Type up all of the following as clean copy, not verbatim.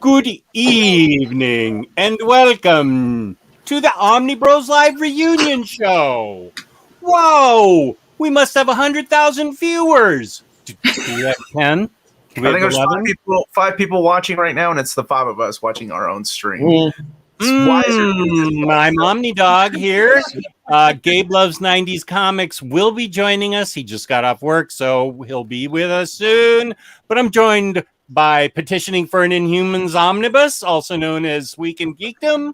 Good evening and welcome to the Omnibros Live reunion show. Whoa, we must have 100,000 viewers. Do we have 10? Do we I have think there's 11? five people watching right now, and it's the five of us watching our own stream. I'm Omni Dog here. Gabe Loves 90s Comics will be joining us. He just got off work, so he'll be with us soon. But I'm joined by Petitioning for an Inhumans Omnibus, also known as Week in Geekdom,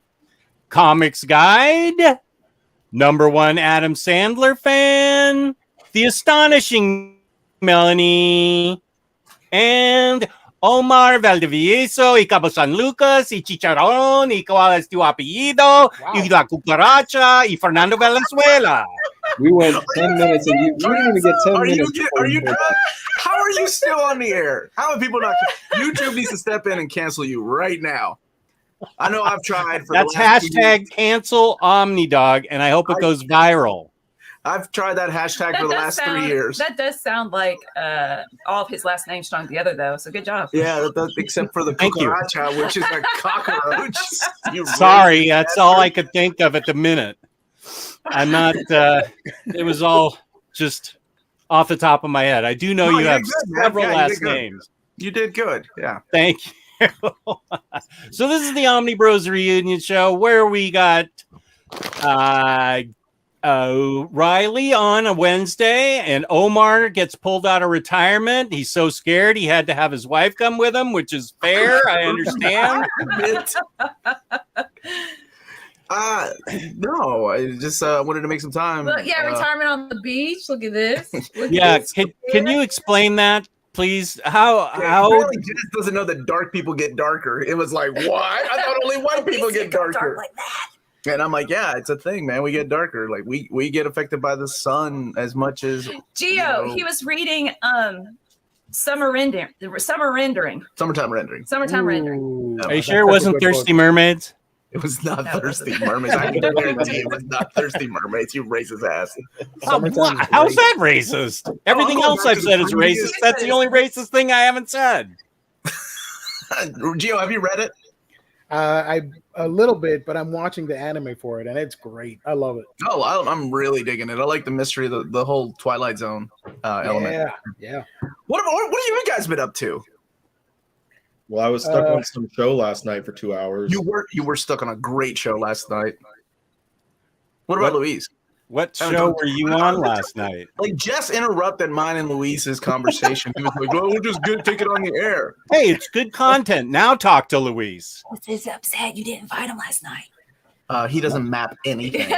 Comics Guide, #1 Adam Sandler fan, the astonishing Melanie, and Omar Valdivieso, ikaw San Lucas, y Chicharron, ikaw es tu apellido, y la cucaracha, y Fernando Valenzuela. We went 10 minutes and we didn't even get 10 minutes. How are you still on the air? How are people not? YouTube needs to step in and cancel you right now. I know I've tried. That's hashtag cancel OmniDog, and I hope it goes viral. I've tried that hashtag for the last 3 years. That does sound like all of his last names strung together, though. So good job. Yeah, except for the cucaracha, which is a cockroach. Sorry, that's all I could think of at the minute. I'm not. It was all just off the top of my head. I do know you have several last names. You did good. Yeah. Thank you. So this is the Omnibros reunion show where we got Riley on a Wednesday, and Omar gets pulled out of retirement. He's so scared he had to have his wife come with him, which is fair. I understand. No, I just wanted to make some time. Look, retirement on the beach. Look at this. Can you explain that, please? How just doesn't know that dark people get darker. It was like, what? I thought only white people get darker. Like that. And I'm like, yeah, it's a thing, man. We get darker. Like we get affected by the sun as much as Gio. He was reading summertime rendering. Are you sure it wasn't Thirsty Mermaids? It was not Thirsty Mermaids. I can guarantee it was not Thirsty Mermaids. You racist ass. How's that racist? Everything else I've said is racist. That's the only racist thing I haven't said. Gio, have you read it? A little bit, but I'm watching the anime for it, and it's great. I love it. Oh, I'm really digging it. I like the mystery, the whole Twilight Zone element. Yeah. What have you guys been up to? Well, I was stuck on some show last night for 2 hours. You were stuck on a great show last night. What about Louise? What show were you on last night? Like, Jess interrupted mine and Louise's conversation. He was like, well, we'll just take it on the air. Hey, it's good content. Now talk to Louise. He's upset you didn't invite him last night. He doesn't map anything.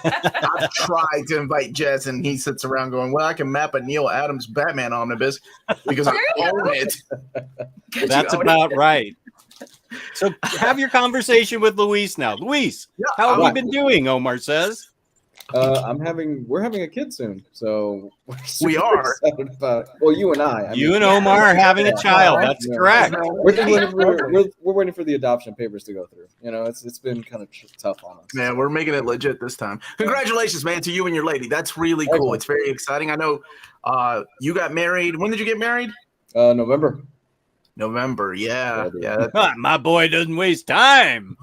I've tried to invite Jess, and he sits around going, well, I can map a Neil Adams Batman omnibus because I own it. That's about right. So have your conversation with Louise now. Louise, how have you been doing, Omar says? We're having a kid soon, so we are excited about. Well, you and I. You and Omar are having a child. That's correct. We're waiting for the adoption papers to go through. You know, it's been kind of tough on us. Man, we're making it legit this time. Congratulations, man, to you and your lady. That's really cool. It's very exciting. I know you got married. When did you get married? November. Yeah. My boy doesn't waste time.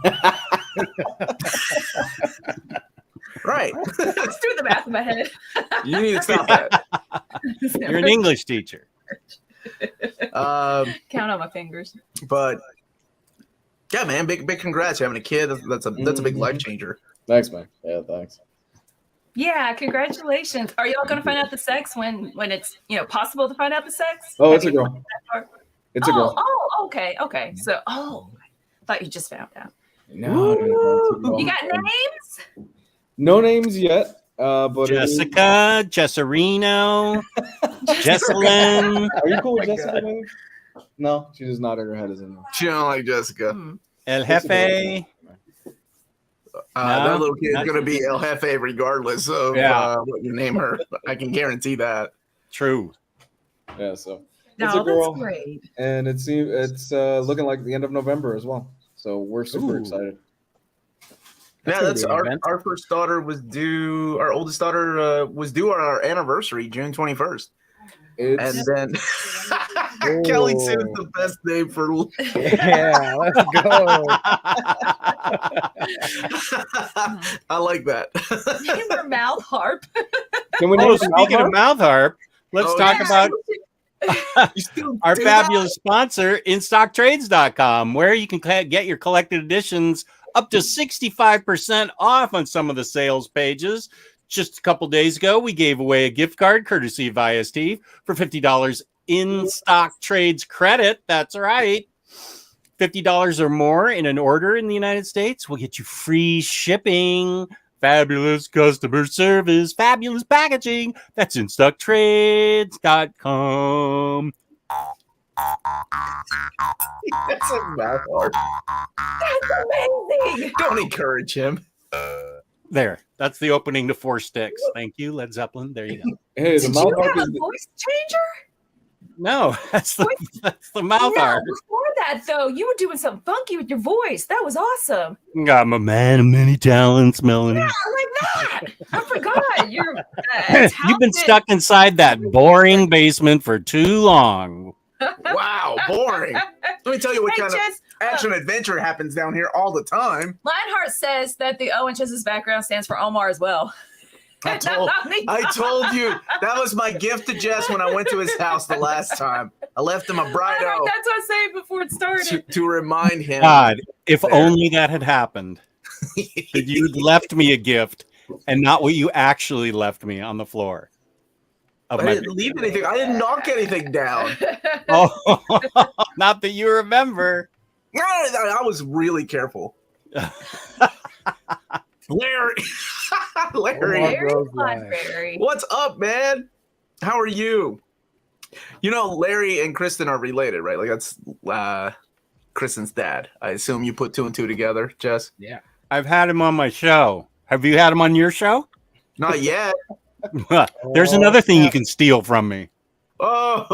Right. Let's do the math in my head. You need to stop that. You're an English teacher. Count on my fingers. But yeah, man, big congrats. You're having a kid. That's a big life changer. Thanks, man. Yeah, thanks. Yeah, congratulations. Are y'all gonna find out the sex when it's possible to find out the sex? Oh, it's a girl. It's a girl. Oh, okay. So I thought you just found out. No. You got names? No names yet, but Jessica, Jessarino, Jesselyn. Are you cool with Jessica? Maybe? No, she just nodded her head as in. She don't like Jessica. El Jefe. That little kid's gonna be El Jefe regardless of what you name her. I can guarantee that. True. Yeah. So it's a girl, that's great. And it's looking like the end of November as well. So we're super excited. That's our first daughter was due. Our oldest daughter was due on our anniversary, June 21st. And then Kelly Sue's the best name for. Yeah, let's go. I like that. Name her mouth harp. Can we Oh, name speaking of mouth harp, let's Oh, talk yeah. about You still our do that? fabulous sponsor, InStockTrades.com, where you can get your collected editions up to 65% off on some of the sales pages. Just a couple days ago, we gave away a gift card courtesy of IST for $50 in stock trades credit. That's right. $50 or more in an order in the United States will get you free shipping, fabulous customer service, fabulous packaging. That's InStockTrades.com. That's a mouth harp. That's amazing. Don't encourage him. There. That's the opening to 4 Sticks. Thank you, Led Zeppelin. There you go. Hey, the Did mouth you harp have is a voice changer? No, that's the mouth No, harp. before that, though, you were doing something funky with your voice. That was awesome. I'm a man of many talents, Melanie. Yeah, like that. I forgot. You're You've been stuck inside that boring basement for too long. Wow, boring. Let me tell you what Hey, kind of Jess, action adventure happens down here all the time. Lionheart says that the O in Chess's background stands for Omar as well. I told you that was my gift to Jess when I went to his house the last time. I left him a bright That's O what I was saying before it started. to remind him. God, if There. only that had happened. That you'd left me a gift and not what you actually left me on the floor. Of I my didn't leave anything. I didn't knock anything down. oh, not that you remember. No, I was really careful. Larry, Larry, Very Live. library. what's up, man? How are you? You know, Larry and Kristen are related, right? Like that's Kristen's dad. I assume you put 2 and 2 together, Jess. Yeah. I've had him on my show. Have you had him on your show? Not yet. There's another thing you can steal from me. Oh,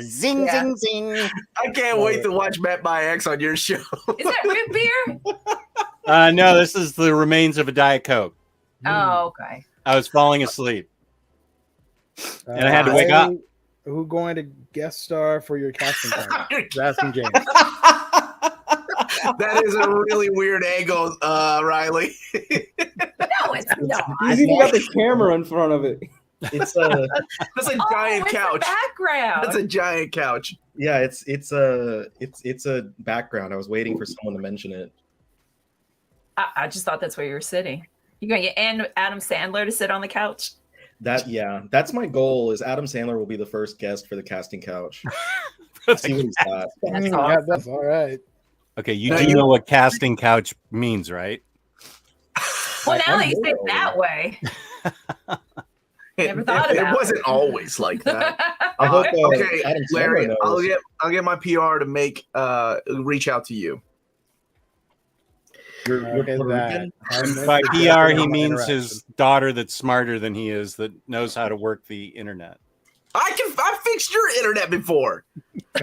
Zing, Yeah. zing, zing. I can't wait to watch Met by X on your show. Is that root beer? No, this is the remains of a Diet Coke. Oh, okay. I was falling asleep. And I had to wake up. Who going to guest star for your casting call? Asking James. That is a really weird angle, Riley. No, it's not. He's even got the camera in front of it. It's That's a giant it's couch. the background. That's a giant couch. yeah, it's a background. I was waiting for someone to mention it. I just thought that's where you were sitting. You're going to get Adam Sandler to sit on the couch? That's my goal. Is Adam Sandler will be the first guest for the casting couch. See what he's got. That's Yeah, awesome. that's all right. Okay, you No, do you- know what casting couch means, right? Well, now I that you say it know. that way. Never It, thought it about wasn't always like that. I hope Okay, Adam Sandler Larry, knows. I'll get my PR to make reach out to you. Okay, that. By PR, he means his daughter that's smarter than he is, that knows how to work the internet. I fixed your internet before.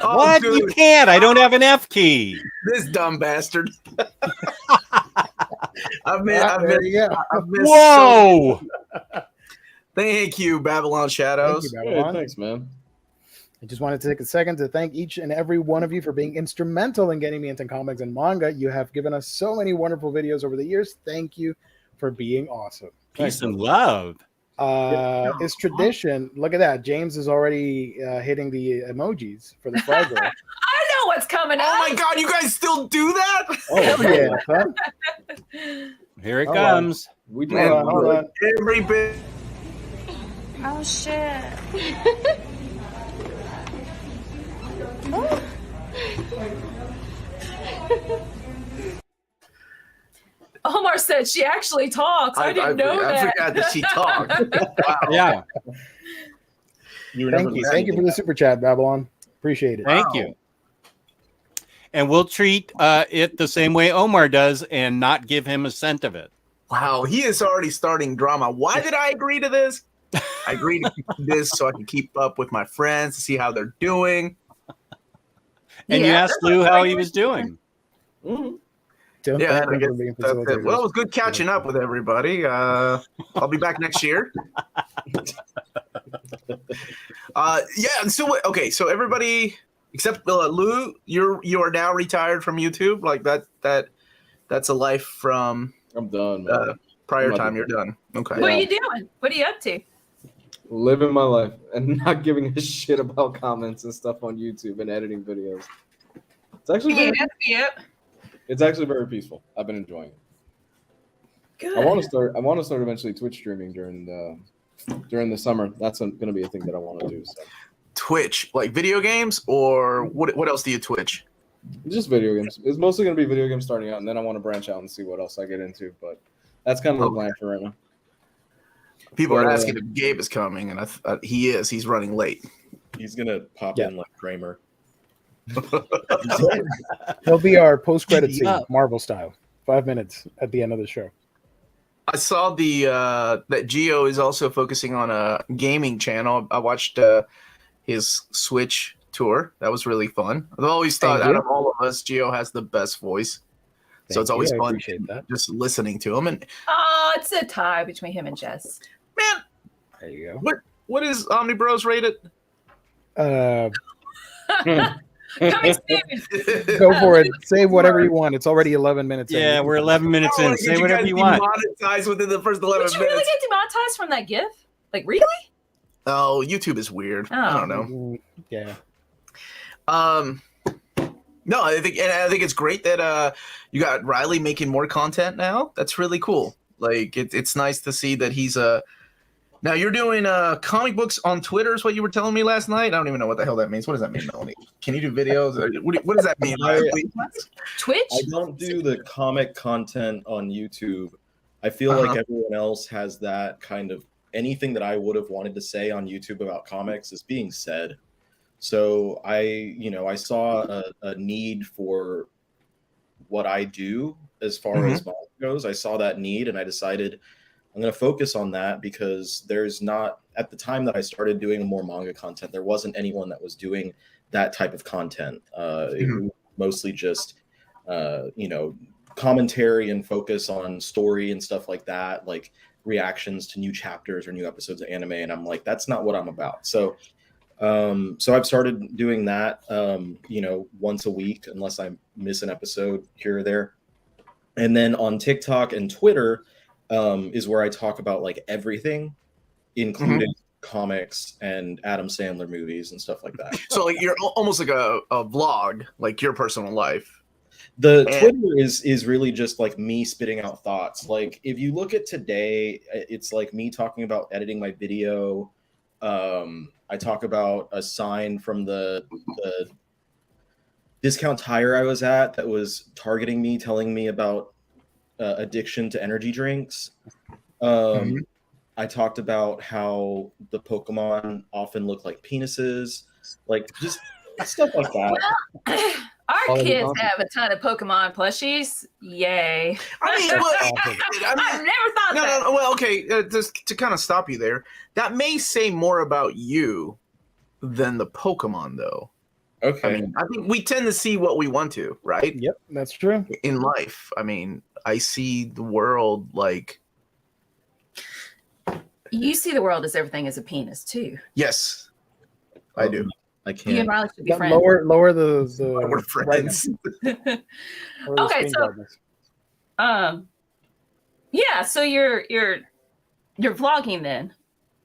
Oh, What? dude, You can't. I don't have an F key. this dumb bastard. There you go. I've missed Whoa! Thank you, Babylon Shadows. Thank you, Hey, Babylon. thanks, man. I just wanted to take a second to thank each and every one of you for being instrumental in getting me into comics and manga. You have given us so many wonderful videos over the years. Thank you for being awesome. Peace and love. It's tradition. Look at that. James is already hitting the emojis for the flag roll. I know what's coming Oh up. my god, you guys still do that? Oh, Hell yeah, son. Here it Hold on. comes. we do. Man, Hold on. every bit. Oh shit. Omar said she actually talks. I didn't know I that. forgot that she talked. Wow. Yeah. You Thank you. Thank you for the super chat, Babylon. Appreciate it. Thank you. And we'll treat it the same way Omar does and not give him a cent of it. Wow, he is already starting drama. Why did I agree to this? I agreed to this so I can keep up with my friends to see how they're doing. And you Yeah, asked that's Lou what how I he was was doing. Mhm. Don't Yeah, thank I them guess for being that's it. facilitators. Well, it was good catching up with everybody. I'll be back next year. Yeah. So okay. So everybody except Lou, you are now retired from YouTube. Like that's a life from I'm done, man. prior I'm time. not You're done. Okay. What are you doing? What are you up to? Living my life and not giving a shit about comments and stuff on YouTube and editing videos. It's actually Yep. it's actually very peaceful. I've been enjoying it. Good. I want to start eventually Twitch streaming during the summer. That's going to be a thing that I want to do. So. Twitch, like video games, or what else do you Twitch? Just video games. It's mostly going to be video games starting out, and then I want to branch out and see what else I get into. But that's kind of the plan for right now. People are asking if Gabe is coming, and he is. He's running late. He's gonna pop in like Kramer. He'll be our post-credit scene, Marvel style. 5 minutes at the end of the show. I saw that Gio is also focusing on a gaming channel. I watched his Switch tour. That was really fun. I've always thought out of all of us, Gio has the best voice. So it's always fun just listening to him. And it's a tie between him and Jess. Man, there you go. What is Omnibros rated? Coming soon. Go for it. Say whatever you want. It's already 11 minutes in. Yeah, we're 11 minutes in. Say whatever you want. Monetized within the first 11 minutes. Did you really get demonetized from that GIF? Like, really? Oh, YouTube is weird. I don't know. Yeah. No, I think it's great that you got Riley making more content now. That's really cool. Like it's nice to see that he's now you're doing comic books on Twitter is what you were telling me last night. I don't even know what the hell that means. What does that mean, Melanie? Can you do videos? What does that mean? Twitch? I don't do the comic content on YouTube. I feel like everyone else has that kind of anything that I would have wanted to say on YouTube about comics is being said. So I saw a need for what I do as far as manga goes. I saw that need and I decided I'm going to focus on that because there's not, at the time that I started doing more manga content, there wasn't anyone that was doing that type of content. It was mostly just, commentary and focus on story and stuff like that, like reactions to new chapters or new episodes of anime. And I'm like, that's not what I'm about. So I've started doing that, once a week, unless I miss an episode here or there. And then on TikTok and Twitter is where I talk about like everything, including comics and Adam Sandler movies and stuff like that. So like you're almost like a vlog, like your personal life. Twitter is really just like me spitting out thoughts. Like if you look at today, it's like me talking about editing my video. I talk about a sign from the discount tire I was at that was targeting me, telling me about addiction to energy drinks. I talked about how the Pokemon often look like penises, like just stuff like that. Well, our kids have a ton of Pokemon plushies. Yay. I mean, I've never thought that. No, well, okay, just to kind of stop you there, that may say more about you than the Pokemon, though. Okay. I think we tend to see what we want to, right? Yep, that's true. In life, I mean, I see the world like... You see the world as everything is a penis, too. Yes, I do. I can't. You and Riley should be friends. Lower the We're friends. Okay, so yeah, so you're vlogging then,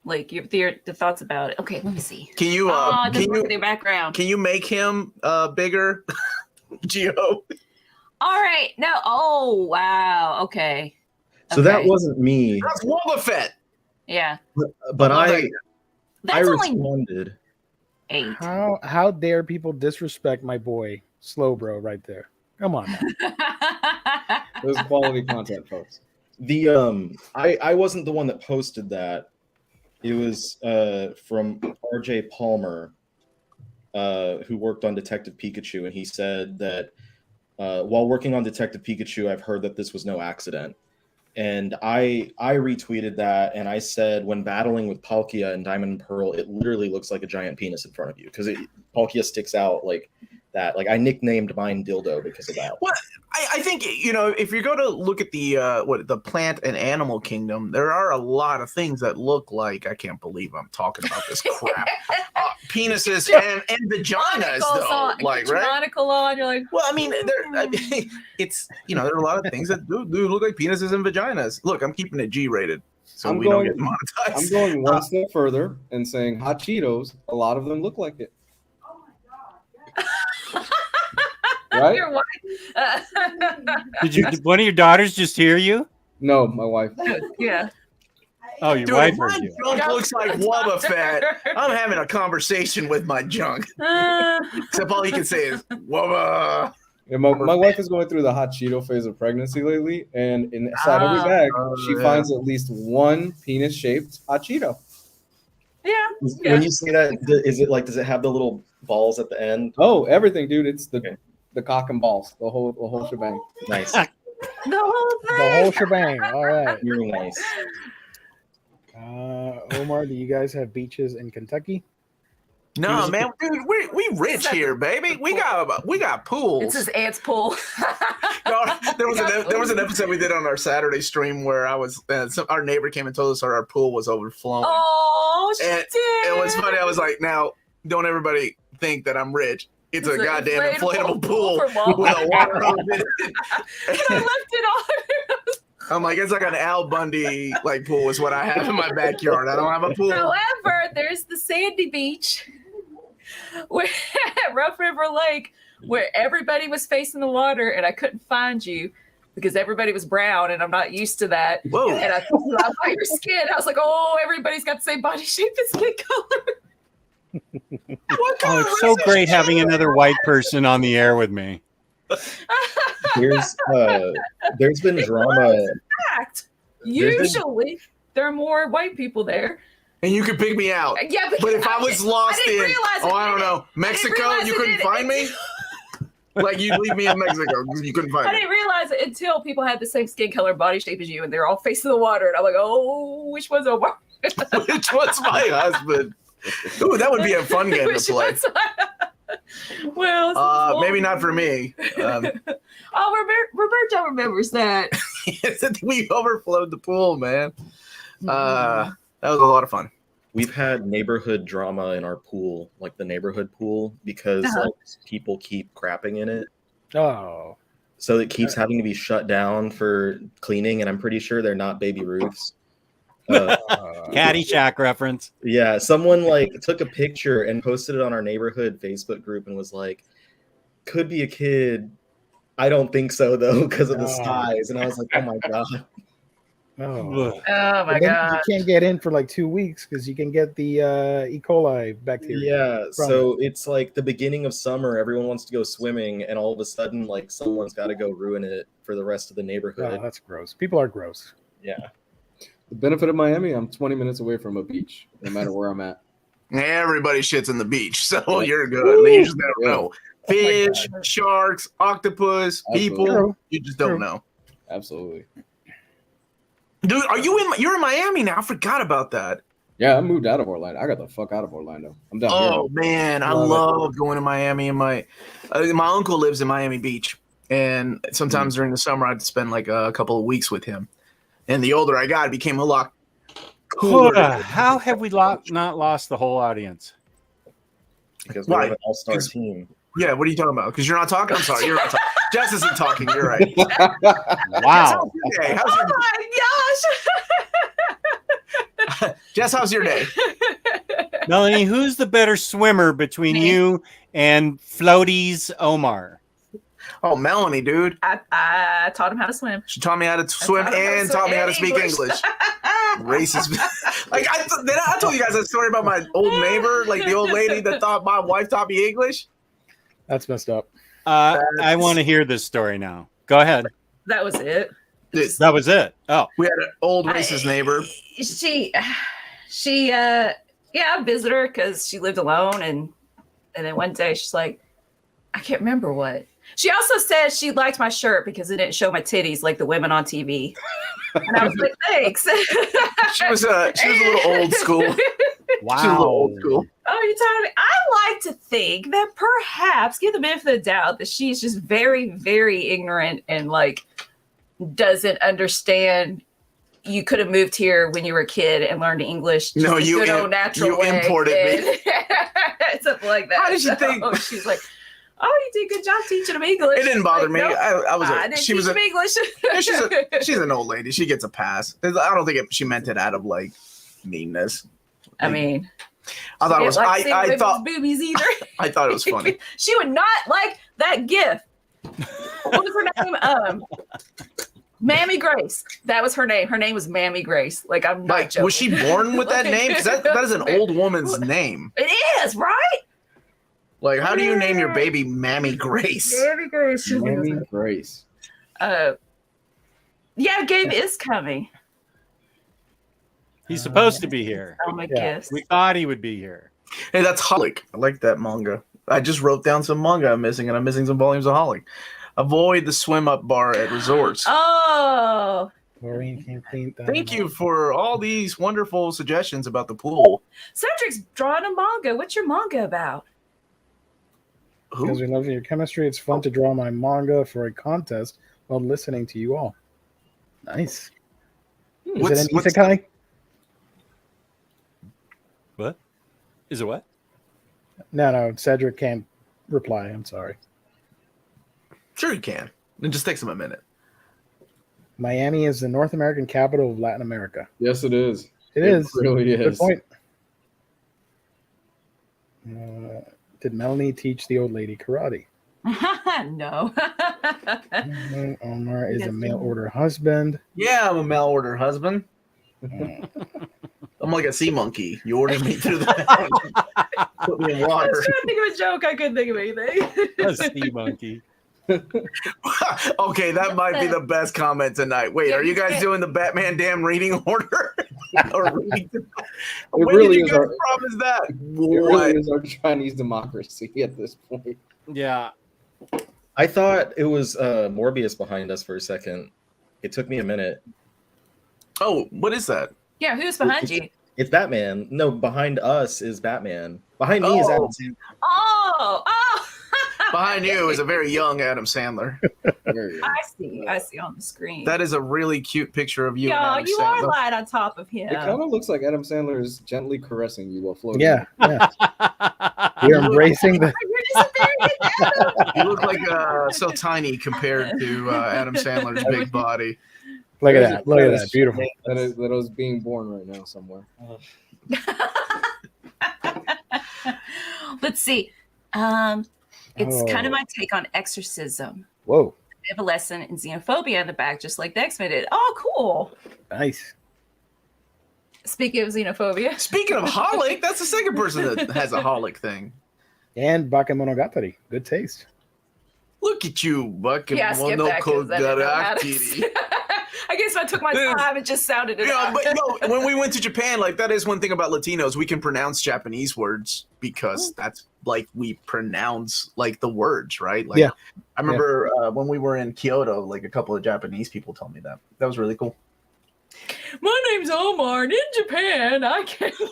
like the thoughts about it. Okay, let me see. Can you the background? Can you make him bigger, Gio? All right, no. Oh wow. Okay. So that wasn't me. That's Wobba Fett. Yeah. But I only responded. 8. How dare people disrespect my boy Slow Bro right there? Come on. It was quality content, folks. I wasn't the one that posted that. It was from RJ Palmer, who worked on Detective Pikachu, and he said that while working on Detective Pikachu, I've heard that this was no accident. And I retweeted that, and I said, when battling with Palkia and Diamond and Pearl, it literally looks like a giant penis in front of you because Palkia sticks out like that. Like I nicknamed mine Dildo because of that. Well, I think, you know, if you're going to look at the plant and animal kingdom, there are a lot of things that look like, I can't believe I'm talking about this crap. Penises and vaginas, though. Like, right? Monocle on, you're like, well, I mean, it's, you know, there are a lot of things that do look like penises and vaginas. Look, I'm keeping it G-rated, so we don't get monetized. I'm going one step further and saying hot Cheetos, a lot of them look like it. Right? Your wife. Did one of your daughters just hear you? No, my wife. Yeah. Oh, your Dude, wife my heard you. junk looks like Wubba Fat. I'm having a conversation with my junk. Except all he can say is Wubba. Yeah, my wife is going through the hot Cheeto phase of pregnancy lately, and inside every bag, she finds at least one penis-shaped hot Cheeto. Yeah. When you say that, is it like, does it have the little balls at the end? Oh, everything, dude. It's the cock and balls, the whole shebang. Nice. The whole thing. The whole shebang. All right. Very nice. Omar, do you guys have beaches in Kentucky? No, man, dude, we rich here, baby. We got pools. It's his aunt's pool. No, there was an episode we did on our Saturday stream where our neighbor came and told us our pool was overflowing. Oh, she did. It was funny. I was like, now, don't everybody think that I'm rich. It's a goddamn inflatable pool with a water hose in it. I left it on. I'm like, it's like an Al Bundy like pool is what I have in my backyard. I don't have a pool. However, there's the sandy beach where Rough River Lake, where everybody was facing the water, and I couldn't find you because everybody was brown, and I'm not used to that. Whoa! And I thought about your skin. I was like, oh, everybody's got the same body shape and skin color. Oh, it's so great having another white person on the air with me. There's been drama. Fact. Usually, there are more white people there. And you could pick me out. Yeah, but if I was lost in, I don't know, Mexico, you couldn't find me? Like, you'd leave me in Mexico because you couldn't find me. I didn't realize it until people had the same skin color, body shape as you, and they're all facing the water. And I'm like, oh, which one's Omar? Which one's my husband? Ooh, that would be a fun game to play. Well, maybe not for me. Roberto remembers that. We overflowed the pool, man. That was a lot of fun. We've had neighborhood drama in our pool, like the neighborhood pool, because like people keep crapping in it. Oh. So it keeps having to be shut down for cleaning, and I'm pretty sure they're not Baby Ruths. Caddyshack reference. Yeah, someone like took a picture and posted it on our neighborhood Facebook group and was like, could be a kid. I don't think so though, because of the size. And I was like, oh my god. Oh my god. You can't get in for like 2 weeks because you can get the E. coli bacteria. Yeah, so it's like the beginning of summer, everyone wants to go swimming, and all of a sudden, like, someone's got to go ruin it for the rest of the neighborhood. Oh, that's gross. People are gross. Yeah. The benefit of Miami, I'm 20 minutes away from a beach, no matter where I'm at. Everybody shits in the beach, so you're good. You just never know. Fish, sharks, octopus, people. You just don't know. Absolutely. Dude, you're in Miami now? I forgot about that. Yeah, I moved out of Orlando. I got the fuck out of Orlando. I'm down here. Oh man, I love going to Miami. And my uncle lives in Miami Beach, and sometimes during the summer I'd spend like a couple of weeks with him. And the older I got, it became a lot cooler. How have we not lost the whole audience? Because we're an all-star team. Yeah, what are you talking about? Because you're not talking? I'm sorry, you're not talking. Jess isn't talking, you're right. Wow. How's your day? Oh my gosh. Jess, how's your day? Melanie, who's the better swimmer between you and Floaties Omar? Oh, Melanie, dude. I taught him how to swim. She taught me how to swim and taught me how to speak English. Racist. Like, I told you guys a story about my old neighbor, like the old lady that thought my wife taught me English. That's messed up. I want to hear this story now. Go ahead. That was it. That was it. Oh, we had an old racist neighbor. I visited her because she lived alone, and then one day she's like, I can't remember what. She also said she liked my shirt because it didn't show my titties like the women on TV. And I was like, thanks. She was a little old school. She's a little old school. Oh, you're telling me? I like to think that perhaps, give the benefit of the doubt, that she's just very, very ignorant and like doesn't understand. You could have moved here when you were a kid and learned English. Just No, you imported me. Something like that. How did you think? She's like, oh, you did a good job teaching them English. It didn't bother like, me. Nope, I was. I didn't She teach was. them English. She's an old lady. She gets a pass. I don't think she meant it out of like meanness. I mean, I thought it was. like I thought boobies either. I thought it was funny. She would not like that gif. What was her name? Mammy Grace. That was her name. Her name was Mammy Grace. Like, I'm not Like, joking. was she born with that name? Because that is an old woman's name. It is, right? Like, how do you name your baby Mammy Grace? Mammy Grace. Mammy Grace. Yeah, Gabe is coming. He's supposed to be here. Oh my Yeah. gifts. We thought he would be here. Hey, that's Holic. I like that manga. I just wrote down some manga I'm missing, and I'm missing some volumes of Holic. Avoid the swim up bar at resorts. Oh, Maureen can't clean that. Thank you for all these wonderful suggestions about the pool. Cedric's drawing a manga. What's your manga about? Because Who? we love your chemistry. It's fun to draw my manga for a contest while listening to you all. Nice. Is it an isekai? What? Is it what? No. Cedric can't reply. I'm sorry. Sure, you can. It just takes him a minute. Miami is the North American capital of Latin America. Yes, it is. It is. Really Good is. point. Did Melanie teach the old lady karate? No. Omar is a mail order husband. Yeah, I'm a mail order husband. I'm like a sea monkey. You order me through the put me in I water. was trying to think of a joke. I couldn't think of anything. A sea monkey. Okay, that might be the best comment tonight. Wait, are you guys doing the Batman damn reading order? Or reading? When really did you is guys our- promise that? It What? really is our Chinese democracy at this point. Yeah. I thought it was Morbius behind us for a second. It took me a minute. Oh, what is that? Yeah, who's behind you? It's Batman. No, behind us is Batman. Behind me is Oh. Adam Sandler. Oh. Behind you is a very young Adam Sandler. Very good. I see on the screen. That is a really cute picture of you. and Y'all, Adam you Sandler. are right on top of him. It kind of looks like Adam Sandler is gently caressing you while floating. Yeah. We're embracing the. You're disappearing. You look like so tiny compared to Adam Sandler's big body. Look at There's that. a Look at credit that. Beautiful. That is being born right now somewhere. Let's see. It's kind of my take on exorcism. Whoa. They have a lesson in xenophobia in the back, just like the X-Men did. Oh, cool. Nice. Speaking of xenophobia. Speaking of Holic, that's the second person that has a Holic thing. And Bakemonogatari. Good taste. Look at you, Yeah, skip that 'cause I didn't know how to- Bakemonogatari. I guess if I took my time, it just sounded it Yeah, out. but no, when we went to Japan, like that is one thing about Latinos. We can pronounce Japanese words because that's like we pronounce like the words, right? Like, Yeah. I remember when we were in Kyoto, like a couple of Japanese people told me that. That was really cool. My name's Omar, and in Japan, I can speak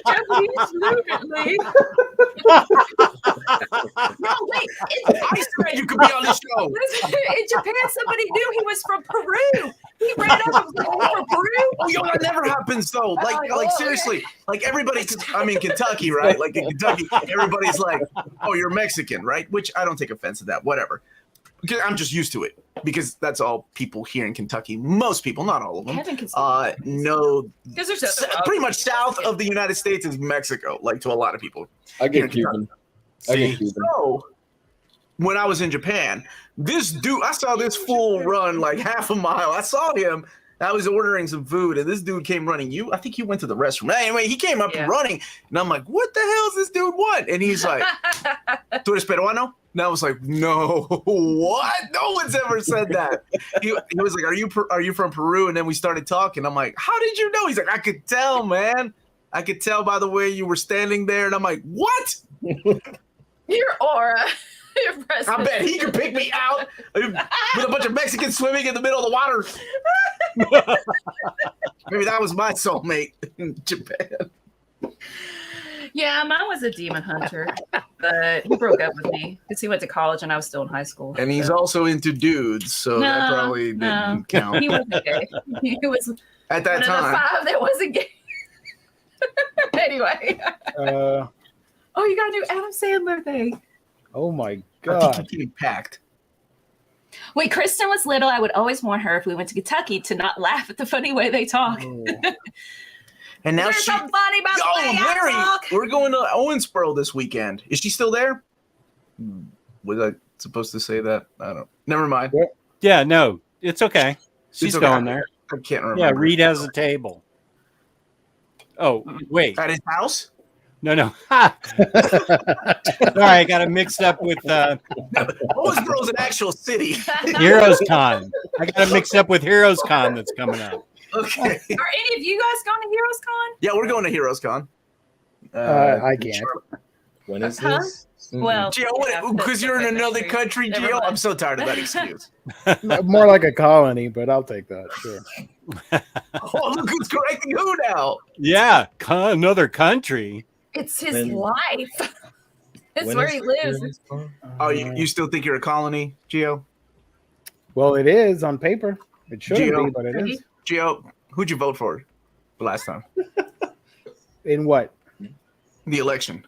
Japanese fluently. No, wait. I said you could be on the show. In Japan, somebody knew he was from Peru. He ran up and was like, "You from Peru?" Oh, yo, that never happens though. Like Oh, seriously, like everybody. I mean, Kentucky, right? Like in Kentucky, everybody's like, "Oh, you're Mexican, right?" Which I don't take offense to that. Whatever. Because I'm just used to it because that's all people here in Kentucky. Most people, not all of them, Kevin can speak know. because there's nothing wrong Pretty with much south of the United States is Mexico. Like to a lot of people. I Here in get Cuban. I See, get Cuban. so when I was in Japan, this dude, I saw this fool run like half a mile. I saw him. I was ordering some food, and this dude came running. I think you went to the restroom. Anyway, he came up Yeah. running, and I'm like, "What the hell is this dude want?" And he's like, "Tú eres peruano?" And I was like, "No, what? No one's ever said that." He was like, "Are you from Peru?" And then we started talking. I'm like, "How did you know?" He's like, "I could tell, man. I could tell by the way you were standing there." And I'm like, "What?" your aura, your presence. I bet he could pick me out with a bunch of Mexicans swimming in the middle of the water. Maybe that was my soulmate in Japan. Yeah, mine was a demon hunter, but he broke up with me because he went to college and I was still in high school. And he's so. also into dudes, so that probably didn't count He wasn't gay. He was at that one time. of the 5 that wasn't gay. Anyway. Oh, you got a new Adam Sandler thing. Oh my I think god. he's getting packed. When Kristen was little, I would always warn her if we went to Kentucky to not laugh at the funny way they talk. Oh. And now There's she. something funny about the way I Mary, talk. we're going to Owensboro this weekend. Is she still there? Was I supposed to say that? I don't. Never mind. Yeah, no, it's okay. She's It's okay. going there. I can't remember. Yeah, Reed has a table. Oh, wait. At his house? No. Ha! Sorry, I got it mixed up with Owensboro's an actual city. Heroes Con. I got it mixed up with Heroes Con that's coming up. Okay. Are any of you guys going to Heroes Con? Yeah, we're going to Heroes Con. I can't. When is Huh? this? Well, Gio, because you're in another country, Never Gio. mind. I'm so tired of that excuse. More like a colony, but I'll take that. Sure. Oh, look who's correcting who now. Yeah, another country. It's his When- life. It's When where is he the lives. Heroes Con? Oh, you still think you're a colony, Gio? Well, it is on paper. It shouldn't Gio. be, but it is. Gio, who'd you vote for the last time? In what? The election.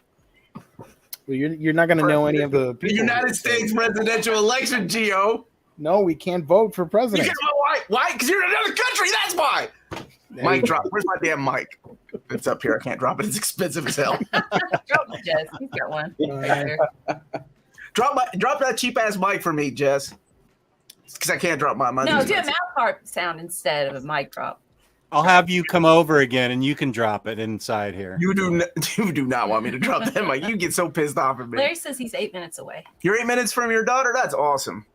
Well, you're not going to know any of the The people. United States presidential election, Gio. No, we can't vote for You president. can't vote. Why? Why? Because you're in another country. That's why. Mic drop. Where's my damn mic? It's up here. I can't drop it. It's expensive as hell. Drop it, Jess. He's got one. Right there. Drop that cheap ass mic for me, Jess. Because I can't drop my money. No, do a mouth harp sound instead of a mic drop. I'll have you come over again and you can drop it inside here. You do not want me to drop that mic. You get so pissed off at me. Larry says he's 8 minutes away. You're 8 minutes from your daughter? That's awesome.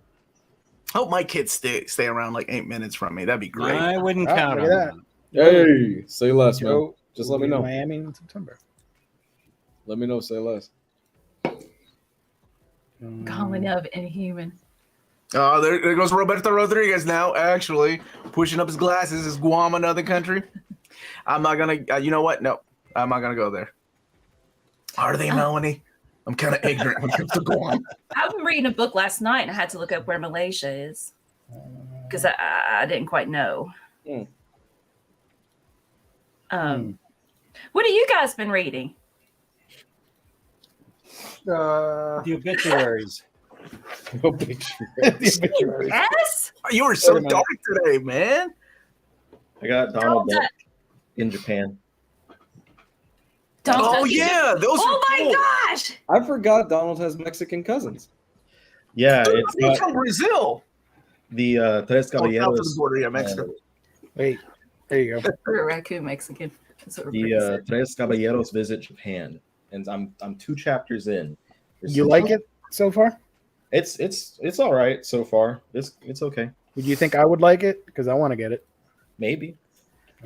Hope my kids stay around like 8 minutes from me. That'd be great. I wouldn't Oh, count on look at that. Hey, say less, man. Joe, Just let me know. Miami in September. Let me know. Say less. Calling of Inhuman. Oh, there goes Roberto Rodriguez now, actually. Pushing up his glasses. Is Guam another country? I'm not going to, you know what? No, I'm not going to go there. Are they, Melanie? I'm kind of ignorant when it comes to Guam. I've been reading a book last night and I had to look up where Malaysia is because I didn't quite know. What have you guys been reading? The obituaries. No picture. The obituary. Yes. You were so Wait a minute. dark today, man. I got Donald Duck in Japan. Oh, yeah. Those Oh are my cool. gosh. I forgot Donald has Mexican cousins. Yeah, Dude, it's he's got from Brazil. the Tres Oh, south of the Caballeros. border, yeah, Mexico. Wait, there you go. We're a raccoon Mexican. That's what we're The Tres Caballeros visit Japan, and I'm 2 chapters in. There's You some- like it so far? It's all right so far. It's okay. Would you think I would like it? Because I want to get it. Maybe.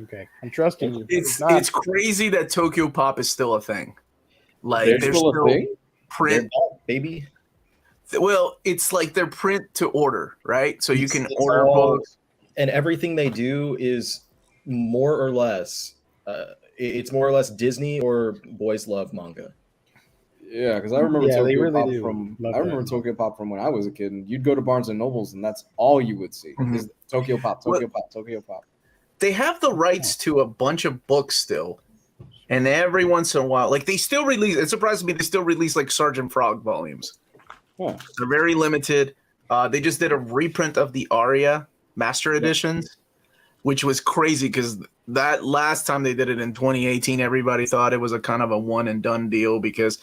Okay, I'm trusting you. It's not. it's crazy that Tokyo Pop is still a thing. Like There's there's still a still thing? print. They're back, baby. Well, it's like they're print to order, right? So you can It's order all- books. And everything they do is more or less. It's more or less Disney or Boys Love manga. Yeah, because I remember Yeah, they Tokyo really Pop do. from Love I remember that. Tokyo Pop from when I was a kid, and you'd go to Barnes and Nobles, and that's all you would see Mhm. is Tokyo Pop, Tokyo Pop, Tokyo Pop. They have the rights to a bunch of books still, and every once in a while, like they still release. It surprises me they still release like Sergeant Frog volumes. Huh. They're very limited. They just did a reprint of the Aria Master Editions, which was crazy because that last time they did it in 2018, everybody thought it was a kind of a one and done deal because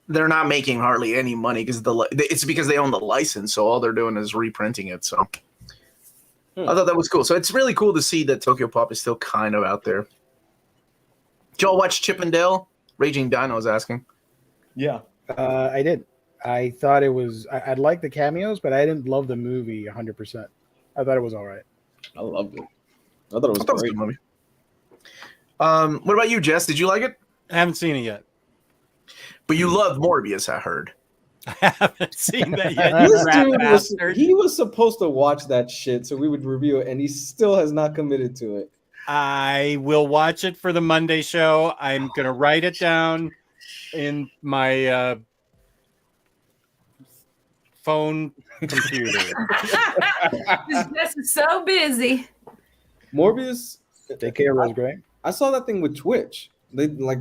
they're not making hardly any money because it's because they own the license, so all they're doing is reprinting it. So I thought that was cool. So it's really cool to see that Tokyo Pop is still kind of out there. Did y'all watch Chip and Dale? Raging Dino is asking. Yeah. I did. I thought it was. I liked the cameos, but I didn't love the movie 100%. I thought it was all right. I loved it. I thought it was I thought it was a great. good movie. What about you, Jess? Did you like it? I haven't seen it yet. But you loved Morbius, I heard. I haven't seen that yet. You This rat dude was, bastard. he was supposed to watch that shit so we would review it, and he still has not committed to it. I will watch it for the Monday show. I'm going to write it down in my phone computer. Jess is so busy. Morbius. Take care, Rose Gray. I saw that thing with Twitch.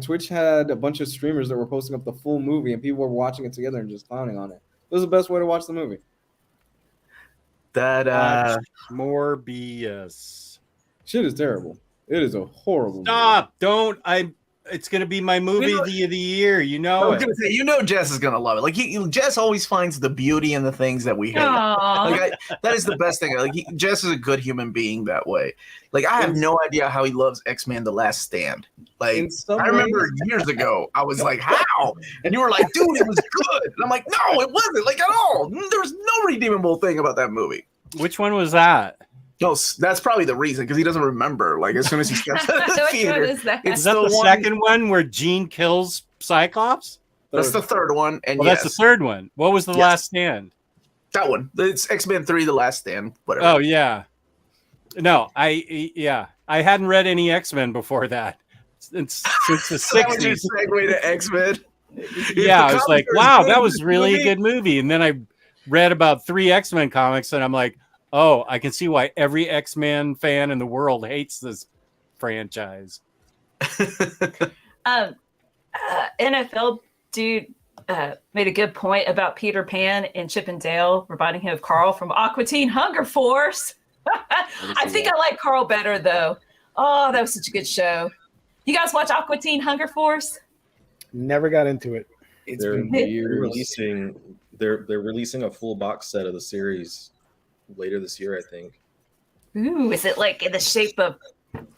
Twitch had a bunch of streamers that were posting up the full movie, and people were watching it together and just clowning on it. It was the best way to watch the movie. That Morbius. Shit is terrible. It is a horrible. Stop! Don't! It's gonna be my movie of the year. You I know was it. gonna say, Jess is gonna love it. Like Jess always finds the beauty in the things that we hate. Aww. That is the best thing. Like Jess is a good human being that way. Like I have no idea how he loves X-Men: The Last Stand. Like I remember years ago, I was like, "How?" And you were like, "Dude, it was good." And I'm like, "No, it wasn't. Like at all. There was no redeemable thing about that movie." Which one was that? No, that's probably the reason because he doesn't remember. Like as soon as he steps out of the Which theater, one is that? Is that the second one where Jean kills Cyclops? That's the third one, and Well, that's the third one. What was the Last Stand? That one. It's X-Men 3: The Last Stand. Whatever. Oh yeah. No, I hadn't read any X-Men before that. Since the That was your 60s. segue to X-Men. Yeah, I was like, wow, that was really a movie. good movie. And then I read about 3 X-Men comics, and I'm like, oh, I can see why every X-Men fan in the world hates this franchise. NFL dude made a good point about Peter Pan and Chip and Dale, reminding him of Carl from Aqua Teen Hunger Force. I think I like Carl better though. Oh, that was such a good show. You guys watch Aqua Teen Hunger Force? Never got into it. They're releasing a full box set of the series later this year, I think. Ooh, is it like in the shape of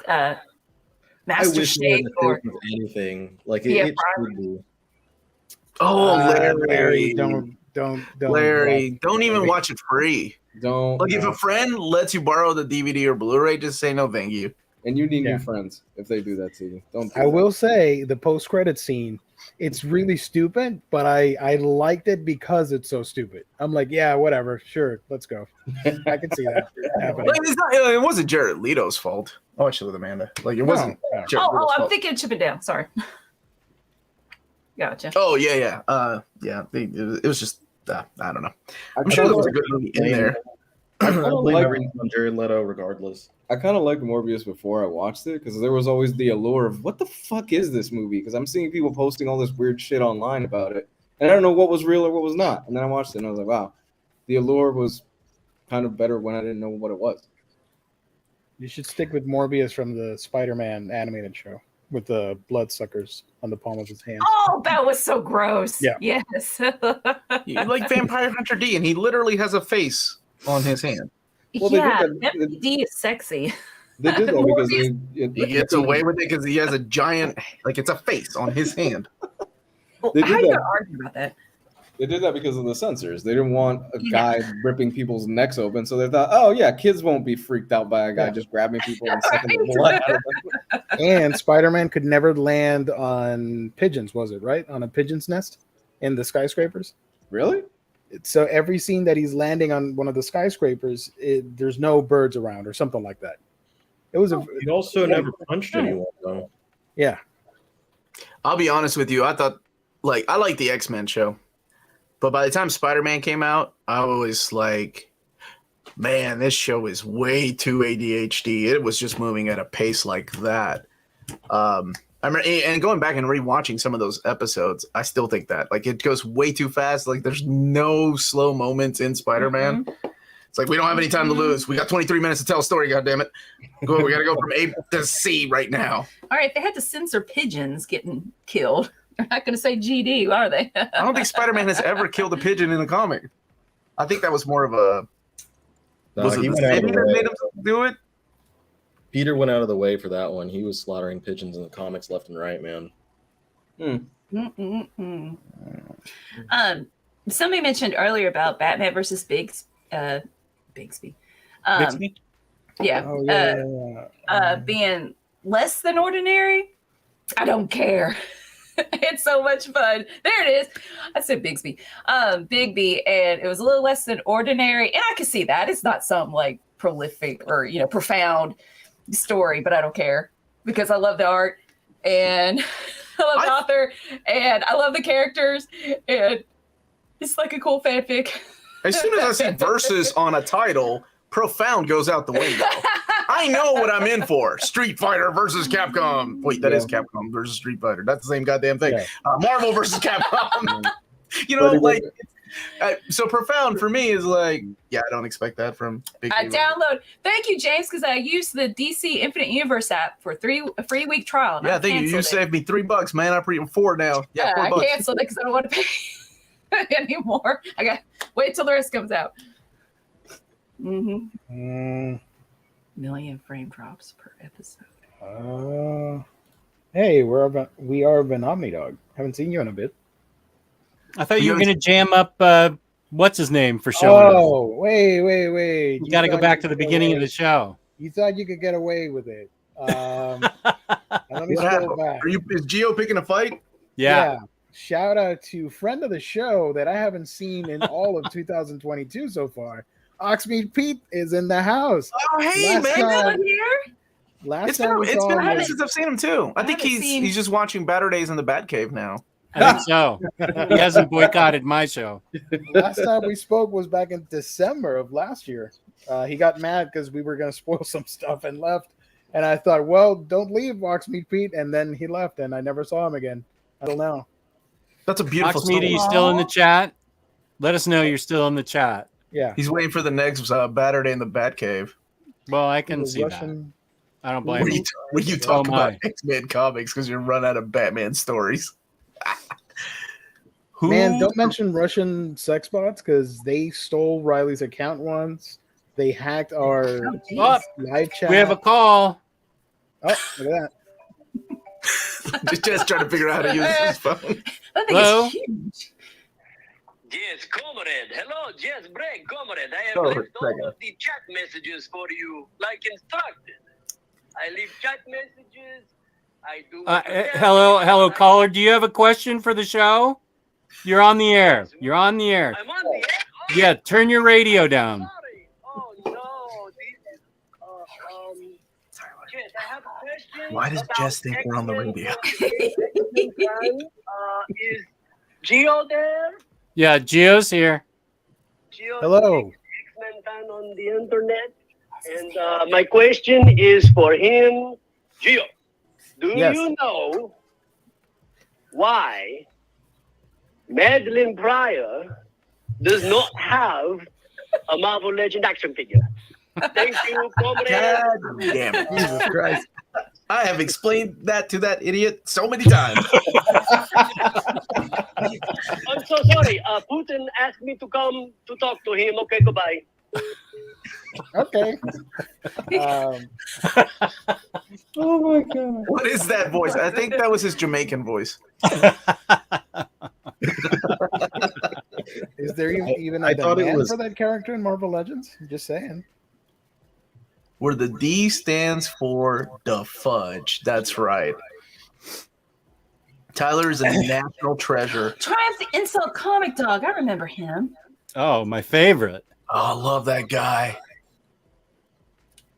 I Master wish they had Shape the or shape of anything. Like Yeah, it should be. Oh, Larry, Larry. don't. Larry, don't even watch it free. Don't. Like, if a friend lets you borrow the DVD or Blu-ray, just say no, thank you. And you need new friends if they do that to you. Don't. Do I that. will say the post-credit scene, it's really stupid, but I liked it because it's so stupid. I'm like, yeah, whatever, sure, let's go. I can see that happening. Like, it wasn't Jared Leto's fault. Oh, actually, with Amanda. Like, it wasn't. No. Jared Leto's I'm fault. thinking Chip and Dale. Sorry. Gotcha. Oh yeah. It was just. I don't know. I'm I sure kinda there was a like- good movie in there. I don't blame like- everything on Jared Leto, regardless. I kind of liked Morbius before I watched it because there was always the allure of what the fuck is this movie? Because I'm seeing people posting all this weird shit online about it, and I don't know what was real or what was not. And then I watched it and I was like, wow, the allure was kind of better when I didn't know what it was. You should stick with Morbius from the Spider-Man animated show with the bloodsuckers on the palm of his hand. Oh, that was so gross. Yeah. Yes. You like Vampire Hunter D, and he literally has a face on his hand. Well, they did yeah, that- MPD is sexy. They did that because He gets away with it because he has a giant, like it's a face on his hand. Well, They did how are you that. gonna argue about that? They did that because of the censors. They didn't want a guy ripping people's necks open, so they thought, oh yeah, kids won't be freaked out by a guy just grabbing people and sucking the blood out of them. And Spider-Man could never land on pigeons, was it right? On a pigeon's nest in the skyscrapers. Really? So every scene that he's landing on one of the skyscrapers, there's no birds around or something like that. It was He also never punched anyone, though. yeah. I'll be honest with you. I thought, I like the X-Men show, but by the time Spider-Man came out, I was like, man, this show is way too ADHD. It was just moving at a pace like that. I remember, and going back and rewatching some of those episodes, I still think that it goes way too fast. Like there's no slow moments in Spider-Man. Mm-hmm. It's like we don't have any time to lose. We got 23 minutes to tell a story. God damn it! We got to go from A to C right now. All right, they had to censor pigeons getting killed. They're not going to say GD, are they? I don't think Spider-Man has ever killed a pigeon in a comic. I think that was more of a. Was it he the went out of city the that way. made him do it? Peter went out of the way for that one. He was slaughtering pigeons in the comics left and right, man. Somebody mentioned earlier about Batman versus Bigsby. Yeah. Oh yeah. Being less than ordinary. I don't care. It's so much fun. There it is. I said Bigsby. Bigby, and it was a little less than ordinary. And I can see that. It's not some prolific or profound story, but I don't care because I love the art and I love the author and I love the characters and it's like a cool fanfic. As soon as I see versus on a title, Profound goes out the window. I know what I'm in for. Street Fighter versus Capcom. Wait, that is Capcom versus Street Fighter. That's the same goddamn thing. Yeah. Marvel versus Capcom. You know, like, so Profound for me is like, yeah, I don't expect that from Big I Hero. download. Thank you, James, because I used the DC Infinite Universe app for a 3-week trial. Yeah, thank you. You saved me $3, man. I'm pretty $4 now. Yeah, I $4. canceled it because I don't want to pay anymore. I got wait till the rest comes out. Million frame drops per episode. Hey, we are an Omni Dog. Haven't seen you in a bit. I thought you were going to jam up, what's his name for showing up. Oh, wait. You got to go back to the beginning of the show. You thought you could get away with it. Let me What scroll happened? back. Is Gio picking a fight? Yeah. Shout out to friend of the show that I haven't seen in all of 2022 so far. Oxmead Pete is in the house. Oh, hey, Last man. time- Here? Last It's time we been saw a him minute was- since I've seen him, too. I think haven't seen- he's just watching Batter Days in the Batcave now. I think so. He hasn't boycotted my show. last time we spoke was back in December of last year. He got mad because we were going to spoil some stuff and left. And I thought, well, don't leave, Oxmead Pete. And then he left, and I never saw him again until now. That's a beautiful Fox Media, you story. still in the chat? Let us know you're still in the chat. Yeah. He's waiting for the next Batter Day in the Batcave. Well, I can The see that. Russian- I don't blame you. Where you talk Oh, my. about X-Men comics because you're run out of Batman stories. Who? Man, don't mention Russian sex bots because they stole Riley's account once. They hacked our Oh, live chat. we have a call. Oh, look at that. just trying to figure out how to use his phone. That thing Hello? is huge. Yes, comrade. Hello, yes, break, comrade. I have Oh, left all second. of the chat messages for you, like instructed. I leave chat messages. I do. Hello, caller. Do you have a question for the show? You're on the air. You're on the air. I'm on the air. Oh, Yeah, turn your radio down. sorry. Oh no, this is Yes, I have a question. Why does about Jess think we're on the radio? Is Gio there? Yeah, Gio's here. Gio Hello. X-Men fan on the internet. And my question is for him. Gio, do Yes. you know why Madeline Pryor does not have a Marvel Legend action figure? Thank you, comrade. God damn it. Jesus Christ. I have explained that to that idiot so many times. I'm so sorry. Putin asked me to come to talk to him. Okay, goodbye. Okay. Oh my god. What is that voice? I think that was his Jamaican voice. Is there even a I thought it demand was- for that character in Marvel Legends? I'm just saying. Where the D stands for the fudge. That's right. Tyler is a national treasure. Triumph the Insult Comic Dog. I remember him. Oh, my favorite. Oh, I love that guy.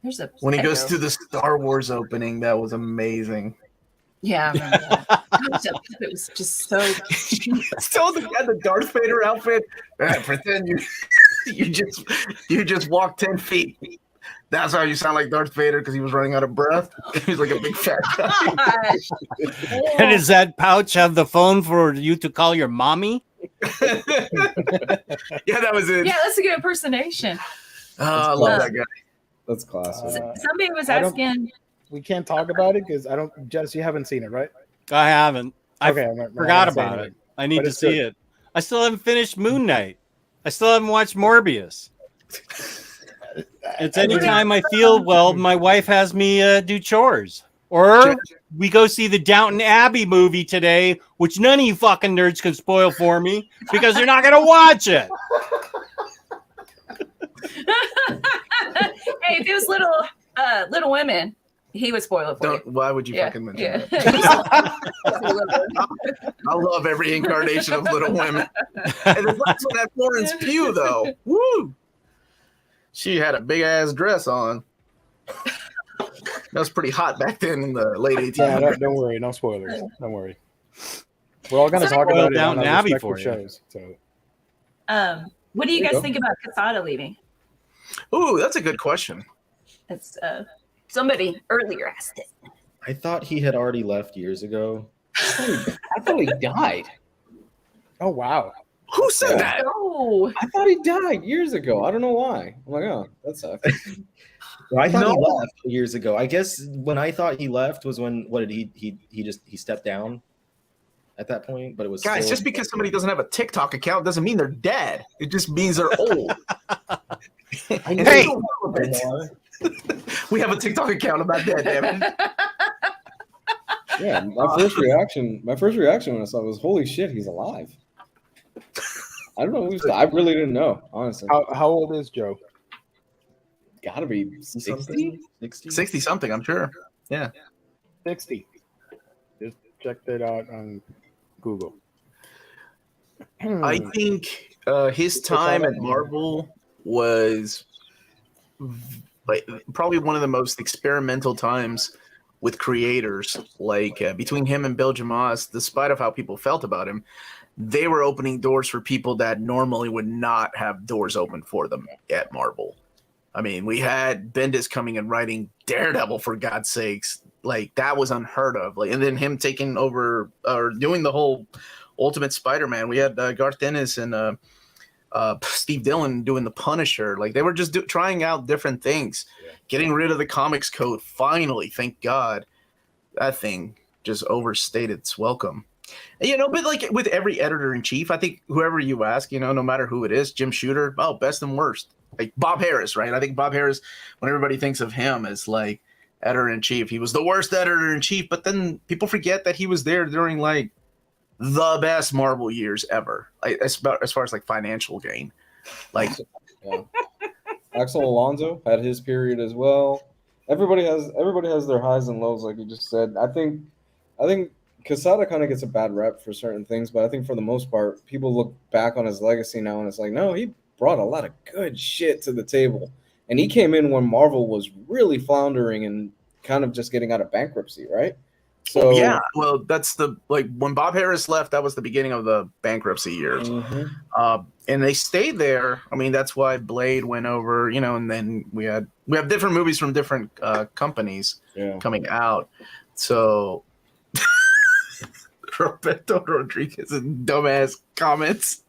There's a When he goes echo. to the Star Wars opening, that was amazing. Yeah, I remember that. Gosh, that puppet was just so cheap. Still the Darth Vader outfit. Pretend you just walk 10 feet. That's how you sound like Darth Vader because he was running out of breath. He's like a big fat guy. Gosh. And does that pouch have the phone for you to call your mommy? Yeah, that was it. Yeah, that's a good impersonation. Oh, I love Uh, that guy. That's classic. Somebody was I don't- asking. We can't talk about it because I don't. Jess, you haven't seen it, right? I haven't. I Okay, I'm not forgot gonna say about anything. it. I need But to it's see good. it. I still haven't finished Moon Knight. I still haven't watched Morbius. It's anytime I feel well, my wife has me do chores. Or we go see the Downton Abbey movie today, which none of you fucking nerds can spoil for me because they're not going to watch it. Hey, if it was Little Women, he would spoil it for you. Why would you Yeah, fucking mention yeah. that? I love every incarnation of Little Women. And the last one had Florence Pugh, though. Woo! She had a big ass dress on. That was pretty hot back then in the late 1800s. Yeah, don't worry, no spoilers. Don't worry. We're all going to So- talk about it on Downton our Abbey respective for you. shows. So What do you There you guys go. think about Casada leaving? Ooh, that's a good question. It's somebody earlier asked it. I thought he had already left years ago. I thought he died. oh wow. Who said that? Oh, I thought he died years ago. I don't know why. I'm like, oh, that sucks. Well, I thought No. he left years ago. I guess when I thought he left was when what did he stepped down at that point? But it was Guys, still- just because somebody doesn't have a TikTok account doesn't mean they're dead. It just means they're old. And Hey! it's irrelevant. We have a TikTok account. I'm not dead, damn it. Yeah, my first reaction when I saw it was, holy shit, he's alive. I don't know. I really didn't know, honestly. How old is Joe? Gotta be 60? 60 something, I'm sure. Yeah. 60. Just checked it out on Google. I think his time at Marvel was like probably one of the most experimental times with creators. Like between him and Bill Jemas, despite of how people felt about him, they were opening doors for people that normally would not have doors open for them at Marvel. I mean, we had Bendis coming and writing Daredevil, for God's sakes. Like, that was unheard of. Like, and then him taking over or doing the whole Ultimate Spider-Man. We had Garth Ennis and Steve Dillon doing the Punisher. Like, they were just trying out different things. Yeah. Getting rid of the comics code, finally, thank God. That thing just overstayed its welcome. And, you know, but like with every editor-in-chief, I think whoever you ask, you know, no matter who it is, Jim Shooter, oh, best and worst. Like Bob Harris, right? I think Bob Harris, when everybody thinks of him as like editor-in-chief, he was the worst editor-in-chief, but then people forget that he was there during like the best Marvel years ever, like as far as like financial gain. Like, Yeah. Axel Alonso had his period as well. Everybody has their highs and lows, like you just said. I think Quesada kind of gets a bad rep for certain things, but I think for the most part, people look back on his legacy now and it's like, no, he brought a lot of good shit to the table. And he came in when Marvel was really floundering and kind of just getting out of bankruptcy, right? So yeah, well, that's the like when Bob Harris left, that was the beginning of the bankruptcy years. Mhm. And they stayed there. I mean, that's why Blade went over, you know, and then we have different movies from different companies Yeah. coming out. So Roberto Rodriguez's dumbass comments.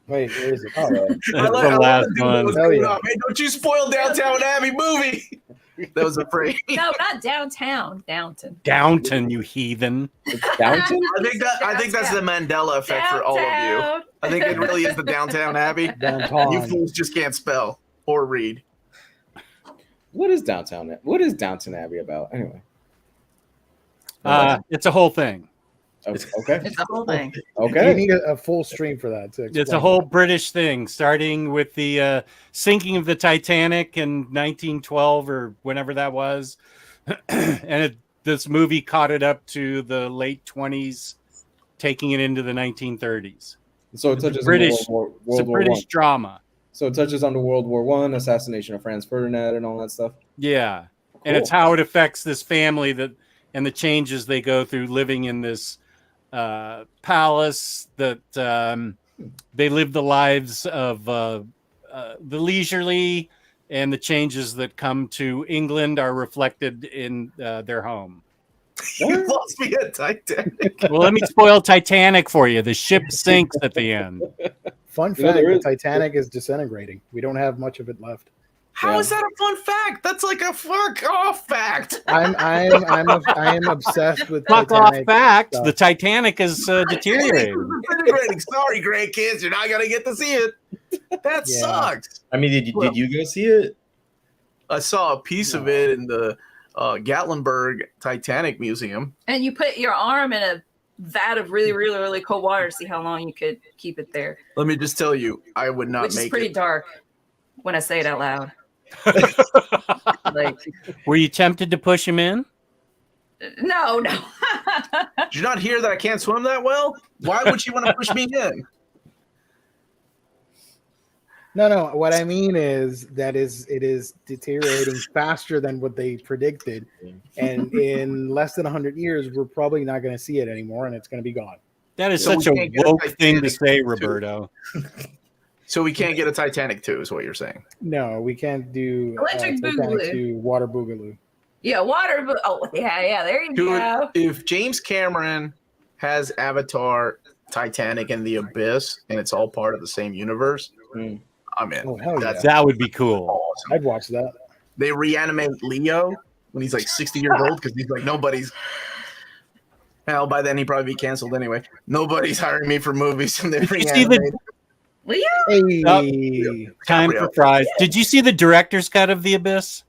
Wait, where is it? Oh, That's I the love last the dude that one. was Hell going yeah. on, "Hey, don't you spoil Downtown Abbey movie." That was afraid. no, not downtown, Downton. Downton, you heathen. It's Downton? I think that's the Mandela effect for all of you. Downtown. I think it really is the Downtown Abbey. Downtown. You fools just can't spell or read. What is Downton Abbey about? Anyway. It's a whole thing. Okay. It's the whole thing. You Okay. need a full stream for that. To It's a explain whole British thing, starting with the sinking of the Titanic in 1912 or whenever that was. And this movie caught it up to the late 20s, taking it into the 1930s. So it touches British- on World It's a War British One. drama. So it touches on the World War One, assassination of Franz Ferdinand, and all that stuff. Yeah. And it's Cool. how it affects this family that and the changes they go through living in this palace that they live the lives of the leisurely, and the changes that come to England are reflected in their home. You lost me at Titanic. Well, let me spoil Titanic for you. The ship sinks at the end. Fun You know, fact: there the is- Titanic is disintegrating. We don't have much of it left. How Yeah. is that a fun fact? That's like a fuck off fact. I am obsessed with Fuck off Titanic. fact. stuff. The Titanic is deteriorating. Disintegrating. Sorry, great kids, you're not gonna get to see it. That Yeah. sucks. I mean, did you go see it? I saw a piece of it in the Gatlinburg Titanic Museum. And you put your arm in a vat of really, really, really cold water to see how long you could keep it there, Let me just tell you, I would not which is make pretty it. dark when I say it out loud. Like, Were you tempted to push him in? no. Did you not hear that I can't swim that well? Why would you want to push me in? No. What I mean is it is deteriorating faster than what they predicted, and in less than 100 years, we're probably not going to see it anymore, and it's going to be gone. That is So such a we can't get a woke thing to Titanic say, too. Roberto. So we can't get a Titanic 2, is what you're saying. No, we can't do Electric Titanic Boogaloo. 2 Water Boogaloo. Yeah, water. Oh, yeah. There you Dude, go. if James Cameron has Avatar, Titanic, and the Abyss, and it's all part of the same universe, I'm in. Oh, hell yeah. That's That would be cool. awesome. I'd watch that. They reanimate Leo when he's like 60 years old because he's like, nobody's. Hell, by then he'd probably be canceled anyway. Nobody's hiring me for movies, and they you see the- reanimate. Leo? Hey, Time for fries. Did you see the director's cut of The Abyss?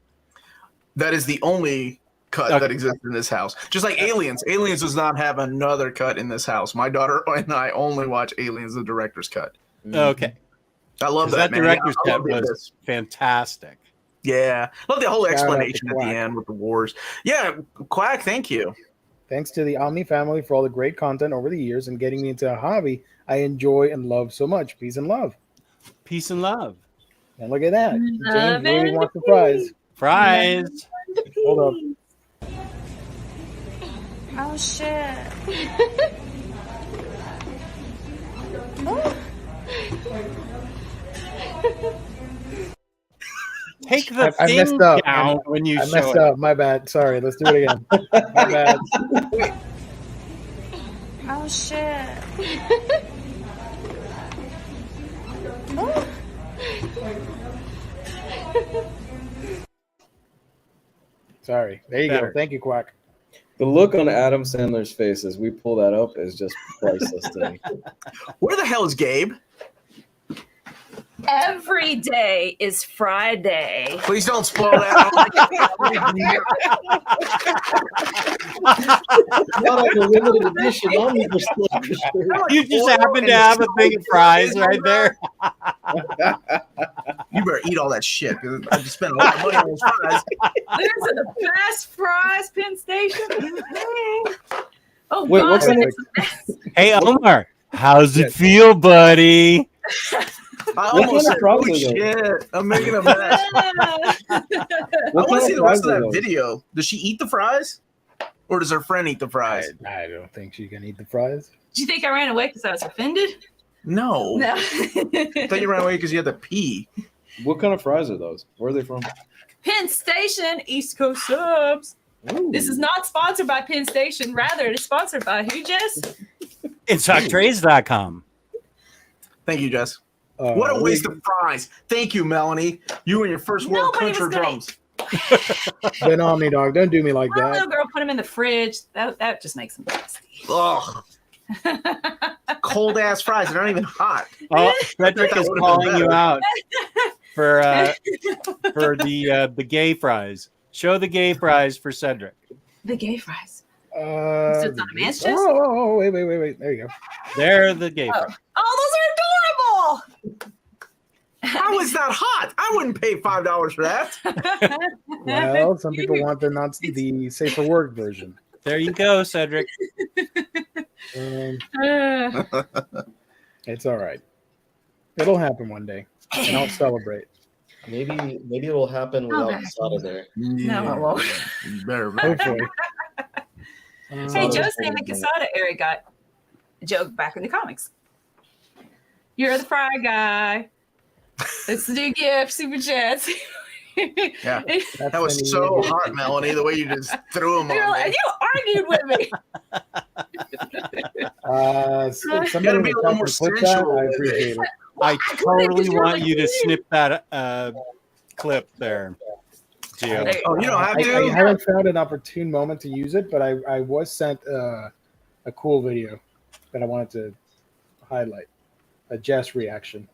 That is the only cut Okay. that exists in this house. Just like Aliens. Aliens does not have another cut in this house. My daughter and I only watch Aliens, the director's cut. Okay. I love 'Cause that, that man. director's I cut love was this. fantastic. Yeah. Love the whole Shout out to explanation at the Quack. end with the wars. Yeah, Quack, thank you. thanks to the Omni family for all the great content over the years and getting me into a hobby I enjoy and love so much. Peace and love. Peace and love. And look at that. Love James really and wants the prize. Fries. Hold up. Oh shit. Take the I thing messed up. down when you I show messed it. up. My bad. Sorry. Let's do it again. My bad. Oh shit. Sorry. There you Better. go. Thank you, Quack. The look on Adam Sandler's face as we pull that up is just priceless to me. Where the hell is Gabe? Every day is Friday. Please don't spoil that. Not on the limited edition Omnibus Collectors shirt. You just happen to have a thing of fries right there. You better eat all that shit. 'Cause I just spent a lot of money on those fries. These are the best fries, Penn Station. Oh, Wait, God. what's in it's- Hey, Omar, how's it Yes. feel, buddy? I What almost said, kind of holy fries are shit, I'm making a mess. I What want to kind see of the rest fries of are that those? video. Does she eat the fries? Or does her friend eat the fries? I don't think she can eat the fries. Did you think I ran away because I was offended? No. No. I thought you ran away because you had to pee. What kind of fries are those? Where are they from? Penn Station, East Coast subs. This is not sponsored by Penn Station. Rather, it is sponsored by who, Jess? InStockTrades.com. Thank you, Jess. What a waste of fries. Thank you, Melanie. You and your first world Nobody was country gonna- drums. Then Omni Dog, don't do me like My that. little girl put them in the fridge. That just makes them nasty. Ugh. Cold ass fries. They're not even hot. Oh, Frederick That is would've been calling you better. out for the gay fries. Show the gay fries for Cedric. The gay fries. So it's not a man's chest? Oh, wait. There you go. They're the gay fries. Oh, those are adorable. How is that hot? I wouldn't pay $5 for that. Well, some people want the safer work version. There you go, Cedric. It's all right. It'll happen one day, and I'll celebrate. Maybe it will happen without Okay. Sada there. No, it won't. You better. Hopefully. Hey, Sada Joe was saying the pretty good. Casada area got a joke back in the comics. You're the fry guy. It's the new gift, Super Chats. Yeah. That's That was when so you- hot, Melanie, the way you just threw them You're on like, me. you argued with me. Somebody Gotta in be the a little chat more can flip that. sensual I with it. appreciate it. I totally You're want like, you to "Please." snip that clip there, Gio. There you Oh, you don't have I to? haven't found an opportune moment to use it, but I was sent a cool video that I wanted to highlight. A Jess reaction.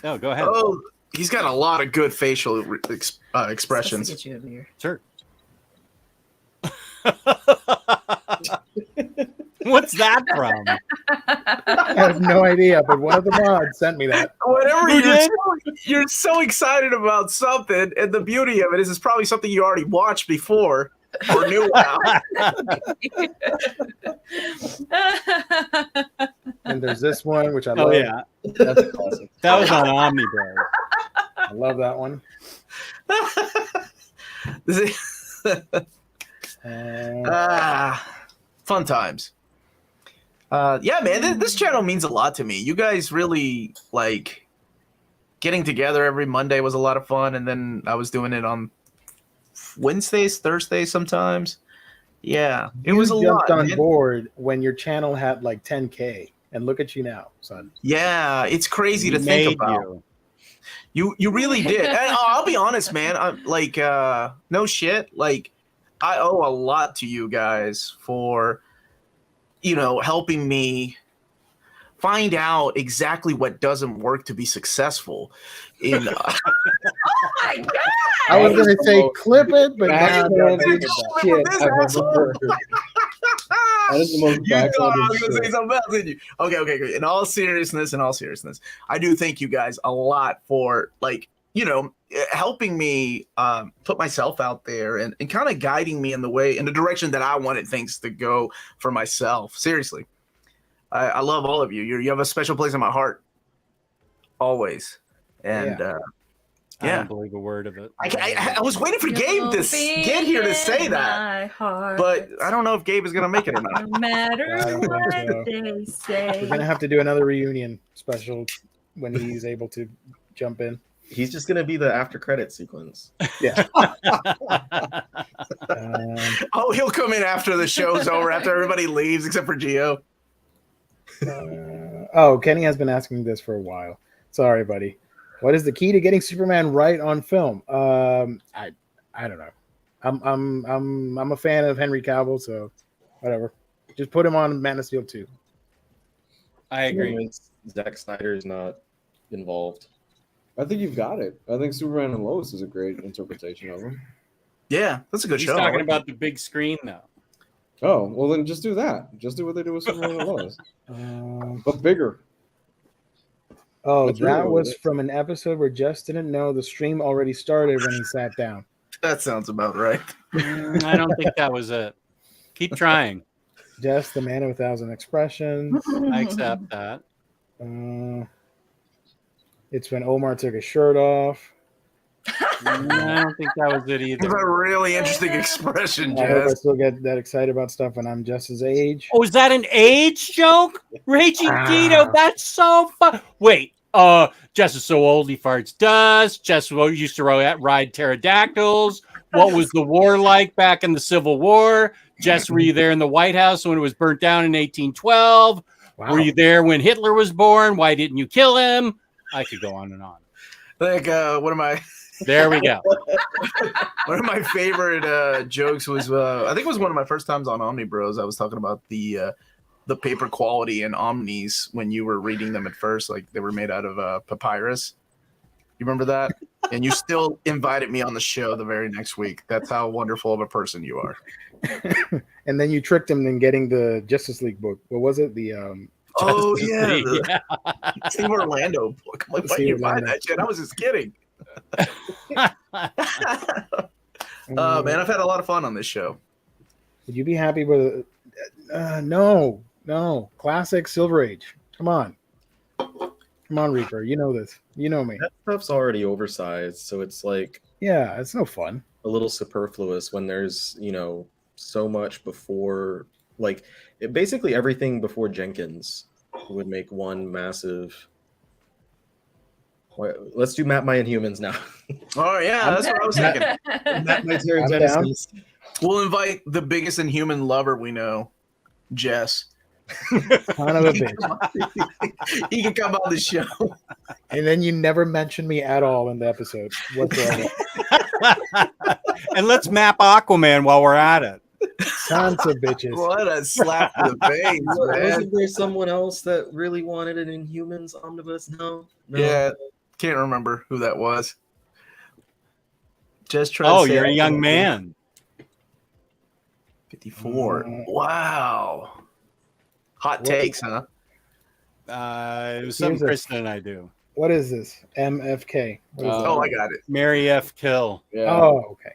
No, go ahead. Oh, he's got a lot of good facial Supposed expressions. to get you over here. Sure. What's that from? I have no idea, but one of the mods sent me that. Whatever Who did? you're so excited about something, and the beauty of it is it's probably something you already watched before or knew about. And there's this one, which I Oh love. yeah, That's a classic. that was on Omnibros. I love that one. Fun times. Yeah, man, this channel means a lot to me. You guys really like getting together every Monday was a lot of fun, and then I was doing it on Wednesdays, Thursdays sometimes. Yeah, it was a jumped lot. on Man. board when your channel had like 10K, and look at you now, son. Yeah, it's crazy to think Made about. you. You really did. And I'll be honest, man. I'm like, no shit. Like, I owe a lot to you guys for, helping me find out exactly what doesn't work to be successul. In Oh my god! I was gonna say clip it, but now Backhanded shit I've ever heard. That is the most you thought I backhanded was gonna say shit. something else, didn't you? Okay, great. In all seriousness, I do thank you guys a lot for helping me put myself out there and kind of guiding me in the direction that I wanted things to go for myself. Seriously, I love all of you. You have a special place in my heart, always. And I yeah, don't believe a word of it. I was waiting for Gabe to get here to say that, but I don't know if Gabe is gonna make it or not. No matter I don't think what so. they say. we're gonna have to do another reunion special when he's able to jump in. He's just gonna be the after credit sequence. Yeah. Oh, he'll come in after the show's over, after everybody leaves except for Gio. Kenny has been asking this for a while. Sorry, buddy. What is the key to getting Superman right on film? I don't know. I'm a fan of Henry Cavill, so whatever. Just put him on Man of Steel 2. I agree. Zack Snyder is not involved. I think you've got it. I think Superman and Lois is a great interpretation of him. Yeah, that's a good He's show. talking about the big screen though. Oh, well then just do that. Just do what they do with Superman and Lois. But bigger. Oh, That's really that what was it is. from an episode where Jess didn't know the stream already started when he sat down. That sounds about right. I don't think that was it. Keep trying. Jess, the man of 1,000 expressions. I accept that. It's when Omar took his shirt off. I don't think that was it It's a either. really interesting expression, I hope I Jess. still get that excited about stuff when I'm Jess's age. Oh, is that an age joke? Raging Tito, that's so fun. Wait, Jess is so old he farts dust. Jess used to ride pterodactyls. What was the war like back in the Civil War? Jess, were you there in the White House when it was burnt down in 1812? Wow. Were you there when Hitler was born? Why didn't you kill him? I could go on and on. Like, one of my favorite jokes was I think it was one of my first times on Omnibros. I was talking about the paper quality in Omnis when you were reading them at first, like they were made out of papyrus. You remember that? And you still invited me on the show the very next week. That's how wonderful of a person you are. And then you tricked him in getting the Justice League book. What was it? The Oh Justice yeah, League, the Steve Orlando book. I'm like, why Steve you buy Orlando. that shit? I was just kidding. Man, I've had a lot of fun on this show. Would you be happy with no classic Silver Age? Come on, Reaper. You know this. You know me. That stuff's already oversized, so it's like Yeah, it's no fun. a little superfluous when there's so much before, like basically everything before Jenkins would make one massive. Let's do Map My Inhumans now. Oh yeah, that's what I was thinking. Map My Terry I'm Genesis. We'll invite the biggest inhuman lover we know, Jess. Son of a bitch. He can come on the show. And then you never mentioned me at all in the episode whatsoever. And let's map Aquaman while we're at it. Sons of bitches. What a slap to the face, man. Wasn't there someone else that really wanted an Inhumans omnibus? No. Yeah, can't remember who that was. Just try. Oh, to say you're a it. young man. 54. Wow. Hot takes, huh? It was something Here's a- Kristen and I do. What is this? MFK. What is Oh, I got it. Mary F. Kill. that? Yeah. Oh, okay.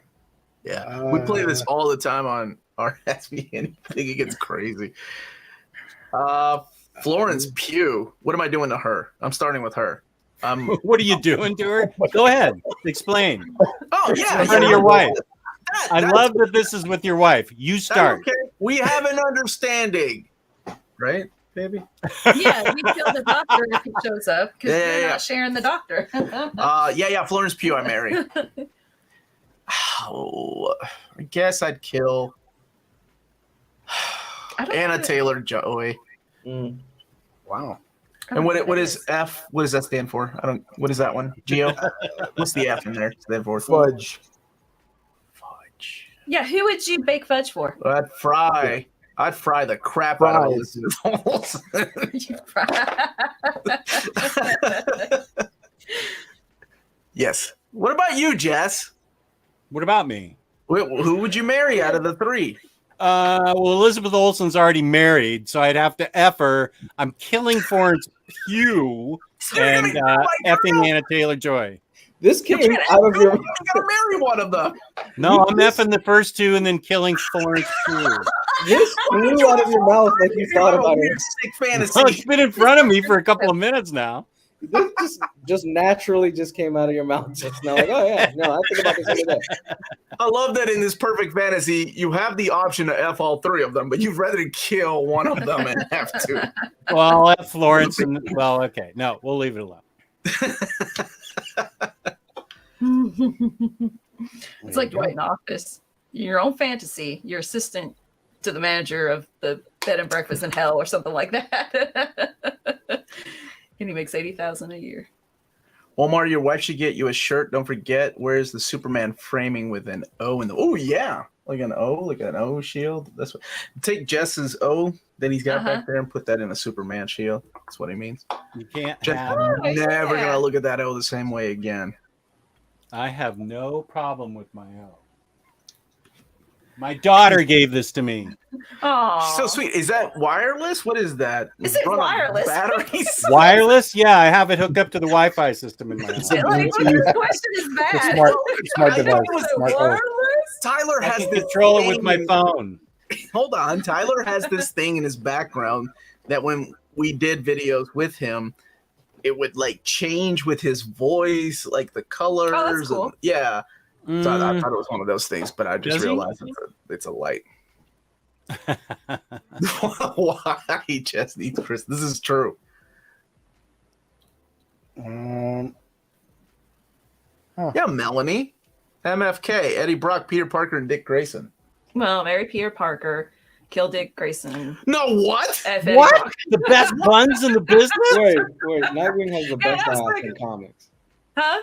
Yeah, we play this all the time on our Ask Me Anything. It gets crazy. Florence Pugh. What am I doing to her? I'm starting with her. What are you doing to her? Go ahead, explain. Oh yeah, In front of your wife. I that's- love that this is with your wife. You that's start. okay. We have an understanding, right, baby? Yeah, we kill the doctor if he shows up because we're Yeah. not sharing the doctor. Yeah. Florence Pugh, I marry. Oh, I guess I'd kill Anna Taylor-Joy. Mm. Wow. And what is F? What does that stand for? I don't. What is that one? Geo. What's the F in there stand for? Fudge. Fudge. Yeah, who would you bake fudge for? I'd fry the crap out of Elizabeth Olsen. Yes. What about you, Jess? What about me? Who would you marry out of the three? Well, Elizabeth Olsen's already married, so I'd have to F her. I'm killing Florence Pugh and effing Anna Taylor-Joy. This came out of your. You gotta marry one of them. No, I'm effing the first two and then killing Florence Pugh. This flew out of your mouth like you thought about it. Sick fantasy. Well, it's been in front of me for a couple of minutes now. This just naturally just came out of your mouth just now. Like, oh yeah, no, I think about this every day. I love that in this perfect fantasy, you have the option to F all three of them, but you'd rather kill one of them and have to. Well, I'll F Florence and okay. No, we'll leave it alone. It's like Dwight in Office. Your own fantasy, your assistant to the manager of the bed and breakfast in hell or something like that. And he makes $80,000 a year. Omar, your wife should get you a shirt. Don't forget, where's the Superman framing with an O in the? Oh yeah, like an O shield. That's what. Take Jess's O that he's got back there and put that in a Superman shield. That's what he means. You can't Just have. never gonna look at that O the same way again. I have no problem with my O. My daughter gave this to me. Oh, So sweet. Is that wireless? What is that? Is it Run on wireless? Batteries. Wireless? Yeah, I have it hooked up to the Wi-Fi system in my house. Like, what kind of question is that? Smart I know device. it was Smart wireless? Tyler I has can this control it with thing my in- phone. Hold on. Tyler has this thing in his background that when we did videos with him, it would like change with his voice, like the colors. Oh, that's cool. And, yeah. So I Mm, thought it was one of those things, but I just Does he? realized it's a light. Why he just needs Chris? This is true. Oh. Yeah, Melanie, MFK, Eddie Brock, Peter Parker, and Dick Grayson. Well, Mary Peter Parker, kill Dick Grayson. No, what? F. Eddie What? Brock. The best buns in the business? Wait, Nightwing has the Yeah, best that was ass pretty in good. comics. Huh?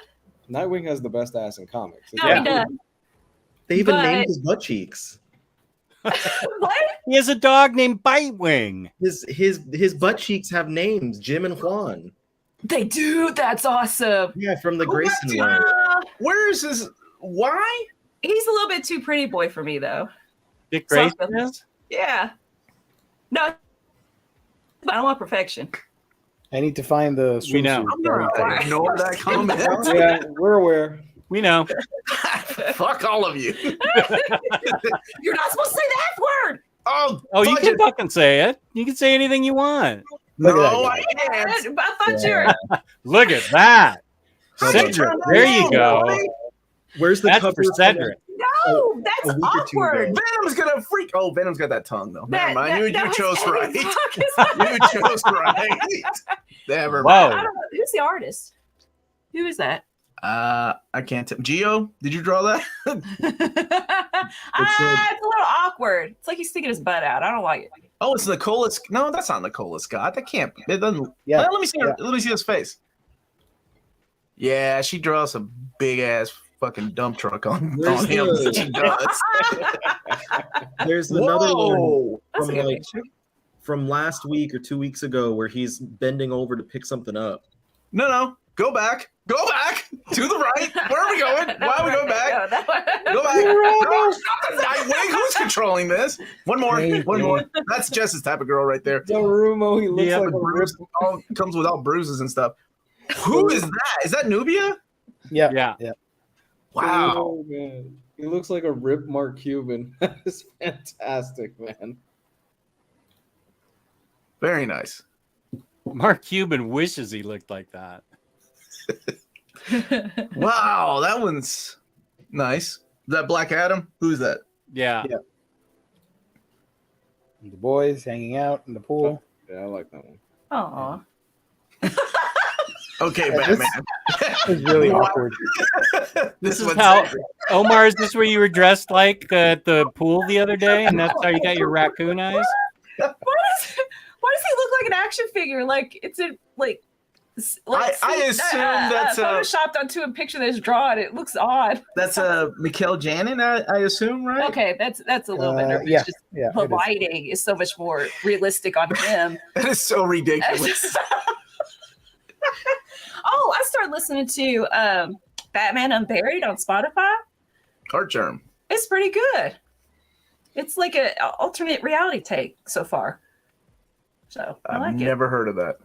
Nightwing has the best ass in comics. No, Yeah. he does. They even But- named his butt cheeks. What? He has a dog named Bitewing. His butt cheeks have names, Jim and Juan. They do. That's awesome. Yeah, from the Oh, Grayson that's- line. Where is his? Why? He's a little bit too pretty boy for me, though. Dick Soft Grayson buns. is? Yeah. No, but I don't want perfection. I need to find the We know. swimsuit. I'm gonna ignore that comment. Yeah, we're aware. We know. Fuck all of you. You're not supposed to say the F word. Oh, You fuck can it. fucking say it. You can say anything you want. Look at No, that I can't. I thought you were. Look at that. How'd you Cedric, turn that there you down, go. buddy? Where's the That's cover for from Cedric. No, that's a week or two awkward. ago? Venom's gonna freak. Oh, Venom's got that tongue though. Never That- mind. that- You that was chose Eddie right. Brock. You chose right. Never Whoa. mind. I don't know. Who's the artist? Who is that? I can't. Geo, did you draw that? It's a little awkward. It's like he's sticking his butt out. I don't like it. Oh, it's Nicola. No, that's not Nicola Scott. That can't. It doesn't. Yeah. Let me see. Let me see his face. Yeah, she draws a big ass fucking dump truck on Where's him. the- She does. There's another one Whoa. That's a from good like picture. from last week or 2 weeks ago where he's bending over to pick something up. No. Go back. Go back to the right. Where are we going? Why are we going back? No, Go back. No, stop the Nightwing. Who's controlling this? One more. Thank One you. more. That's Jess's type of girl right there. Darumo, he looks Yeah, like With a rip. bruises, comes with all bruises and stuff. Who is that? Is that Nubia? Yeah. Yeah. Wow. Oh, man. He looks like a rip Mark Cuban. That's fantastic, man. Very nice. Mark Cuban wishes he looked like that. Wow, that one's nice. Is that Black Adam? Who's that? Yeah. Yeah. The boys hanging out in the pool. Yeah, I like that one. Aw. Okay, Yeah, Batman. It's really awkward. This is one's how sacred. Omar. Is this where you were dressed like at the pool the other day, and that's how you got your raccoon eyes? Why does he look like an action figure? Like it's a I assume that's photoshopped onto a picture that's drawn. It looks odd. that's Mikhail Janin, I assume, right? Okay, that's a little bit nervous. Yeah, Just yeah. the it is. lighting is so much more realistic on him. That is so ridiculous. Oh, I started listening to Batman Unburied on Spotify. Art germ. It's pretty good. It's like an alternate reality take so far. So I I've like never heard of that.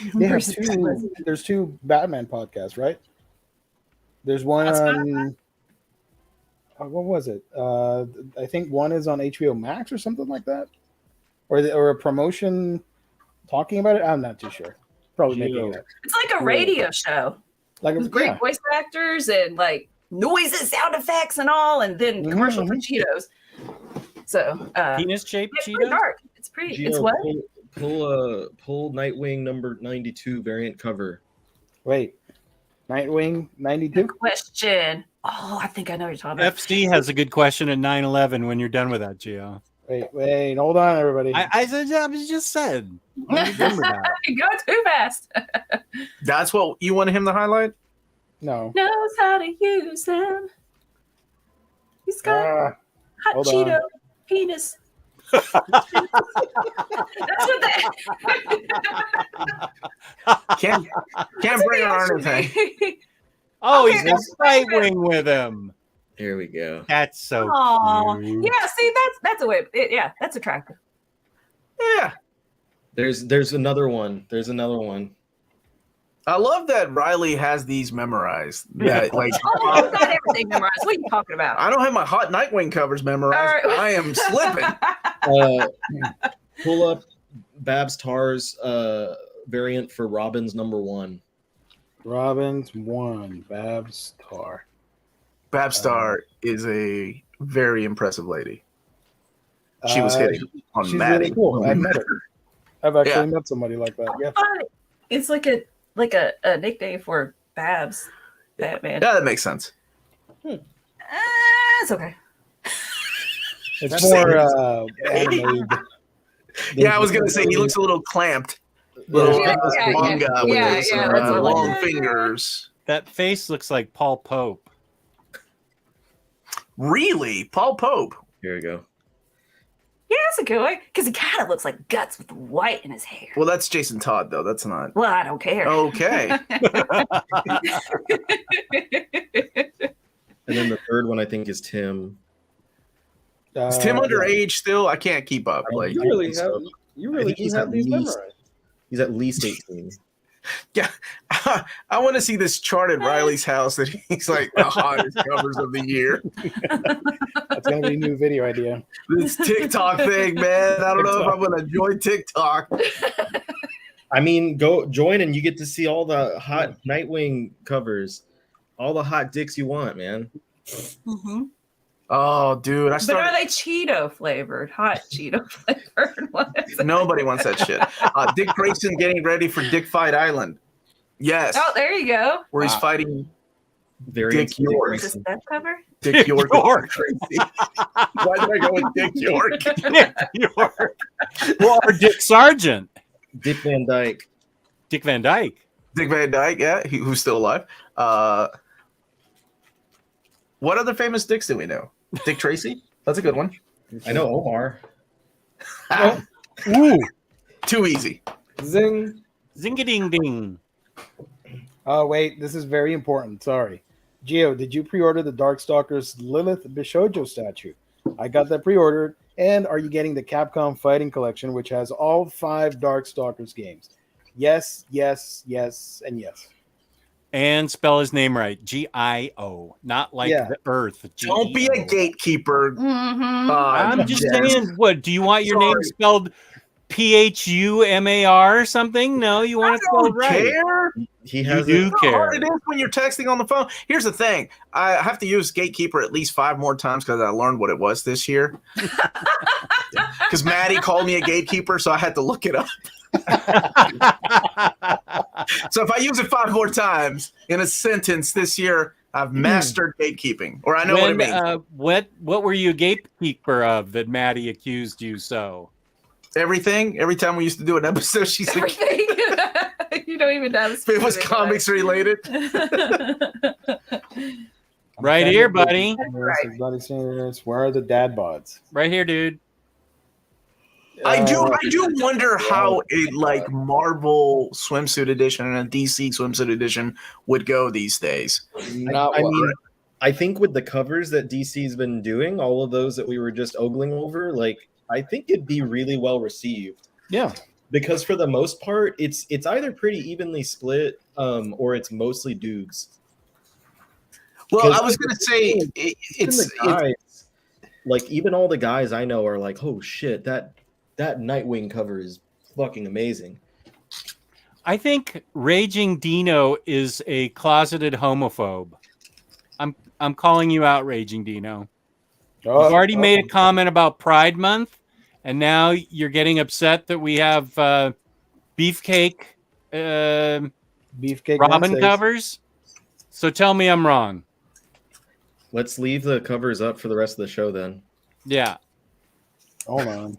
it. There's two Batman podcasts, right? There's one on what was it? I think one is on HBO Max or something like that, or a promotion talking about it. I'm not too sure. Probably making it up. It's like a radio show Like with great yeah. voice actors and like noises, sound effects, and all, and then commercial for Cheetos. So Penis-shaped it's pretty Cheetos. dark. It's pretty. Gio, It's what? pull Nightwing number 92 variant cover. Wait, Nightwing 92. Question. Oh, I think I know what you're talking about. FC has a good question at 9/11 when you're done with that, Gio. Wait, hold on, everybody. I just said. I remember that. You go too fast. That's what you wanted him to highlight? No. Knows how to use them. He's got hot hold Cheeto on. penis. That's what that. Can't bring on anything. Oh, Okay, he's got Nightwing with him. Here we go. That's so Aw. cute. Yeah, see, that's a way. Yeah, that's attractive. Yeah. There's another one. There's another one. I love that Riley has these memorized. Yeah, like Oh, I've got everything memorized. What are you talking about? I don't have my hot Nightwing covers memorized. All right. I am slipping. Pull up Babs Tar's variant for Robin's number 1. Robin's 1, Babs Tar. Babstar is a very impressive lady. She was Uh, hitting on She's Maddie. really cool. I've met her. I've actually met somebody like that. Yeah. It's like a nickname for Babs. Batman. Yeah, that makes sense. It's okay. It's That's more it. animated. Yeah, I was gonna say he looks a little clamped. Little Yeah, manga with his that's what I long like. fingers. That face looks like Paul Pope. Really? Paul Pope. Here we go. Yeah, that's a good one. Because he kind of looks like Guts with white in his hair. Well, that's Jason Todd, though. That's not. Well, I don't care. Okay. And then the third one I think is Tim. Is Tim underage still? I can't keep up. Like, You really think so. have you I really think do he's have at these least- memorized. He's at least 18. yeah, I want to see this chart at Riley's house that he's like the hottest covers of the year. That's gonna be a new video idea. This TikTok thing, man. I don't know if I'm gonna join TikTok. I mean, go join and you get to see all the hot Nightwing covers, all the hot dicks you want, man. Mm-hmm. Oh, dude, I But are started. they Cheeto flavored? Hot Cheeto flavored ones? Nobody wants that shit. Dick Grayson getting ready for Dick Fight Island. Yes, Oh, there you go. where he's Wow. fighting Variants Dick York. Is this that cover? Dick York. York. Why did I go with Dick York? Dick York. Well, or Dick Sargent. Dick Van Dyke. Dick Van Dyke. Dick Van Dyke, yeah, who's still alive. What other famous dicks do we know? Dick Tracy? That's a good one. I know Omar. Ooh. Too easy. Zing. Zing-a-ding-ding. Oh wait, this is very important. Sorry, Gio, did you pre-order the Darkstalkers Lilith Bishojo statue? I got that pre-ordered. And are you getting the Capcom Fighting Collection, which has all 5 Darkstalkers games? Yes, yes, yes, and yes. And spell his name right. G-I-O. Not like Yeah. the Earth. Don't be a G-E-O. gatekeeper. Mm-hmm. I'm just Jess. saying, what, do you want your name Sorry. spelled PHUMAR or something? No, you want to spell right. Care? He You has do You know how care. hard it is when you're texting on the phone. Here's the thing: I have to use Gatekeeper at least 5 more times because I learned what it was this year. Because Maddie called me a gatekeeper, so I had to look it up. So if I use it 5 more times in a sentence this year, I've mastered gatekeeping, or I know what it means. What were you a gatekeeper of that Maddie accused you so? Everything. Every time we used to do an episode, she's like, Everything. You don't even know. if it was comics related. Right here, buddy. Buddy Sanders, where are the dad bods? Right here, dude. I do wonder how a like Marvel swimsuit edition and a DC swimsuit edition would go these days. Not I well. mean, I think with the covers that DC's been doing, all of those that we were just ogling over, like I think it'd be really well received. Yeah. Because for the most part, it's either pretty evenly split, or it's mostly dudes. Well, I was gonna say Even the guys, like even all the guys I know are like, oh shit, that Nightwing cover is fucking amazing. I think Raging Dino is a closeted homophobe. I'm calling you out, Raging Dino. You've already made a comment about Pride Month, and now you're getting upset that we have beefcake Beefcake Robin Wednesdays. covers. So tell me I'm wrong. Let's leave the covers up for the rest of the show then. Yeah. Hold on.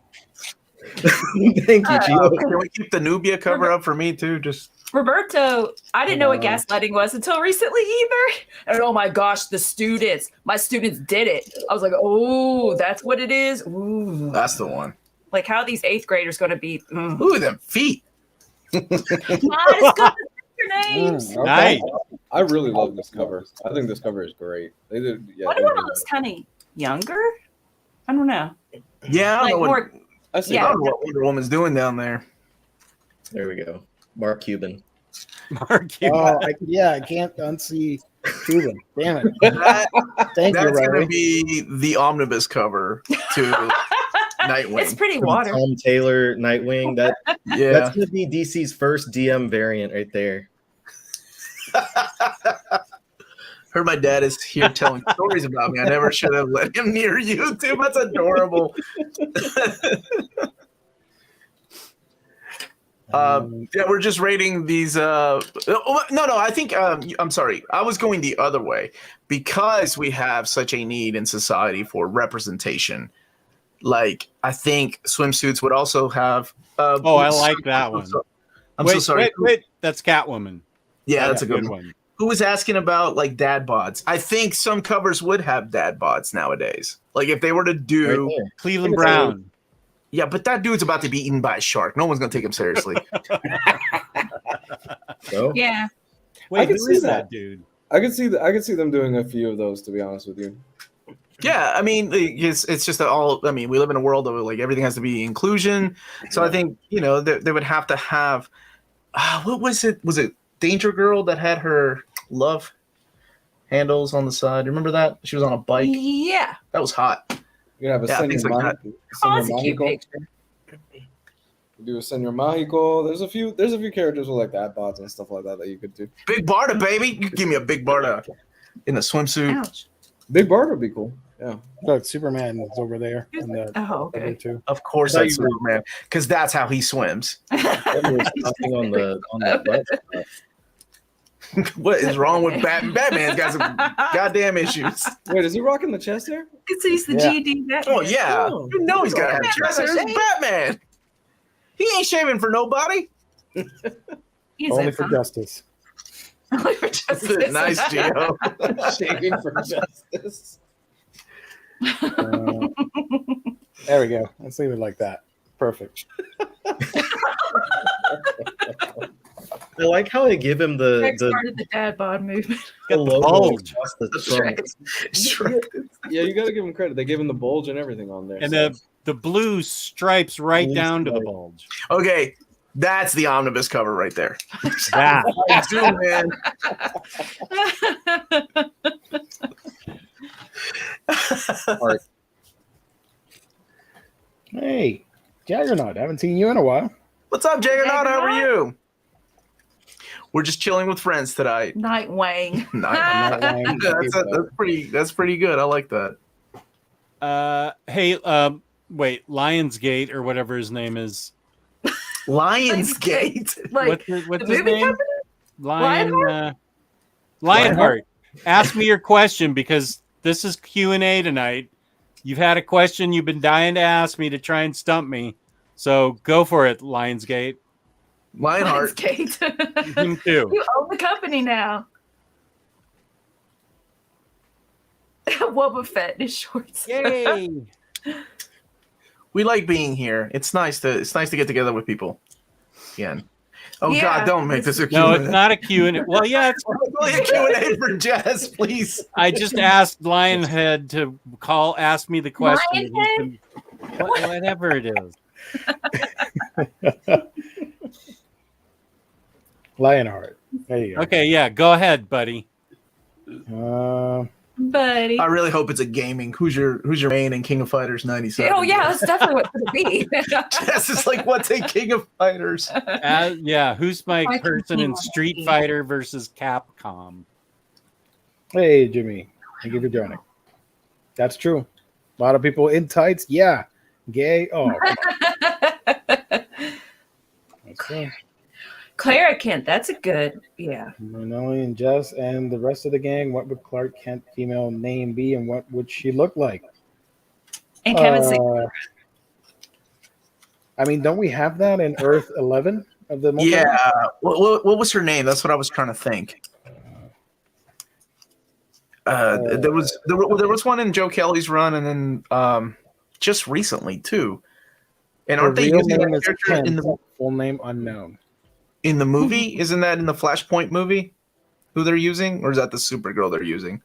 Thank you, Gio. Can we keep the Nubia cover up for me too? Just Roberto, I didn't know what gaslighting was until recently either. And oh my gosh, my students did it. I was like, oh, that's what it is. Ooh. that's the one. Like how are these 8th graders going to be? Ooh, them feet. Not as good as your names. Okay. Nice. I really love this cover. I think this cover is great. They did. Yeah, Wonder Woman looks kind of younger. I don't know. Yeah, I don't Like know what, more. I see. I Yeah. don't know what Wonder Woman's doing down there. There we go. Mark Cuban. Mark, you- I can't unsee Cuban. Damn it. That, Thank you, that's going to Riley. be the omnibus cover to Nightwing. It's pretty water. Tom Taylor, Nightwing. That's Yeah. gonna be DC's first DM variant right there. Heard my dad is here telling stories about me. I never should have let him near YouTube. That's adorable. Yeah, we're just rating these. No, I think I'm sorry. I was going the other way because we have such a need in society for representation. Like, I think swimsuits would also have. Oh, I like that one. I'm so sorry. Wait. That's Catwoman. Yeah, that's a good one. Who was asking about like dad bods? I think some covers would have dad bods nowadays. Like if they were to do, Right there. Cleveland Brown. yeah, but that dude's about to be eaten by a shark. No one's gonna take him seriously. So, Yeah. Wait, I can who see is that. dude? I could see them doing a few of those. To be honest with you. Yeah, I mean, it's just that all. I mean, we live in a world of like everything has to be inclusion. So I think they would have to have. What was it? Was it Danger Girl that had her love handles on the side? Remember that? She was on a bike. Yeah. That was hot. You have a Yeah, things Senor like Oh, that's a cute Mágico. picture. Do a Senor Mágico. There's a few characters with like dad bods and stuff like that you could do. Big Barda, baby. You give me a Big Barda in a swimsuit. Ouch. Big Bart would be cool. Yeah. Look, Superman is over there. In the Oh, other okay. two. Of course, I thought that's you were- Superman, because that's how he swims. Somebody was talking on the left. What is wrong with Batman? Batman's got some goddamn issues. Wait, is he rocking the chest hair? He's the Yeah. GD Batman. Oh yeah, Oh. you know he's got to have Batman chest hair. doesn't It's Batman. He ain't shaving for nobody. He's Only in for some- justice. Only for justice. Nice, Gio. Shaving for justice. There we go. Let's leave it like that. Perfect. I like how they give him Rex the started the dad bod movement. logo bulge. across the That's trunk. right. Yeah, you gotta give him credit. They gave him the bulge and everything on there. And so- the blue stripes right Blue down to the stripe. bulge. Okay, that's the omnibus cover right there. That. Zoom in. Hey, Jaggernaut, haven't seen you in a while. What's up, Jaggernaut? How are you? We're just chilling with friends tonight. Nightwing. That's pretty good. I like that. Hey, wait, Lionsgate or whatever his name is. Lionsgate. Like What's the his movie name? company? Lionheart. Ask me your question because this is Q&A tonight. You've had a question you've been dying to ask me to try and stump me. So go for it, Lionsgate. Lionheart. Lionsgate. Him too. You own the company now. Wubba Fett in his shorts. Yay! We like being here. It's nice to get together with people again. Oh Yeah. God, don't make this a No, Q&A. it's not a Q&A. Well, yeah, it's Really a Q&A for Jess, please. I just asked Lionhead to ask me the question. Lionhead? Whatever it is. Lionheart. There you go. Okay, yeah, go ahead, buddy. Buddy. I really hope it's a gaming. Who's your main in King of Fighters 97? Oh yeah, that's definitely what it be. Jess is like, what's a King of Fighters? Yeah, who's my I can person see in why. Street Fighter versus Capcom? Hey, Jimmy. Thank you for joining. That's true. A lot of people in tights. Yeah. Gay. Oh. Okay. Clara Kent, that's a good, yeah. Manoli and Jess and the rest of the gang. What would Clark Kent female name be, and what would she look like? And Kevin Sig- I mean, don't we have that in Earth 11 of the multiverse? Yeah. What was her name? That's what I was trying to think. There was one in Joe Kelly's run, and then just recently too. And aren't Her they real using name that is character Kent, in the full name unknown. movie? Isn't that in the Flashpoint movie? Who they're using, or is that the Supergirl they're using?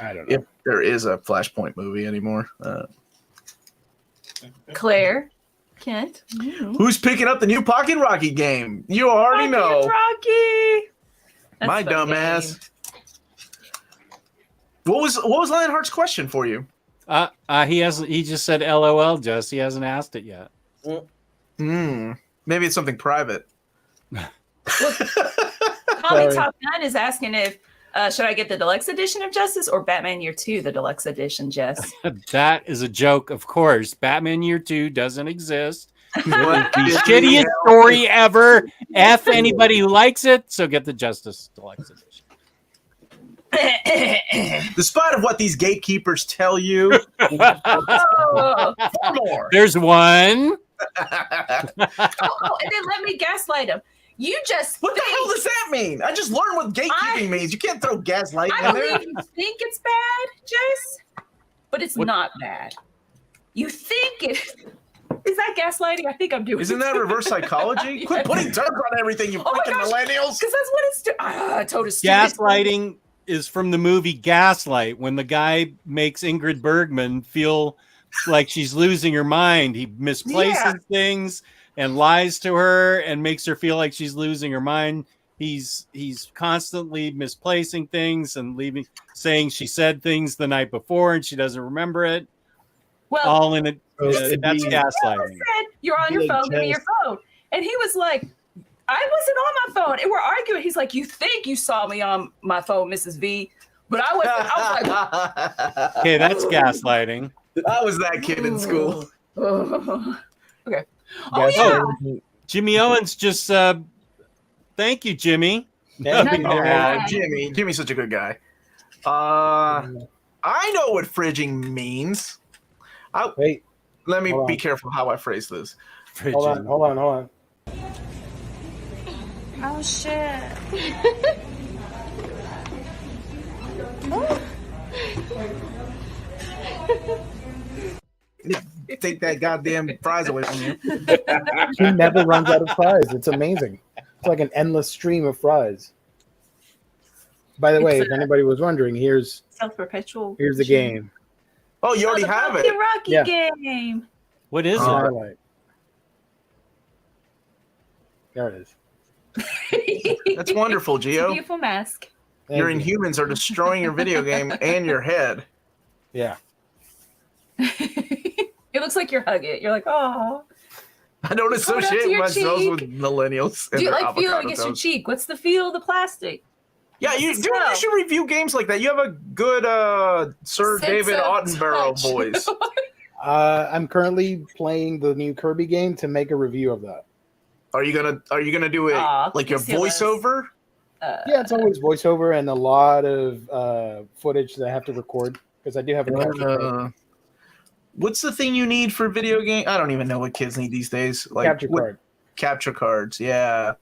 I don't know. If there is a Flashpoint movie anymore. Claire Kent. Who's picking up the new Pocket Rocky game? You already know. Rocky. That's My a fun dumbass. game. What was Lionheart's question for you? He hasn't. He just said LOL. Jess. He hasn't asked it yet. Maybe it's something private. Colin Top 9 is asking if should I get the deluxe edition of Justice or Batman Year 2, the deluxe edition, Jess? That is a joke, of course. Batman Year 2 doesn't exist. What The shittiest story ever. F anybody who likes it. So get the Justice Deluxe Edition. Despite of what these gatekeepers tell you, Oh, more. There's one. and then let me gaslight him. You just What the hell does that mean? I just learned what gatekeeping means. You can't throw gaslighting I in there. believe you think it's bad, Jess, but it's not bad. You think it is that gaslighting? I think I'm doing. Isn't that reverse psychology? Yeah. Quit putting dirt on everything, you Oh my freaking gosh. millennials. Because that's what it's doing. I told us stupid. Gaslighting is from the movie Gaslight, when the guy makes Ingrid Bergman feel like she's losing her mind. He misplaces things and lies to her and makes her feel like she's losing her mind. He's constantly misplacing things and saying she said things the night before and she doesn't remember it. Well, All in it. It'd That's be- gaslighting. said, you're on your Like phone, give me your phone. And he was like, I wasn't on my phone. And we're arguing. He's like, you think you saw me on my phone, Mrs. V, but I wasn't. I was like, Okay, that's gaslighting. I was that kid in school. okay. Oh, yeah. Jimmy Owens just thank you, Jimmy. Yeah. Nothing No, to add. Jimmy's such a good guy. I know what fridging means. Wait, Let me Hold be on. careful how I phrase this. hold on. Oh shit. Take that goddamn fries away from you. He never runs out of fries. It's amazing. It's like an endless stream of fries. By the way, if anybody was wondering, here's Self-perpetual. the game. Oh, you already the have Rocky it. Rocky Yeah. game. What is The it? highlight. There it is. That's wonderful, It's a Gio. beautiful mask. Thank Your you. Inhumans are destroying your video game and your head. Yeah. It looks like you're hugging it. You're like, oh. I don't Just hold up to associate your myself cheek. with millennials. And Do you their like feel avocado against your toast. cheek? What's the feel of the plastic? Yeah, you Smell. should review games like that. You have a good Sir Sense David of Attenborough touch. voice. I'm currently playing the new Kirby game to make a review of that. Are you gonna do it Aw, like your please do this. voiceover? Yeah, it's always voiceover and a lot of footage that I have to record because I do have a capture card. What's the thing you need for video game? I don't even know what kids need these days. Like Capture card. Capture cards, yeah.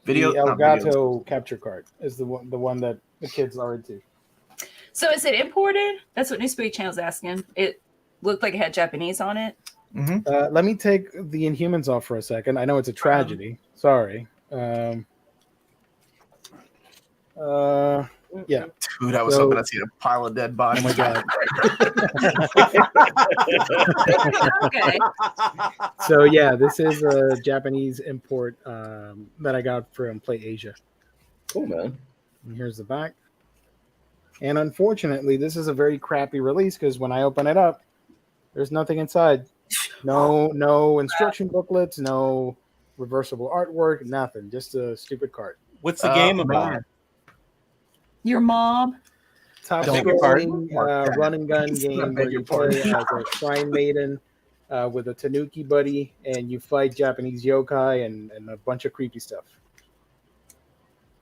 The not videos. Elgato capture card is the one that the kids are into. So is it imported? That's what New Spooky Channel's asking. It looked like it had Japanese on it. Mm-hmm. Let me take the Inhumans off for a second. I know it's a tragedy. Sorry. Yeah. Dude, I was hoping I'd see a pile of dead bodies. Oh my god. Okay. So yeah, this is a Japanese import that I got from Play Asia. Cool, man. And here's the back. And unfortunately, this is a very crappy release because when I open it up, there's nothing inside. No instruction booklets, no reversible artwork, nothing. Just a stupid cart. What's the game about? man. Your mom. Top Beg your scrolling pardon? run and gun game where you play as a shrine maiden with a tanuki buddy and you fight Japanese yokai and a bunch of creepy stuff.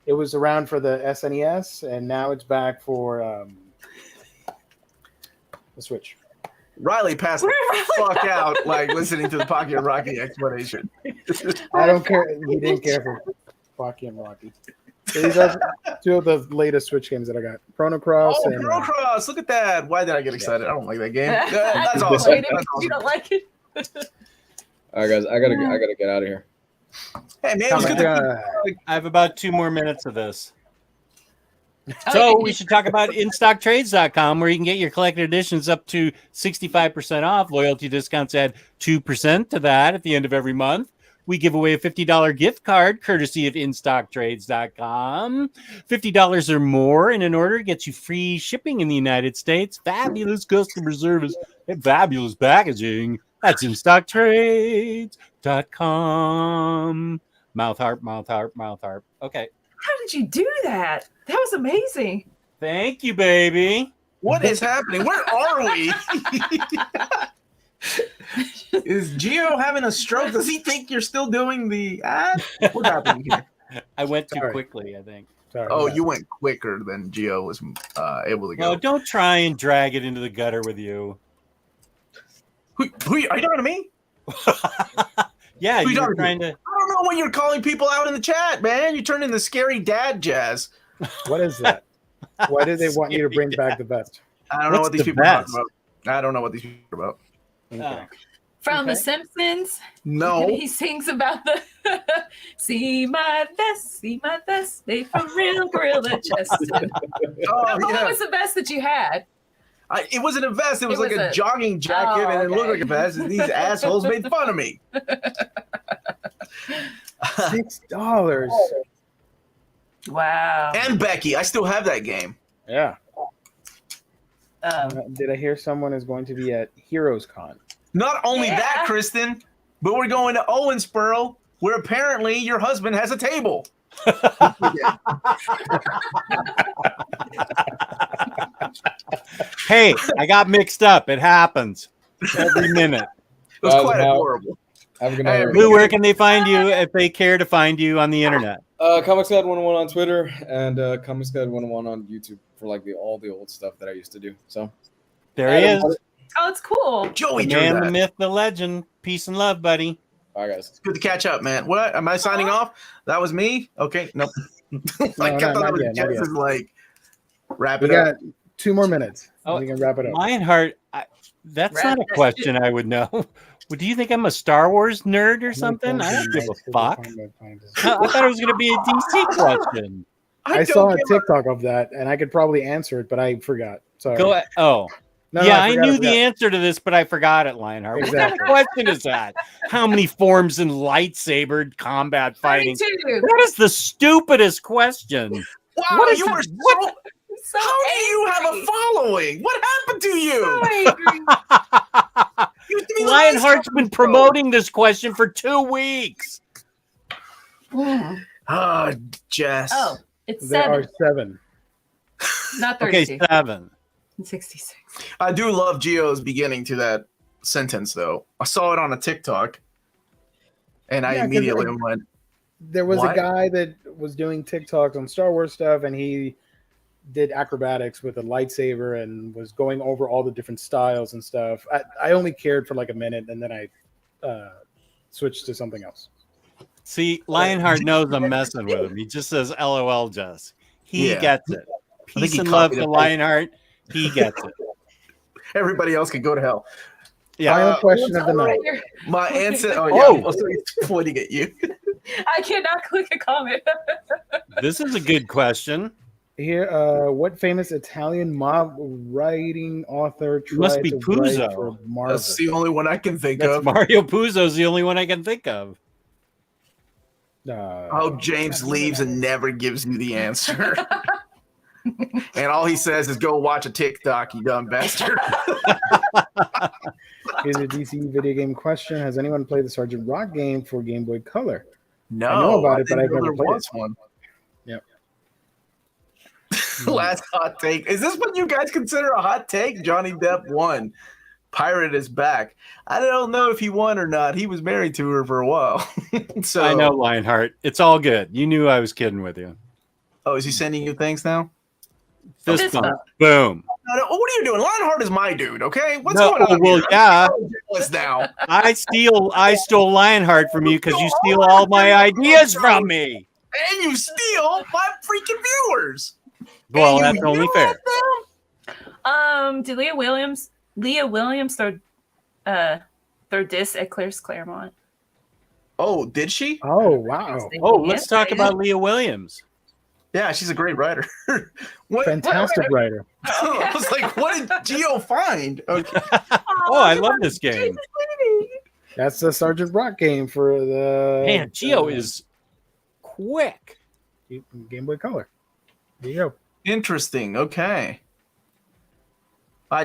It was around for the SNES and now it's back for the Switch. Riley passed the fuck out like listening to the Pocket Rocky explanation. I don't care. He didn't care for Rocky and Rocky. So these are two of the latest Switch games that I got. Chrono Cross Oh, and Chrono Cross! Look at that. Why did I get excited? I don't like that game. That's awesome. Wait, That's you awesome. don't like it? All right, guys, I gotta get out of here. Hey man, it was good to I have about 2 more minutes of this. So we should talk about InStockTrades.com, where you can get your collected editions up to 65% off. Loyalty discounts add 2% to that at the end of every month. We give away a $50 gift card courtesy of InStockTrades.com. $50 or more in an order gets you free shipping in the United States. Fabulous customer service and fabulous packaging. That's InStockTrades.com. Mouth harp, mouth harp, mouth harp. Okay. How did you do that? That was amazing. Thank you, baby. What is happening? Where are we? Is Gio having a stroke? Does he think you're still doing the ad? What's happening here? I went too Sorry. quickly, I think. Sorry, Oh, yeah. you went quicker than Gio was able to go. No, don't try and drag it into the gutter with you. Who, are you talking to me? Yeah, Who you you were talking to? trying to. I don't know when you're calling people out in the chat, man. You turned into scary dad jazz. What is that? Why do they want you to bring back the best? I don't know What's what these the people are best? talking about. I don't know what these people are about. Oh. From The Okay. Simpsons. No. He sings about the see my vest, made from real gorilla chest. Oh, What yeah. was the best that you had? It wasn't a vest. It was It like was a a- jogging jacket, Oh, and it looked okay. like a vest. And these assholes made fun of me. $6. Wow. And Becky, I still have that game. Yeah. Um, Did I hear someone is going to be at Heroes Con? Not only Yeah. that, Kristen, but we're going to Owensboro, where apparently your husband has a table. Hey, I got mixed up. It happens every minute. It was Guys, quite how- adorable. Have a good night. Hey, everybody. Lou, where can they find you if they care to find you on the internet? Comics Guide 101 on Twitter and Comics Guide 101 on YouTube for like all the old stuff that I used to do. So There he is. oh, it's cool. Joey The drew man, that. the myth, the legend. Peace and love, buddy. Bye, guys. It's good to catch up, man. What? Am I signing off? That was me? Okay. Nope. Like, I No, thought that not was yet, not Jess's, yet. like, wrap We it up. got 2 more minutes. Oh, We can wrap it up. Lionheart, that's Wrap not a that question I would know. Well, do you think I'm a Star Wars nerd or something? I don't give a fuck. I thought it was going to be a DC question. I saw a TikTok of that, and I could probably answer it, but I forgot. Sorry. Go. Oh, No, yeah, I I forgot, knew I the forgot. answer to this, but I forgot it, Lionheart. What Exactly. kind of question is that? How many forms in lightsaber combat fighting? 32. That is the stupidest question. Wow, What is you it? were What? so. So How do you have a angry. following? What happened to you? So angry. You used to be Lionheart's been promoting this question for 2 weeks. Jess. Oh, it's There 7, are 7. not Okay, 32. 7. 66. I do love Gio's beginning to that sentence, though. I saw it on a TikTok, and I Yeah, 'cause immediately I- went, There was What? a guy that was doing TikToks on Star Wars stuff, and he did acrobatics with a lightsaber and was going over all the different styles and stuff. I only cared for like a minute, and then I switched to something else. See, Lionheart knows I'm messing with him. He just says, LOL, Jess. He Yeah. gets it. I think Peace he and love copied to it. Lionheart. He gets it. everybody else can go to hell. Yeah. Final question of the night. My answer. Oh, Oh. yeah. Also, he's pointing at you. I cannot click a comment. This is a good question. Here, what famous Italian mob writing author tried Must be to write Puzo. for Marvel? That's the only one I can think That's of. Mario Puzo's the only one I can think of. I hope James leaves and never gives you the answer. And all he says is, go watch a TikTok, you dumb bastard. Here's a DC video game question. Has anyone played the Sergeant Rock game for Game Boy Color? No, I know about it, but didn't I've know never there played was one. Yep. Last hot take. Is this what you guys consider a hot take? Johnny Depp won. Pirate is back. I don't know if he won or not. He was married to her for a while. So I know, Lionheart. It's all good. You knew I was kidding with you. Oh, is he sending you things now? Fist Fist bump. bump. Boom. What are you doing? Lionheart is my dude, okay? What's No, going on well, here? yeah. I'm so jealous now. I stole Lionheart from you because you steal all my ideas from me. And you steal my freaking viewers. Well, And that's you only yell fair. at them? Did Leah Williams throw diss at Chris Claremont? Oh, did she? Oh, wow. Oh, let's talk about Leah Williams. Yeah, she's a great writer. What? Fantastic writer. I was like, what did Gio find? Okay. Oh, I love this game. That's the Sergeant Rock game for the Man, Gio is quick. Game Boy Color. There you go. Interesting. Okay.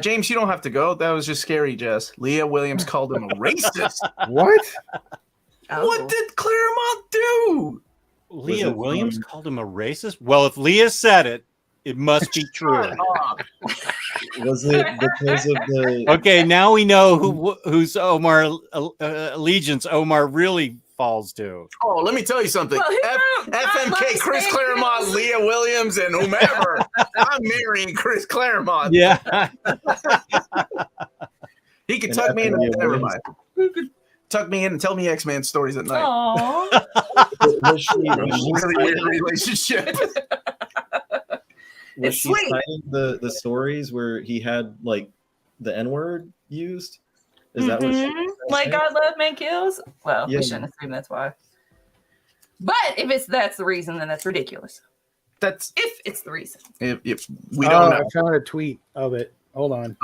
James, you don't have to go. That was just scary, Jess. Leah Williams called him a racist. What? Oh. What did Claremont do? Leah Williams called him a racist? Well, if Leah said it, it must be true. Shut up. Was it because of the? Okay, now we know whose Omar allegiance Omar really falls to. Oh, let me tell you something. Well, who knows? FMK, Chris Claremont, Leah Williams, and whomever. I'm marrying Chris Claremont. Yeah. He could And tuck me in. Leah Never Williams. mind. He could tuck me in and tell me X-Men stories at night. Aww. Was she Really weird relationship. was It's she sweet. citing the stories where he had like the N-word used? Is that what? Mhm. Like God love man kills? Well, Yeah. we shouldn't assume that's why. But if that's the reason, then that's ridiculous. That's If it's the reason. if we don't I know. found a tweet of it. Hold on.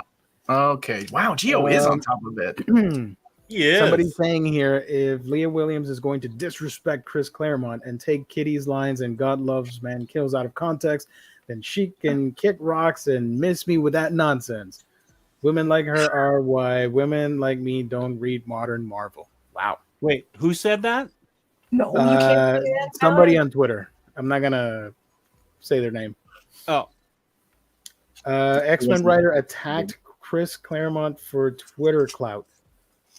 Okay. Wow, Gio is on top of it. Yes. Somebody's saying here, if Leah Williams is going to disrespect Chris Claremont and take Kitty's lines and God loves man kills out of context, then she can kick rocks and miss me with that nonsense. Women like her are why women like me don't read modern Marvel. Wow. Wait, who said that? No, you can't say that. Somebody on Twitter. I'm not gonna say their name. Oh, X-Men writer attacked Chris Claremont for Twitter clout.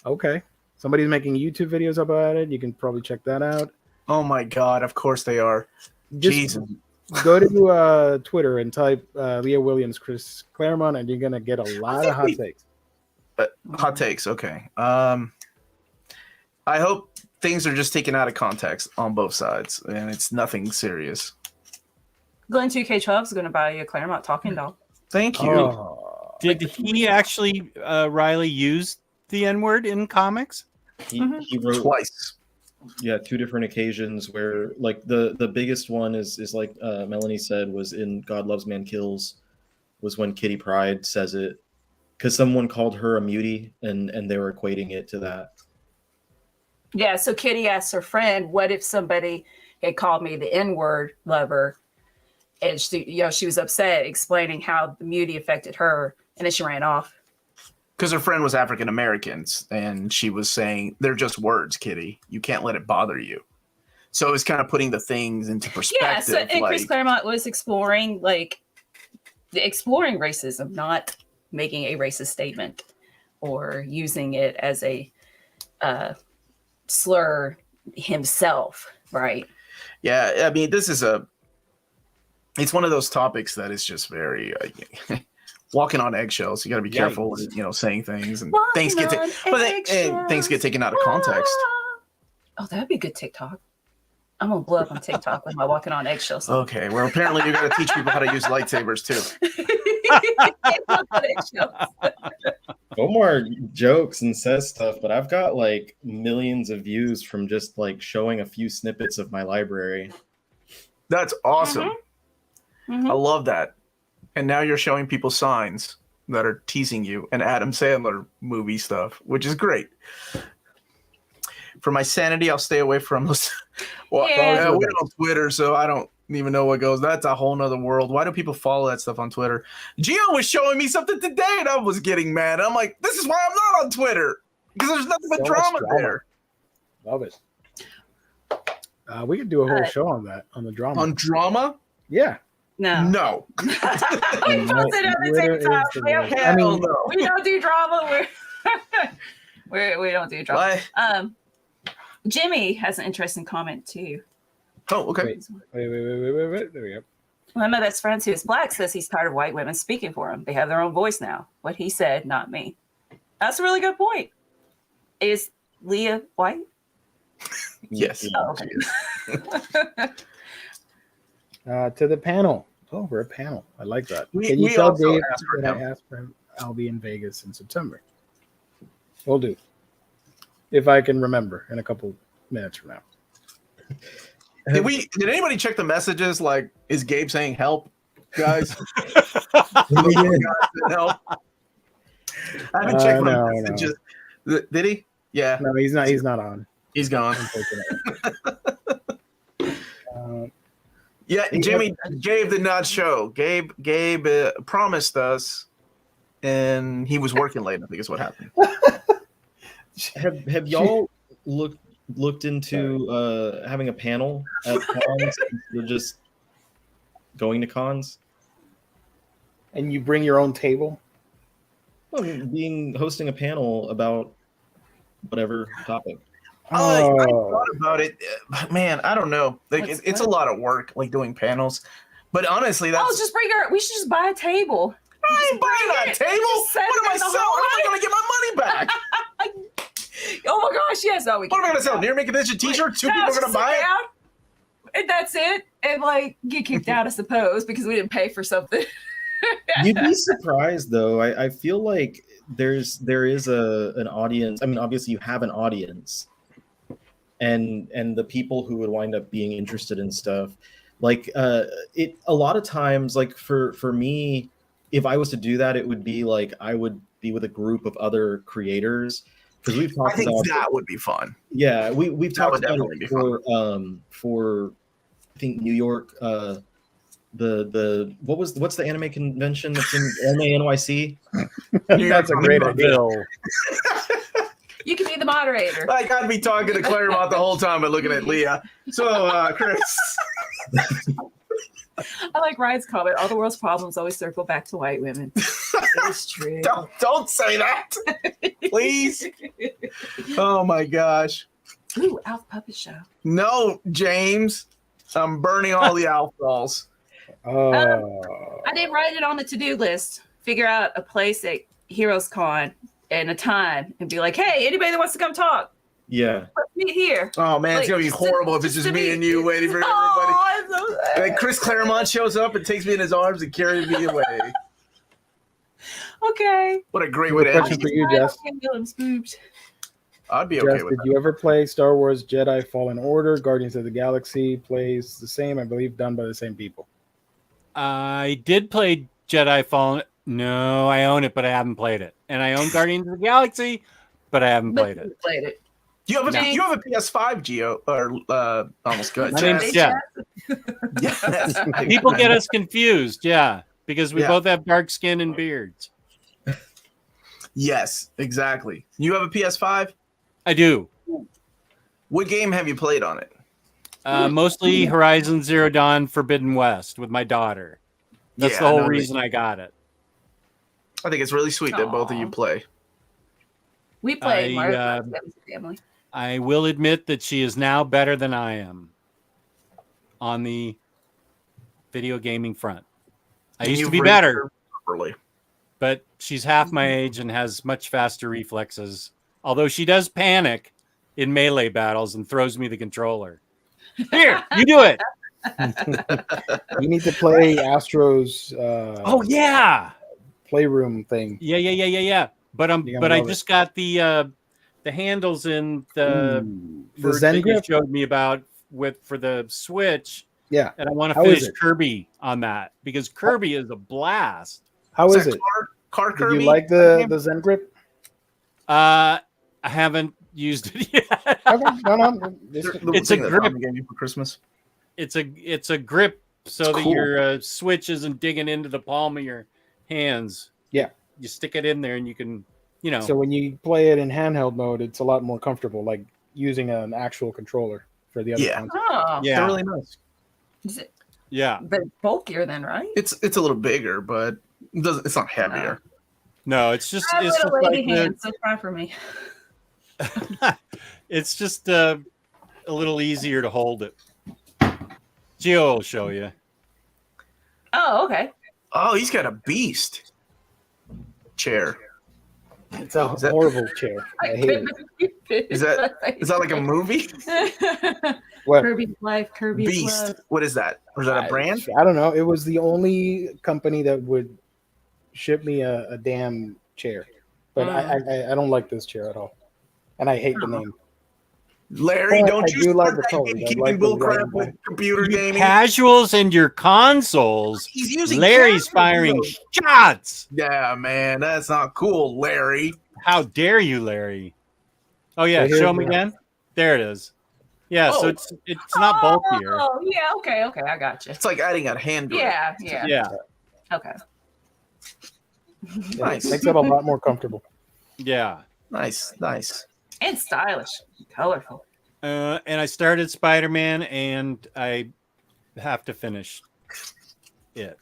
Okay. Somebody's making YouTube videos about it. You can probably check that out. Oh my God! Of course they are. Just Jesus. go to Twitter and type Leah Williams, Chris Claremont, and you're gonna get a lot of hot takes. Hot takes. Okay. I hope things are just taken out of context on both sides, and it's nothing serious. Glenn 2K12 is going to buy you a Claremont talking doll. Thank you. Oh, did he actually, Riley, use the N-word in comics? He wrote Twice. yeah 2 different occasions where like the biggest one is like Melanie said was in God Loves Man Kills, was when Kitty Pryde says it because someone called her a mutie and they were equating it to that. Yeah, so Kitty asked her friend, what if somebody had called me the N-word lover? And she was upset, explaining how the mutie affected her, and then she ran off. because her friend was African Americans, and she was saying they're just words, Kitty. You can't let it bother you. So it's kind of putting the things into perspective. Yeah, so and Chris Claremont was exploring racism, not making a racist statement or using it as a slur himself, right? Yeah, I mean, it's one of those topics that is just very walking on eggshells. You got to be careful with, saying things, and things get taken out of context. Oh, that'd be a good TikTok. I'm gonna blow up on TikTok with my walking on eggshells. Okay, well, apparently you got to teach people how to use lightsabers too. Omar jokes and says stuff, but I've got like millions of views from just like showing a few snippets of my library. That's awesome. Mm-hmm. I love that. And now you're showing people signs that are teasing you and Adam Sandler movie stuff, which is great. For my sanity, I'll stay away from those. Well, we're on Twitter, so I don't even know what goes. That's a whole nother world. Why do people follow that stuff on Twitter? Gio was showing me something today, and I was getting mad. I'm like, this is why I'm not on Twitter, because there's nothing but drama there. Love it. We could do a whole show on that, on the drama. On drama? Yeah. No. We post it at the same time. We don't do drama. We don't do drama. Jimmy has an interesting comment too. Oh, okay. Wait. There we go. One of my best friends who is black says he's tired of white women speaking for him. They have their own voice now. What he said, not me. That's a really good point. Is Leah white? Yes. Oh, okay. To the panel. Oh, we're a panel. I like that. We Can you tell also Dave asked for that him. I asked for him? I'll be in Vegas in September. We'll do. If I can remember in a couple minutes from now. Did anybody check the messages? Like, is Gabe saying help, guys? Help. I haven't checked my messages. No. Did he? Yeah. No, he's not. He's not on. He's gone. Yeah, Jimmy. Gabe did not show. Gabe promised us, and he was working late. I think is what happened. Have y'all looked into having a panel at cons? You're just going to cons, and you bring your own table. Well, hosting a panel about whatever topic. I thought about it, man. I don't know. Like, it's a lot of work, like doing panels. But honestly, that's we should just buy a table. I ain't buying that table. What am I selling? How am I going to get my money back? Oh my gosh, yes. Oh, what am I going to sell? Near Make a Vision t-shirt? Two people are going to buy it? And that's it. And like get kicked out, I suppose, because we didn't pay for something. You'd be surprised, though. I feel like there is an audience. I mean, obviously you have an audience, and the people who would wind up being interested in stuff, like a lot of times, like for me, if I was to do that, it would be like I would be with a group of other creators. Because we've talked about that would be fun. Yeah, we've talked about it for I think New York. What's the anime convention that's in NYC? That's a great idea. You can be the moderator. I gotta be talking to Claremont the whole time and looking at Leah. So, Chris. I like Ryan's comment. All the world's problems always circle back to white women. It's true. Don't say that, please. Oh my gosh. Ooh, Alf Puppet Show. No, James. I'm burning all the Alf balls. I didn't write it on the to-do list. Figure out a place at Heroes Con and a time and be like, hey, anybody that wants to come talk. Yeah. Let's meet here. Oh man, it's gonna be horrible if it's just me and you waiting for everybody. And then Chris Claremont shows up and takes me in his arms and carries me away. Okay. What a great way to end. Question for you, Jess. I'd be Jess, okay with did you ever play Star Wars Jedi Fallen Order? Guardians of the Galaxy plays the same, I believe, done by the same people. I did play Jedi Fallen. No, I own it, but I haven't played it. And I own Guardians of the Galaxy, but I haven't played it. You have a PS5, Gio, or almost good. My name's Jeff. Yes. People get us confused, yeah, because we both have dark skin and beards. Yes, exactly. You have a PS5? I do. What game have you played on it? Mostly Horizon Zero Dawn Forbidden West with my daughter. That's the whole reason I got it. I think it's really sweet that both of you play. We played Mario Kart as a family. I will admit that she is now better than I am on the video gaming front. I used to be better, but she's half my age and has much faster reflexes. Although she does panic in melee battles and throws me the controller. Here, you do it. You need to play Astro's. Oh yeah, playroom thing. Yeah. But I just got the handles in the Zen grip you showed me about for the Switch. Yeah, and I want to finish Kirby on that because Kirby is a blast. How is it? Car Kirby? Do you like the Zen grip? I haven't used it yet. Okay, no. It's a grip. Gave you for Christmas. It's a grip so that your Switch isn't digging into the palm of your hands. Yeah, you stick it in there and you can, So when you play it in handheld mode, it's a lot more comfortable, like using an actual controller for the other console. Oh, yeah, they're really nice. Is it, yeah, but bulkier then, right? It's a little bigger, but it's not heavier. No, it's just I have it's little just lady like hands, so try for me. it's just a little easier to hold it. Gio will show you. Oh, okay. Oh, he's got a beast chair. It's a horrible chair. I hate it. Is that like a movie? What? Kirby's Life, Kirby's Beast. Love. What is that? Or is that a brand? I don't know. It was the only company that would ship me a damn chair, but I don't like this chair at all, and I hate the name. Larry, but don't I you do like start the color. keeping bullcrap with computer gaming? Casuals and your consoles. He's using Larry's firing shots. Yeah, man, that's not cool, Larry. How dare you, Larry? Oh yeah, show him again. There it is. Yeah, so it's not bulkier. Oh, yeah, okay, I got you. It's like adding a hand grip. Yeah. Okay. Nice. Makes it a lot more comfortable. Yeah. Nice. And stylish, colorful. And I started Spider-Man, and I have to finish it.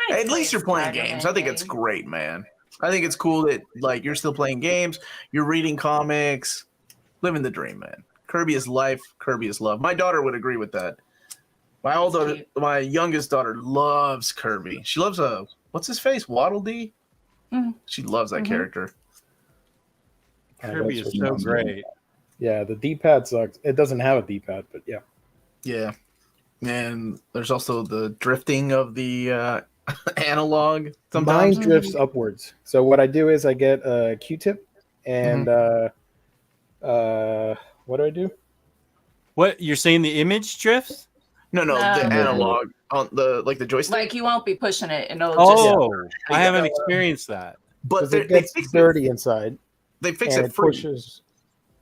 At least you're playing games. I think it's great, man. I think it's cool that like you're still playing games, you're reading comics, living the dream, man. Kirby is life, Kirby is love. My daughter would agree with that. My youngest daughter loves Kirby. She loves what's his face? Waddle Dee? Mm-hmm. She loves that character. Kirby is so great. Yeah, the D-pad sucks. It doesn't have a D-pad, but yeah. Yeah. And there's also the drifting of the analog sometimes. Mine drifts upwards. So what I do is I get a Q-tip and what do I do? What, you're saying the image drifts? No, the analog on the joystick. Like you won't be pushing it and it'll I haven't experienced that. But it gets dirty inside. They fix it free.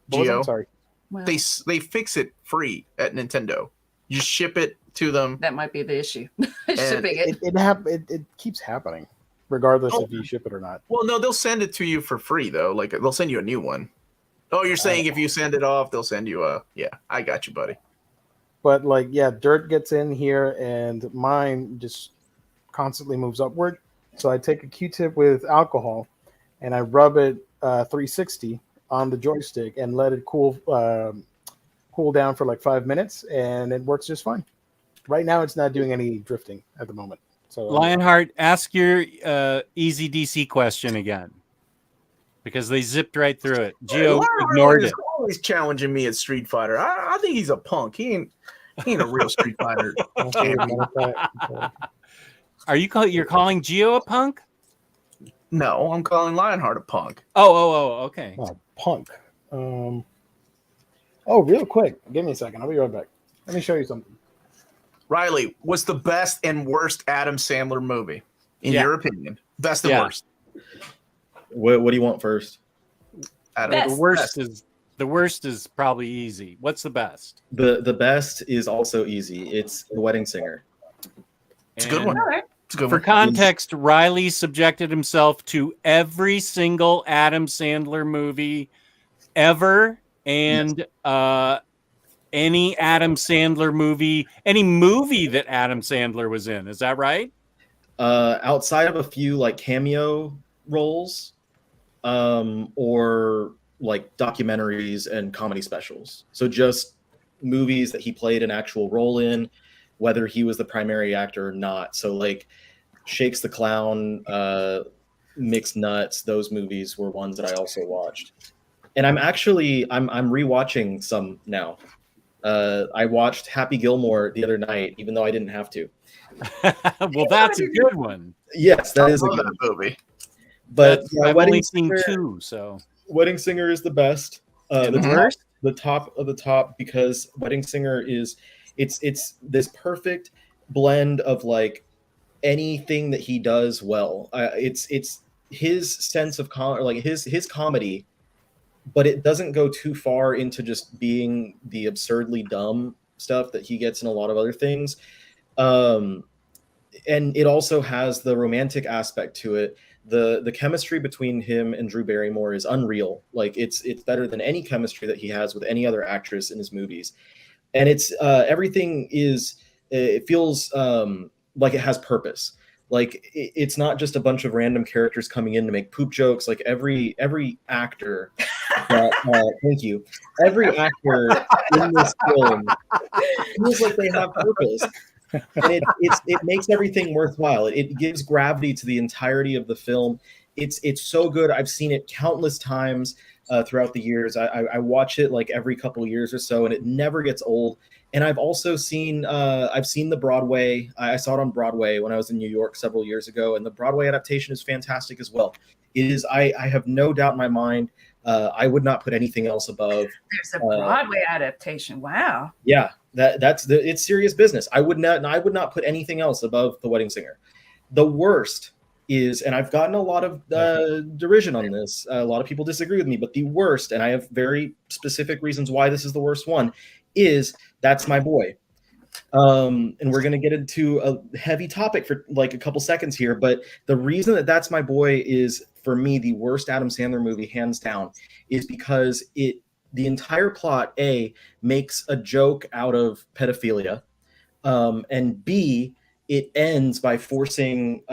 Gio, sorry. Well, they fix it free at Nintendo. You ship it to them. that might be the issue. Shipping it. It keeps happening, regardless if you ship it or not. Well, no, they'll send it to you for free though. Like they'll send you a new one. Oh, you're saying if you send it off, they'll send you a I got you, buddy. But dirt gets in here, and mine just constantly moves upward. So I take a Q-tip with alcohol, and I rub it 360 on the joystick and let it cool down for like 5 minutes, and it works just fine. Right now, it's not doing any drifting at the moment. So Lionheart, ask your easy DC question again, because they zipped right through it. Gio ignored it. Always challenging me at Street Fighter. I think he's a punk. He ain't a real Street Fighter champion. You're calling Gio a punk? No, I'm calling Lionheart a punk. Oh, okay. Oh, punk. Real quick. Give me a second. I'll be right back. Let me show you something. Riley, what's the best and worst Adam Sandler movie, in your opinion? Best and worst. What do you want first? Adam, The worst is probably easy. What's the best? The best is also easy. It's The Wedding Singer. It's a good one. It's a good For one. context, Riley subjected himself to every single Adam Sandler movie ever, and any Adam Sandler movie, any movie that Adam Sandler was in. Is that right? Outside of a few like cameo roles, or like documentaries and comedy specials. So just movies that he played an actual role in, whether he was the primary actor or not. So like Shakes the Clown, Mixed Nuts, those movies were ones that I also watched. And I'm rewatching some now. I watched Happy Gilmore the other night, even though I didn't have to. Well, that's a good one. Yes, that is a love good that movie. But I've Wedding only seen Singer, 2, so Wedding Singer is the best. And the worst? The top of the top, because Wedding Singer is it's this perfect blend of like anything that he does well. It's his sense of like his comedy, but it doesn't go too far into just being the absurdly dumb stuff that he gets in a lot of other things. And it also has the romantic aspect to it. The chemistry between him and Drew Barrymore is unreal. Like it's better than any chemistry that he has with any other actress in his movies. And it's everything is, it feels like it has purpose. Like it's not just a bunch of random characters coming in to make poop jokes. Like every actor thank you, every actor in this film feels like they have purpose. And it makes everything worthwhile. It gives gravity to the entirety of the film. It's so good. I've seen it countless times throughout the years. I watch it like every couple of years or so, and it never gets old. And I've also seen the Broadway. I saw it on Broadway when I was in New York several years ago, and the Broadway adaptation is fantastic as well. It is. I have no doubt in my mind. I would not put anything else above. There's a Broadway adaptation. Wow. Yeah, it's serious business. I would not put anything else above The Wedding Singer. The worst is, and I've gotten a lot of derision on this. A lot of people disagree with me, but the worst, and I have very specific reasons why this is the worst one, is That's My Boy. And we're going to get into a heavy topic for like a couple seconds here, but the reason that That's My Boy is, for me, the worst Adam Sandler movie, hands down, is because the entire plot, A, makes a joke out of pedophilia, and B, it ends by forcing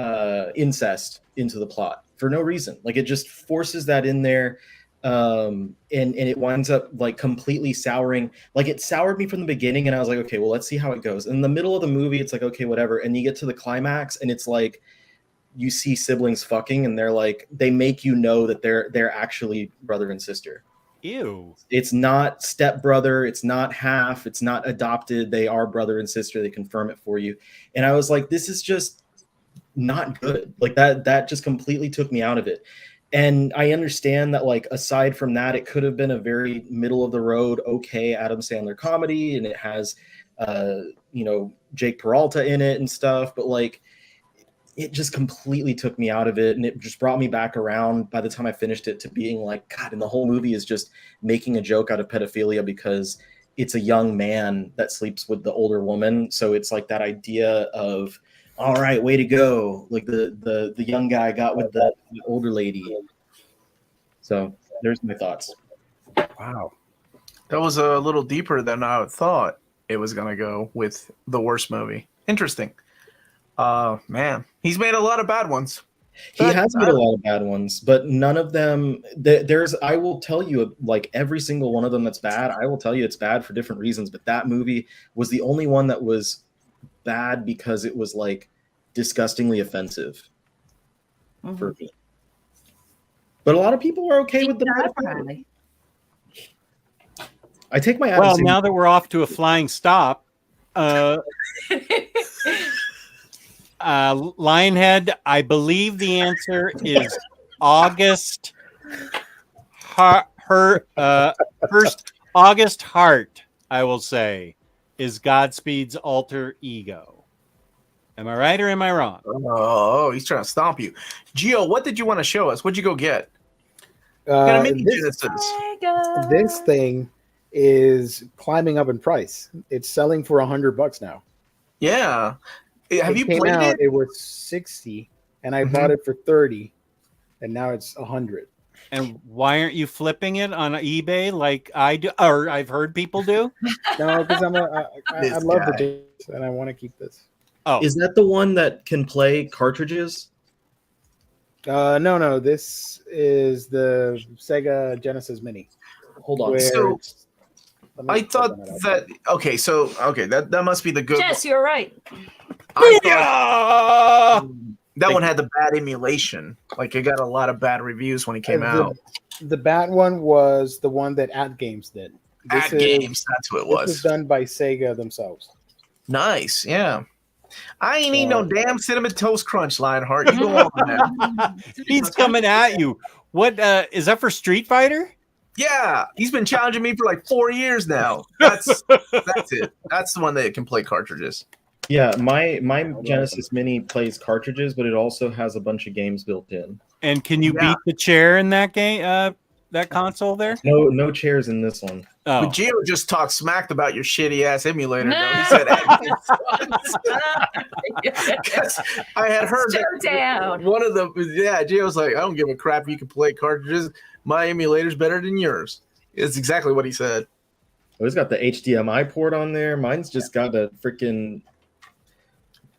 incest into the plot for no reason. Like it just forces that in there, and it winds up like completely souring. Like it soured me from the beginning, and I was like, okay, well, let's see how it goes. In the middle of the movie, it's like, okay, whatever. And you get to the climax, and it's like you see siblings fucking, and they're like, they make you know that they're actually brother and sister. Ew. It's not stepbrother, it's not half, it's not adopted. They are brother and sister. They confirm it for you. And I was like, this is just not good. Like that just completely took me out of it. And I understand that, like, aside from that, it could have been a very middle of the road, okay, Adam Sandler comedy, and it has Jake Peralta in it and stuff, but like it just completely took me out of it, and it just brought me back around by the time I finished it to being like, God, and the whole movie is just making a joke out of pedophilia because it's a young man that sleeps with the older woman. So it's like that idea of, all right, way to go. Like the young guy got with the older lady. So there's my thoughts. Wow. That was a little deeper than I thought it was going to go with the worst movie. Interesting. Man, he's made a lot of bad ones. He has made a lot of bad ones, but none of them, I will tell you, like every single one of them that's bad, I will tell you it's bad for different reasons, but that movie was the only one that was bad because it was like disgustingly offensive for me. But a lot of people are okay with the I take my Well, now that we're off to a flying stop, Lionhead, I believe the answer is August. First August Hart, I will say, is Godspeed's alter ego. Am I right or am I wrong? Oh, he's trying to stomp you. Gio, what did you want to show us? What'd you go get? Got a mini Genesis. This thing is climbing up in price. It's selling for $100 now. Yeah. Have you came played out, it? it was 60, and I Mhm. bought it for 30, and now it's 100. And why aren't you flipping it on eBay like I do, or I've heard people do? No, because I This love the guy. game, and I want to keep this. Oh, Is that the one that can play cartridges? No, this is the Sega Genesis Mini. Hold on. Where So, it's- let me I thought open it up. that okay, that must be the good. Jess, you're right. I thought Booyah! that one had the bad emulation. Like it got a lot of bad reviews when it came out. The bad one was the one that At Games did. At games, that's who it This was was. done by Sega themselves. Nice, yeah. I ain't need no damn cinnamon toast crunch, Lionheart. You go on that. He's coming at you. What is that for Street Fighter? Yeah, he's been challenging me for like 4 years now. That's it. That's the one that can play cartridges. Yeah, my Genesis Mini plays cartridges, but it also has a bunch of games built in. And can you Yeah. beat the chair in that game? That console there? No chairs in this one. Oh, But Gio just talked smacked about your shitty ass emulator. Though. He said, "Because I had heard that Showdown. one of the Gio's like, I don't give a crap. You can play cartridges. My emulator's better than yours. It's exactly what he said. Oh, it's got the HDMI port on there. Mine's just got a freaking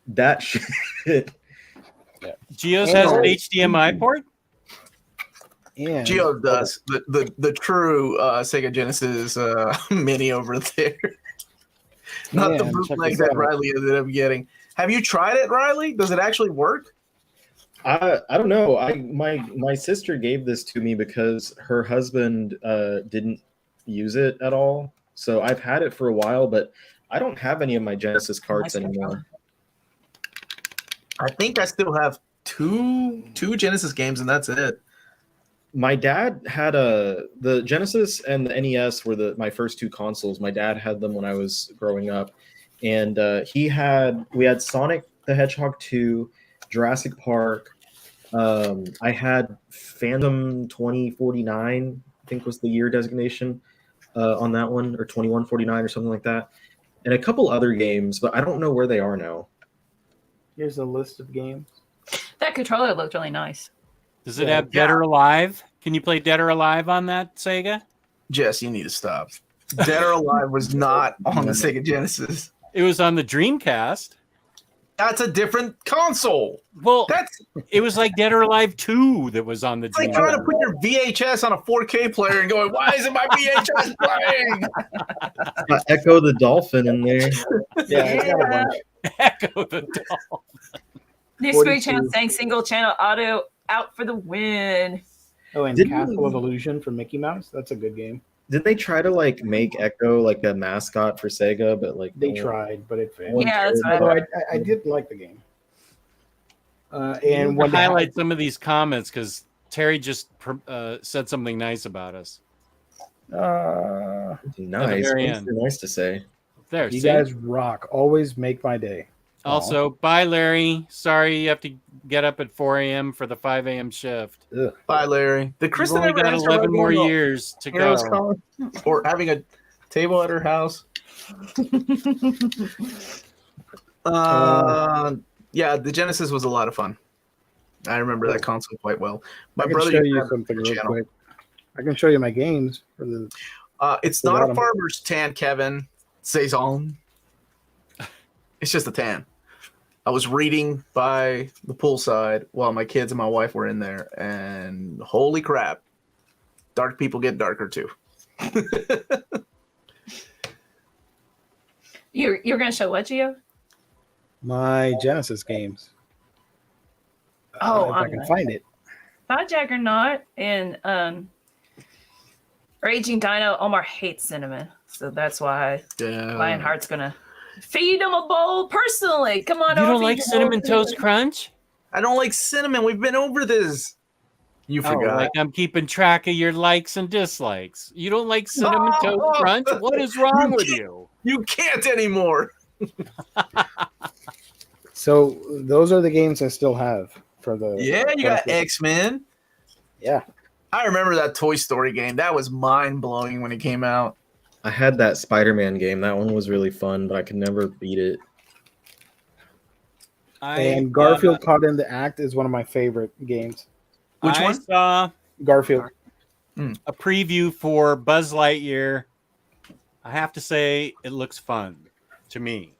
that shit. Geo's has an HDMI port. And Gio does the true Sega Genesis Mini over there, not the Yeah, check bootleg this that out. Riley ended up getting. Have you tried it, Riley? Does it actually work? I don't know. My sister gave this to me because her husband didn't use it at all. So I've had it for a while, but I don't have any of my Genesis carts anymore. I think I still have two Genesis games, and that's it. My dad had the Genesis and the NES were my first two consoles. My dad had them when I was growing up, and we had Sonic the Hedgehog 2, Jurassic Park. I had Phantom 2049, I think was the year designation on that one, or 2149 or something like that, and a couple other games, but I don't know where they are now. here's a list of games. That controller looked really nice. Does it Yeah. have Dead or Alive? Can you play Dead or Alive on that Sega? Jess, you need to stop. Dead or Alive was not on the Sega Genesis. It was on the Dreamcast. That's a different console. Well, That's it was like Dead or Alive 2 that was on the it's like trying to Dreamcast. put your VHS on a 4K player and going, why isn't my VHS playing? Got Echo the Dolphin in there. Yeah, it's got a bunch. Echo the Doll. New 42. Spook Channel saying single channel auto out for the win. Oh, and Didn't Castle we- of Illusion for Mickey Mouse. That's a good game. Did they try to like make Echo like a mascot for Sega? But like They no- tried, but it failed. Yeah, that's what I Although I did like the game. And And when they highlight some of these comments because Terry just said something nice about us. nice. very That's end. nice to say. There, you see? guys rock. Always make my day. Also, bye, Larry. Sorry you have to get up at 4 a.m. for the 5 a.m. shift. Bye, Larry. Did You've Kristen only ever got answer 11 my more email? years to Heroes go. calling? Or having a table at her house? Yeah, the Genesis was a lot of fun. I remember that console quite well. My I can brother show used to you have something the real channel. quick. I can show you my games for the. It's not a Bottom. farmer's tan, Kevin. Saison. It's just a tan. I was reading by the poolside while my kids and my wife were in there, and holy crap, dark people get darker too. You're gonna show what, Gio? My Genesis games. Oh, if I can find it. Bye, Jaggernaut and Raging Dino. Omar hates cinnamon, so that's why Lionheart's gonna feed him a bowl personally. Come on, You over, don't feed like him a Cinnamon bowl. Toast Crunch? I don't like cinnamon. We've been over this. You Oh, forgot. like I'm keeping track of your likes and dislikes. You don't like Cinnamon Toast Oh! Crunch? What is wrong with you? You can't anymore. So those are the games I still have for the. Yeah, you got X-Men. Yeah. I remember that Toy Story game. That was mind-blowing when it came out. I had that Spider-Man game. That one was really fun, but I could never beat it. And Garfield Caught in the Act is one of my favorite games. Which I one? saw Garfield. a preview for Buzz Lightyear. I have to say, it looks fun to me.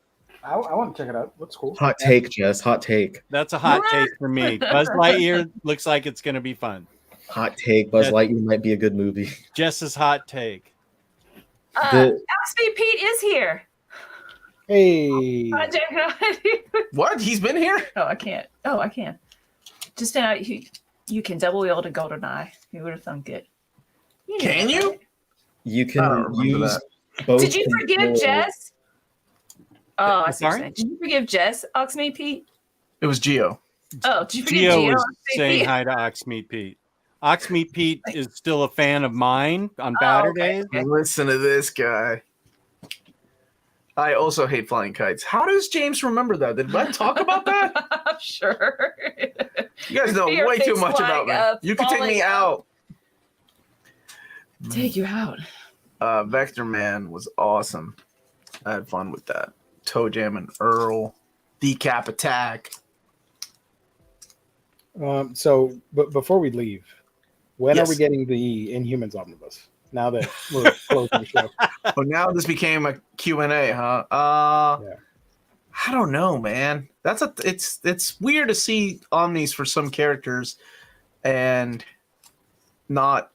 I want to check it out. Looks cool. Hot take, Jess. Hot take. That's a hot take for me. Buzz Lightyear looks like it's going to be fun. Hot take. Buzz Yeah. Lightyear might be a good movie. Jess's hot take. Oxby Pete is here. Hey. What? He's been here? I can't. Oh, I can. Just you can double wield a golden eye. Who would have thunk it? Can you? You I can don't remember use that. both. Did you forgive controls. Jess? Oh, I see what you're Sorry? saying. Did you forgive Jess, Oxmead Pete? It was Geo. Oh, did you forgive Gio Gio? was Oxmead saying Pete? hi to Oxmead Pete. Oxmead Pete is still a fan of mine on batter okay. days. Okay. Listen to this guy. I also hate flying kites. How does James remember that? Did I talk about that? I'm sure. You guys know Your way too face much flying about me. up, You can take me falling out. Take you out. Vector Man was awesome. I had fun with that. Toe Jam and Earl. Decap Attack. So, but before we leave, when Yes. are we getting the Inhumans Omnibus? Now that we're closing the show. Oh, now this became a Q&A, huh? Yeah. I don't know, man. It's weird to see Omnis for some characters and not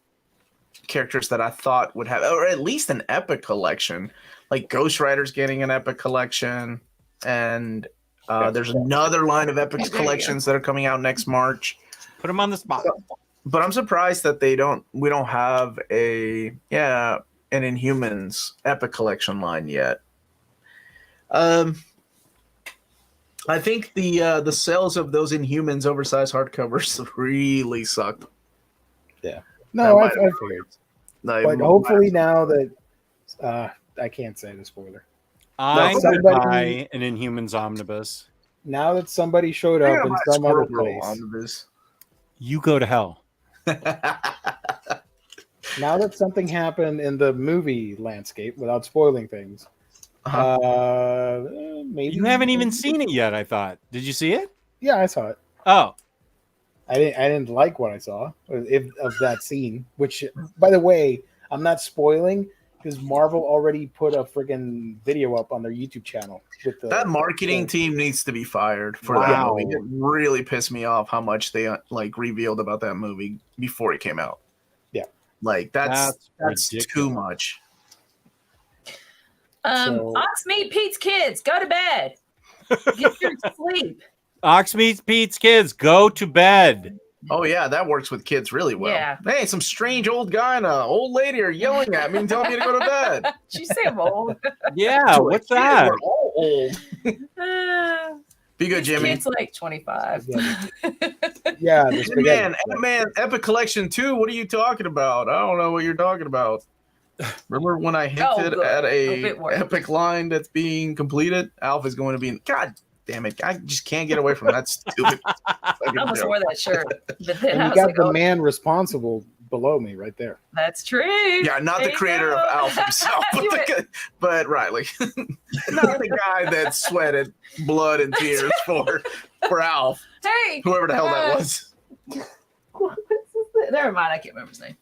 characters that I thought would have, or at least an epic collection. Like Ghost Rider's getting an epic collection, and there's another line of epic collections that are coming out next March. Put him on the spot. But I'm surprised that we don't have an Inhumans epic collection line yet. I think the sales of those Inhumans oversized hardcovers really sucked. No, I might have figured. Like, But hopefully now that I can't say the spoiler. I would somebody- buy an Inhumans omnibus. Now that somebody showed I up gotta in buy some other Squirrel Girl place, omnibus. You go to hell. now that something happened in the movie landscape, without spoiling things, maybe You haven't even seen it yet, I thought. Did you see it? Yeah, I saw it. Oh, I didn't like what I saw of that scene. Which, by the way, I'm not spoiling because Marvel already put a friggin' video up on their YouTube channel. With That marketing team needs to be fired for that Wow. movie. It really pissed me off how much they revealed about that movie before it came out. Yeah. Like that's ridiculous. too much. So- Oxmead Pete's kids, go to bed. Get your sleep. Oxmead Pete's kids, go to bed. Oh yeah, that works with kids really well. Yeah. Hey, some strange old guy and an old lady are yelling at me and telling me to go to bed. Did you say I'm old? Yeah, To a what's kid, that? We're all old. Be good, Jimmy. It's like 25. Yeah, the spaghetti. Man, Ant-Man Epic Collection 2, what are you talking about? I don't know what you're talking about. Remember when I hinted at a bit more. epic line that's being completed? Alpha is going to be in. God damn it. I just can't get away from that stupid I fucking almost joke. wore that shirt. But then And I you was got like, the oh, man responsible below me right there. that's true. Yeah, not There the you creator go. of Alpha himself, You but Riley. Not the guy that sweated blood and tears for Alf, Hey, whoever the hell that was. what's this? Never mind. I can't remember his name.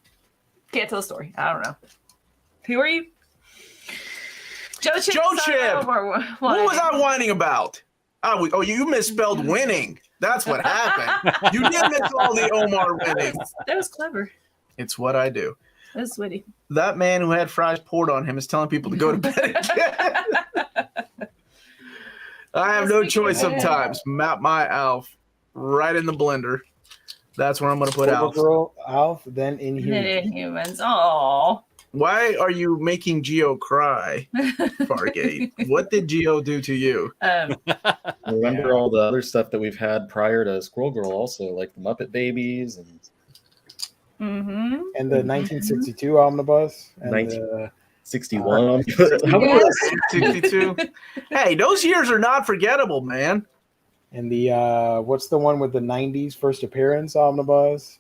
Can't tell the story. I don't know. Who are you? Joe Chip. Joe son Chip. of- or What was I whining about? Oh, you misspelled winning. That's what happened. You did miss all the Omar winning. That was clever. It's what I do. That was witty. That man who had fries poured on him is telling people to go to bed again. I have no choice sometimes. Map my Alf right in the blender. That's where I'm going to put Alf. Girl, Alf, then Inhuman. Inhumans. Oh. Why are you making Geo cry, Fargate? What did Geo do to you? Remember all the other stuff that we've had prior to Squirrel Girl, also like the Muppet Babies and And the 1962 omnibus. And 61. How about 62? Hey, those years are not forgettable, man. and the what's the one with the 90s first appearance omnibus?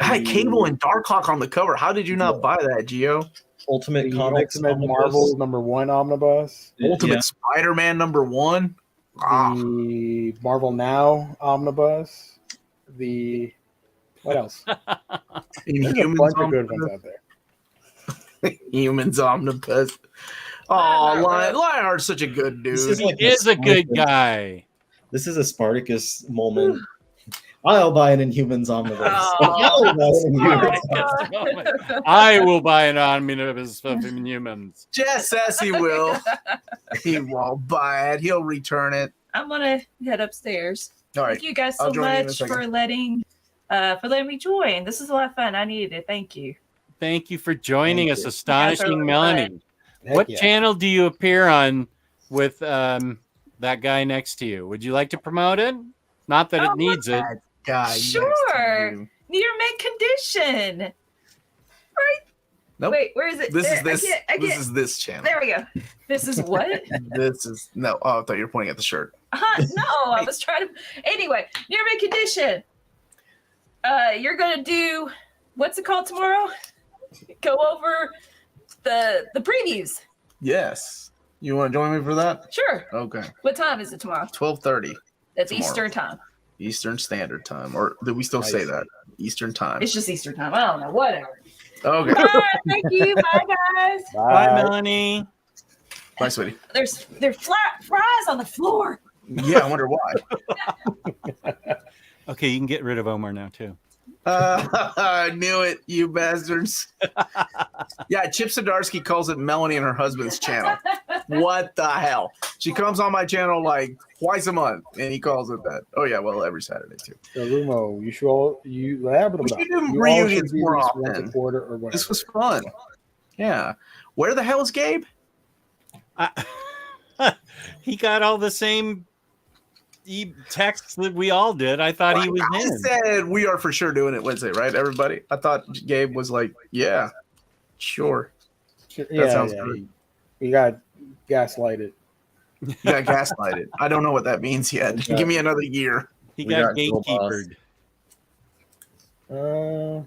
Hey, Cable and Darkhawk on the cover. How did you not buy that, Geo? Ultimate The Comics Ultimate Omnibus. Marvel #1 omnibus. Ultimate Yeah. Spider-Man #1. the Marvel Now Omnibus, the what else? There's a Inhumans bunch of good Omnibus. ones out there. Humans Omnibus. Oh, Lionheart's such a good dude. This is like He is a good Spartacus- guy. This is a Spartacus moment. I'll buy an Inhumans omnibus. Oh. I'll buy an Inhumans Oh, omnibus. God. I will buy an omnibus of humans. Jess says he will. He won't buy it. He'll return it. I'm gonna head upstairs. All right. Thank you guys I'll so join you in a much second. for letting me join. This is a lot of fun. I needed it. Thank you. Thank you for joining Thank us, you. astonishing really Melanie. Heck What yeah. channel do you appear on with that guy next to you? Would you like to promote it? Not that Oh, it needs it. Guy next to Sure. you. Near mint condition. Nope. Wait, where is it? This There, is this. I This can't. is this channel. There we go. This is what? This is no. Oh, I thought you were pointing at the shirt. No, I was trying to. Anyway, near mint condition. You're gonna do what's it called tomorrow? Go over the previews. Yes. You want to join me for that? Sure. Okay. What time is it tomorrow? 12:30 That's Tomorrow. Eastern time. Eastern Standard Time, or do we still say that? Eastern Time. It's just Eastern time. I don't know. Whatever. Okay. All right, thank you. Bye, guys. Bye, Bye. Melanie. Bye, sweetie. There's flat fries on the floor. Yeah, I wonder why. Okay, you can get rid of Omar now too. I knew it, you bastards. Yeah, Chip Zdarsky calls it Melanie and her husband's channel. What the hell? She comes on my channel like twice a month, and he calls it that. Oh yeah, well every Saturday too. So, Rumo, you should all We should do reunions more once often. a quarter or whatever. This was fun. Yeah. Where the hell is Gabe? He got all the same texts that we all did. I thought he was I in. said we are for sure doing it Wednesday, right? Everybody. I thought Gabe was like, yeah, sure. That sounds great. You got gaslighted. You got gaslighted. I don't know what that means yet. Give me another year. He We got got Girl Boss. gatekeepered.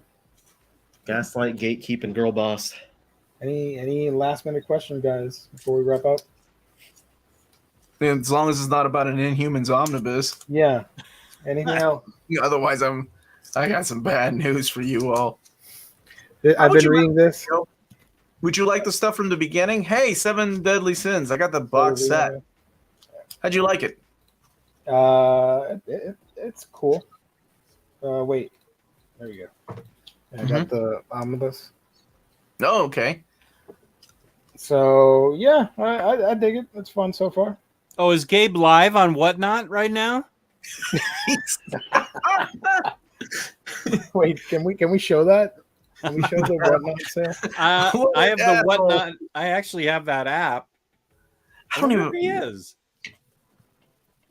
Gaslight, gatekeeping, girl boss. Any last minute question, guys, before we wrap up? And as long as it's not about an Inhumans omnibus. Yeah. Anything else? Otherwise, I got some bad news for you all. I've would been you reading this. Would you like the stuff from the beginning? Hey, 7 Deadly Sins. I got the box set. How'd you like it? It's cool. Wait. There we go. I got the omnibus. Oh, okay. So yeah, I dig it. It's fun so far. Oh, is Gabe live on Whatnot right now? Wait, can we show that? Can we show the whatnot sale? I have the Whatnot. I actually have that app. I don't wonder even. if he is.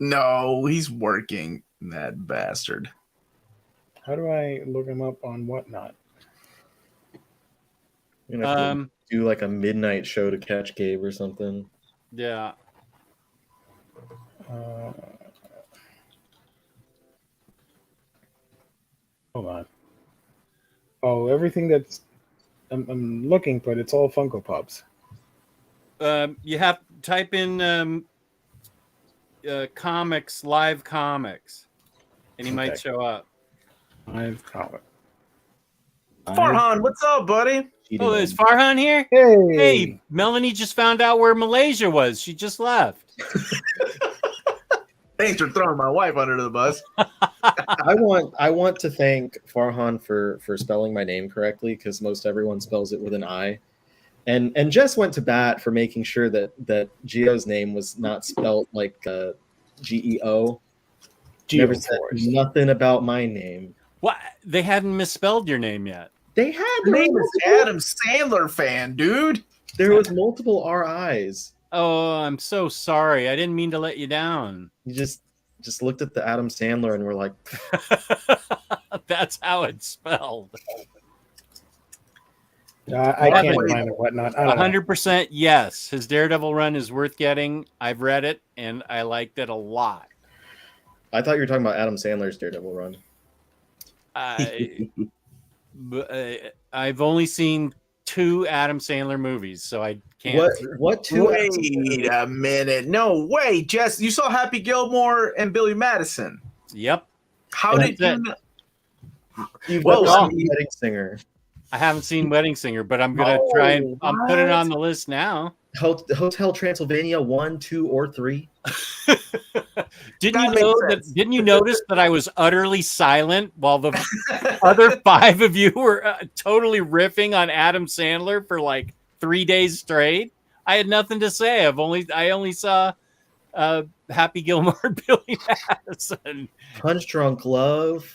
No, he's working. That bastard. How do I look him up on whatnot? You're gonna have to do like a midnight show to catch Gabe or something. Yeah. Hold on. Oh, everything that's I'm looking, but it's all Funko Pops. You have to type in comics, live comics, and he might Okay. show up. I've comic. Farhan, what's up, buddy? Oh, is Farhan here? Hey, Hey, Melanie just found out where Malaysia was. She just left. Thanks for throwing my wife under the bus. I want to thank Farhan for spelling my name correctly, because most everyone spells it with an I. And Jess went to bat for making sure that Geo's name was not spelled like GEO. Never said nothing about my name. What? They hadn't misspelled your name yet. They had Your name is Adam Sandler fan, dude. There was multiple RIs. Oh, I'm so sorry. I didn't mean to let you down. You just looked at the Adam Sandler and were like, That's how it's spelled. I can't find it. Whatnot. I don't know. 100% yes. His Daredevil run is worth getting. I've read it and I liked it a lot. I thought you were talking about Adam Sandler's Daredevil run. I've only seen 2 Adam Sandler movies, so I can't. What two? Wait a minute. No way, Jess. You saw Happy Gilmore and Billy Madison. Yep. How And did that's you it. know? You've Whoa, never wow. seen Wedding Singer. I haven't seen Wedding Singer, but I'm gonna try and I'm putting it on the list now. Hotel Transylvania 1, 2, or 3. Didn't That you makes know sense. that? Didn't you notice that I was utterly silent while the other 5 of you were totally riffing on Adam Sandler for like 3 days straight? I had nothing to say. I only saw Happy Gilmore, Billy Madison. Punch Drunk Love.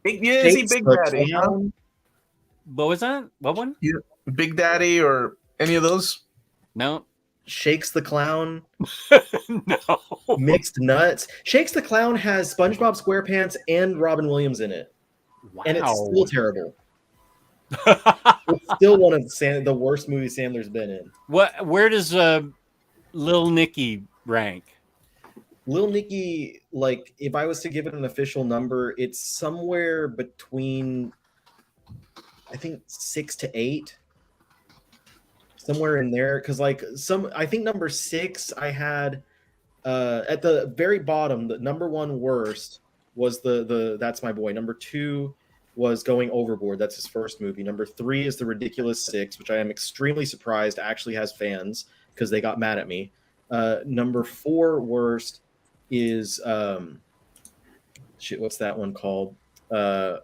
You didn't see Shakes Big the Daddy, huh? Clown. What was that? What one? Big Daddy or any of those? No, Shakes the Clown. no. Mixed Nuts. Shakes the Clown has SpongeBob SquarePants and Robin Williams in it. Wow. And it's still terrible. It's still one of the worst movies Sandler's been in. Where does Lil Nicky rank? Lil Nicky, like, if I was to give it an official number, it's somewhere between, I think, 6 to 8. Somewhere in there. Because, like, I think number 6 I had at the very bottom, the number 1 worst was the That's My Boy. Number 2 was Going Overboard. That's his first movie. Number 3 is The Ridiculous Six, which I am extremely surprised actually has fans because they got mad at me. Number 4 worst is what's that one called? Now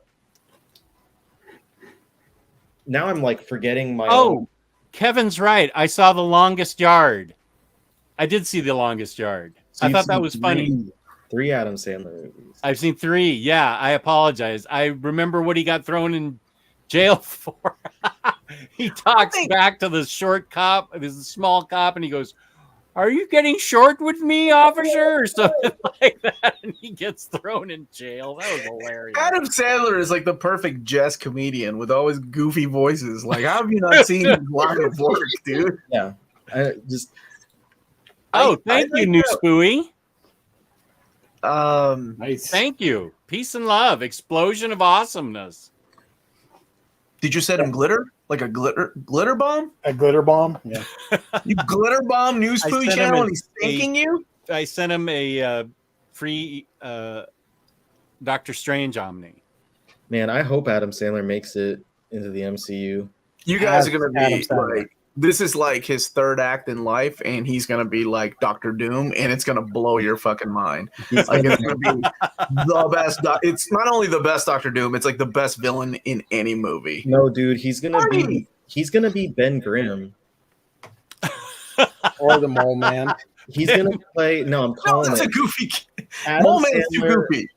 I'm like forgetting my own. Kevin's right. I saw The Longest Yard. I did see The Longest Yard. So I you've thought that seen was funny. 3 Adam Sandler movies. I've seen 3. Yeah, I apologize. I remember what he got thrown in jail for. He talks back to the short cop, this small cop, and he goes, "Are you getting short with me, officer?" or something like that. And he gets thrown in jail. That was hilarious. Adam Sandler is like the perfect Jess comedian with all his goofy voices. Like, how have you not seen his line of work, dude? Yeah. Thank you, New Spooey. Nice. Thank you. Peace and love. Explosion of awesomeness. Did you send him glitter? Like a glitter bomb? A glitter bomb? Yeah. You glitter bomb New I Spooey sent him channel a- and he's thanking you? I sent him a free Doctor Strange Omni. Man, I hope Adam Sandler makes it into the MCU. You guys are Adam going to be Sandler. like, this is like his third act in life, and he's going to be like Doctor Doom, and it's going to blow your fucking mind. Like, it's going to be the best. It's not only the best Doctor Doom, it's like the best villain in any movie. No, dude, he's gonna be Ben Grimm. Or the Mole Man. He's gonna play. No, I'm No, calling that's it. a goofy kid. Adam Mole Man's too Sandler goofy.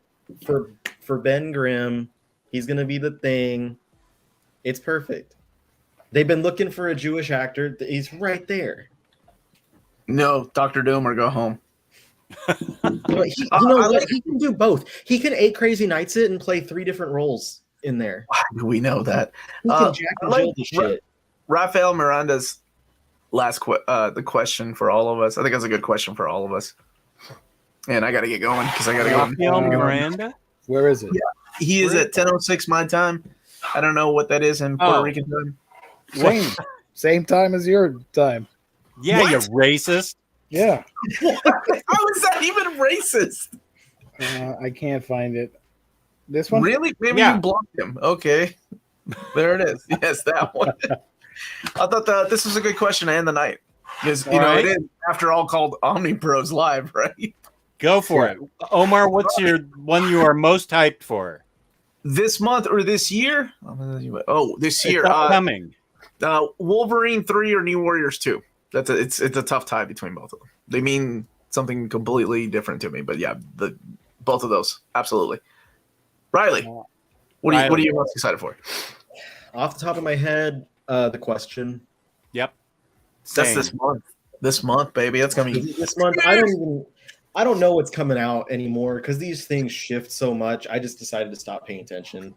for Ben Grimm. He's gonna be the Thing. It's perfect. They've been looking for a Jewish actor. He's right there. No, Doctor Doom or go home. But you know what? He can do both. He can 8 Crazy Nights it and play 3 different roles in there. Why do we know that? He can Jack and I Jill like the shit. Rafael Miranda's last the question for all of us. I think that's a good question for all of us. And I got to get going because I got to go. Rafael Miranda? Where is it? Yeah. He is at 10:06 my time. I don't know what that is in Puerto Rican time. Same time as your time. Yeah, What? you racist. Yeah. How is that even racist? I can't find it. This one? Really? Maybe Yeah. you blocked him. Okay. There it is. Yes, that one. I thought that this was a good question to end the night. Because, you know, right. it is, after all, called Omnibros Live, right? Go for it. Omar, what's your one you are most hyped for? This month or this year? Oh, this year. It's upcoming. Wolverine 3 or New Warriors 2. It's a tough tie between both of them. They mean something completely different to me, but yeah, both of those. Absolutely. Riley, what are you most excited for? Off the top of my head, The Question. Yep. That's Same. this month. This month, baby. That's gonna be This month, I don't know what's coming out anymore because these things shift so much. I just decided to stop paying attention.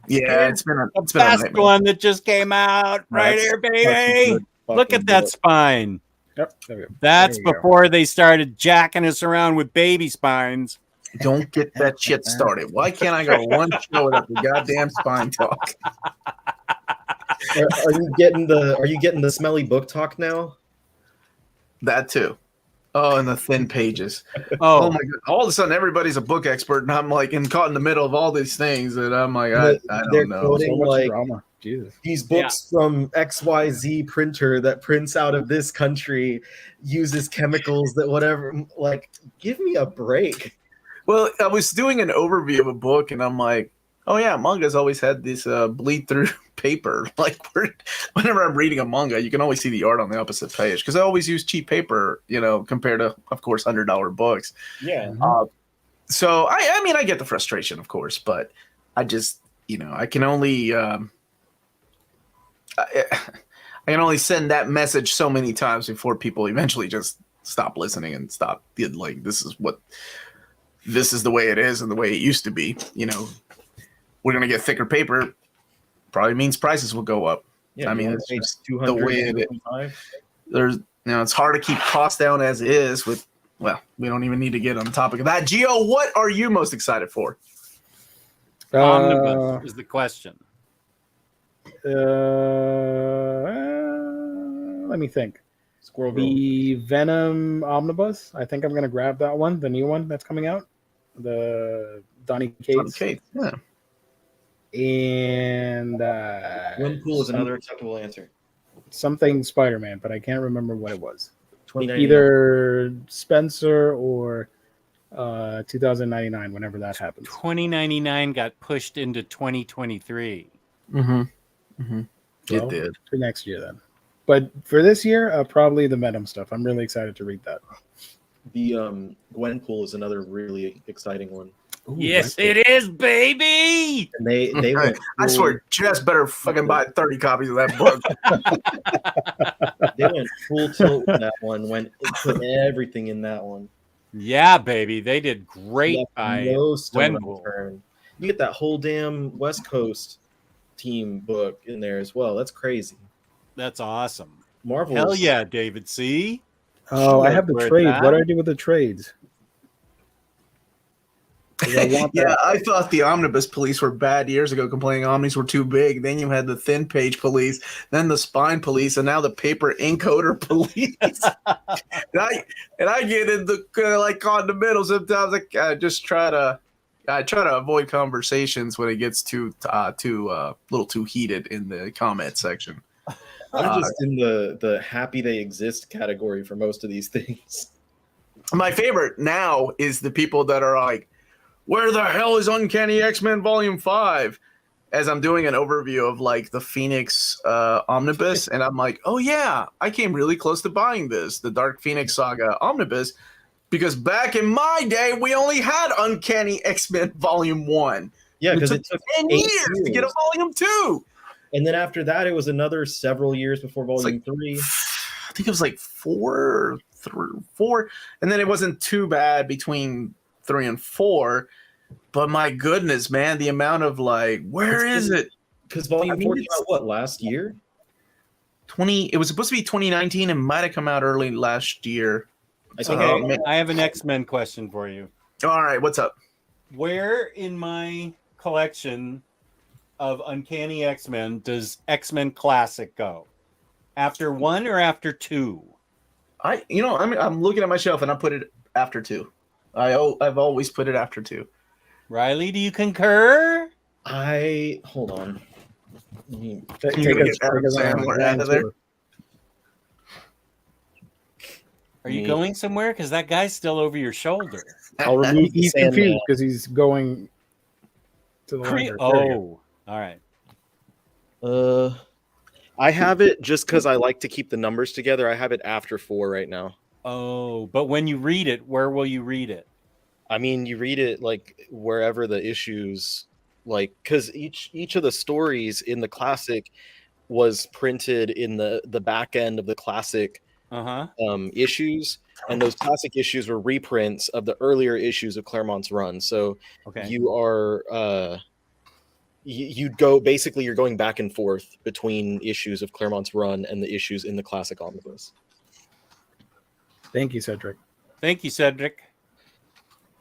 yeah. It's been a Best nightmare. one that just came out right That's here, baby. Look at that spine. Yep. There we go. That's There you go. before they started jacking us around with baby spines. Don't get that shit started. Why can't I go one show without the goddamn spine talk? Are you getting the smelly book talk now? That too. Oh, and the thin pages. Oh Oh, my god! All of a sudden, everybody's a book expert, and I'm like, caught in the middle of all these things, and I'm like, I They're don't know. quoting So much like drama. Jesus. these books from XYZ printer that prints out of this country, uses chemicals that whatever. Like, give me a break. Well, I was doing an overview of a book, and I'm like, oh yeah, manga's always had this bleed through paper. Like, whenever I'm reading a manga, you can always see the art on the opposite page because I always use cheap paper, compared to, of course, $100 books. Yeah. So I mean, I get the frustration, of course, but I just, I can only. I can only send that message so many times before people eventually just stop listening and stop. Like, this is the way it is and the way it used to be. We're gonna get thicker paper. Probably means prices will go up. Yeah. I mean, it's just the 200, way it is. There's, it's hard to keep costs down as is. Well, we don't even need to get on the topic of that. Gio, what are you most excited for? Omnibus is the question. Let me think. Squirrel Girl. The Venom Omnibus. I think I'm going to grab that one, the new one that's coming out. The Donny Cates. Okay, yeah. And Gwenpool is another acceptable answer. something Spider-Man, but I can't remember what it was. 2099. Either Spencer or 2099, whenever that happens. 2099 got pushed into 2023. Mm-hmm. Mm-hmm. Well, It did. for next year then. But for this year, probably the Venom stuff. I'm really excited to read that. The Gwenpool is another really exciting one. Ooh, Yes, that's it is, baby. And they went I full- swear, Jess better fucking buy 30 copies of that book. they went full tilt with that one. Put everything in that one. Yeah, baby. They did great Left by no stone Gwenpool. unturned. You get that whole damn West Coast team book in there as well. That's crazy. That's awesome. Marvel. Hell yeah, David C. Oh, I have the Where's trades. that? What do I do with the trades? 'Cause I want Yeah, that. I thought the Omnibus police were bad years ago, complaining Omnis were too big. Then you had the thin page police, then the spine police, and now the paper encoder police. and I get in the like caught in the middle sometimes. I just try to avoid conversations when it gets too little too heated in the comment section. I'm just in the happy they exist category for most of these things. My favorite now is the people that are like, where the hell is Uncanny X-Men Volume 5? As I'm doing an overview of like the Phoenix Omnibus, and I'm like, oh yeah, I came really close to buying this, the Dark Phoenix Saga Omnibus, because back in my day, we only had Uncanny X-Men Volume 1. Yeah, because it took 10 8 years to get a Volume 2. And then after that, it was another several years before Volume 3. I think it was like four, and then it wasn't too bad between 3 and 4. But my goodness, man, the amount of like, where is it? Because Volume 4 came out, what, last year? It was supposed to be 2019 and might have come out early last year. I think Okay, I have an X-Men question for you. All right, what's up? Where in my collection of Uncanny X-Men does X-Men Classic go? After 1 or after 2? I'm looking at my shelf and I put it after 2. I've always put it after 2. Riley, do you concur? Hold on. Let me- Take You're gonna us- get Adam take us on a Sandler grand out of there? tour. Are you Me. going somewhere? Because that guy's still over your shoulder. I'll remove. He's Sandman. confused because he's going to the library. Oh, all right. I have it just because I like to keep the numbers together. I have it after 4 right now. Oh, but when you read it, where will you read it? I mean, you read it like wherever the issues, like, because each of the stories in the classic was printed in the back end of the classic issues, and those classic issues were reprints of the earlier issues of Claremont's run. So Okay. you are you'd go, basically you're going back and forth between issues of Claremont's run and the issues in the classic omnibus. Thank you, Cedric. Thank you, Cedric.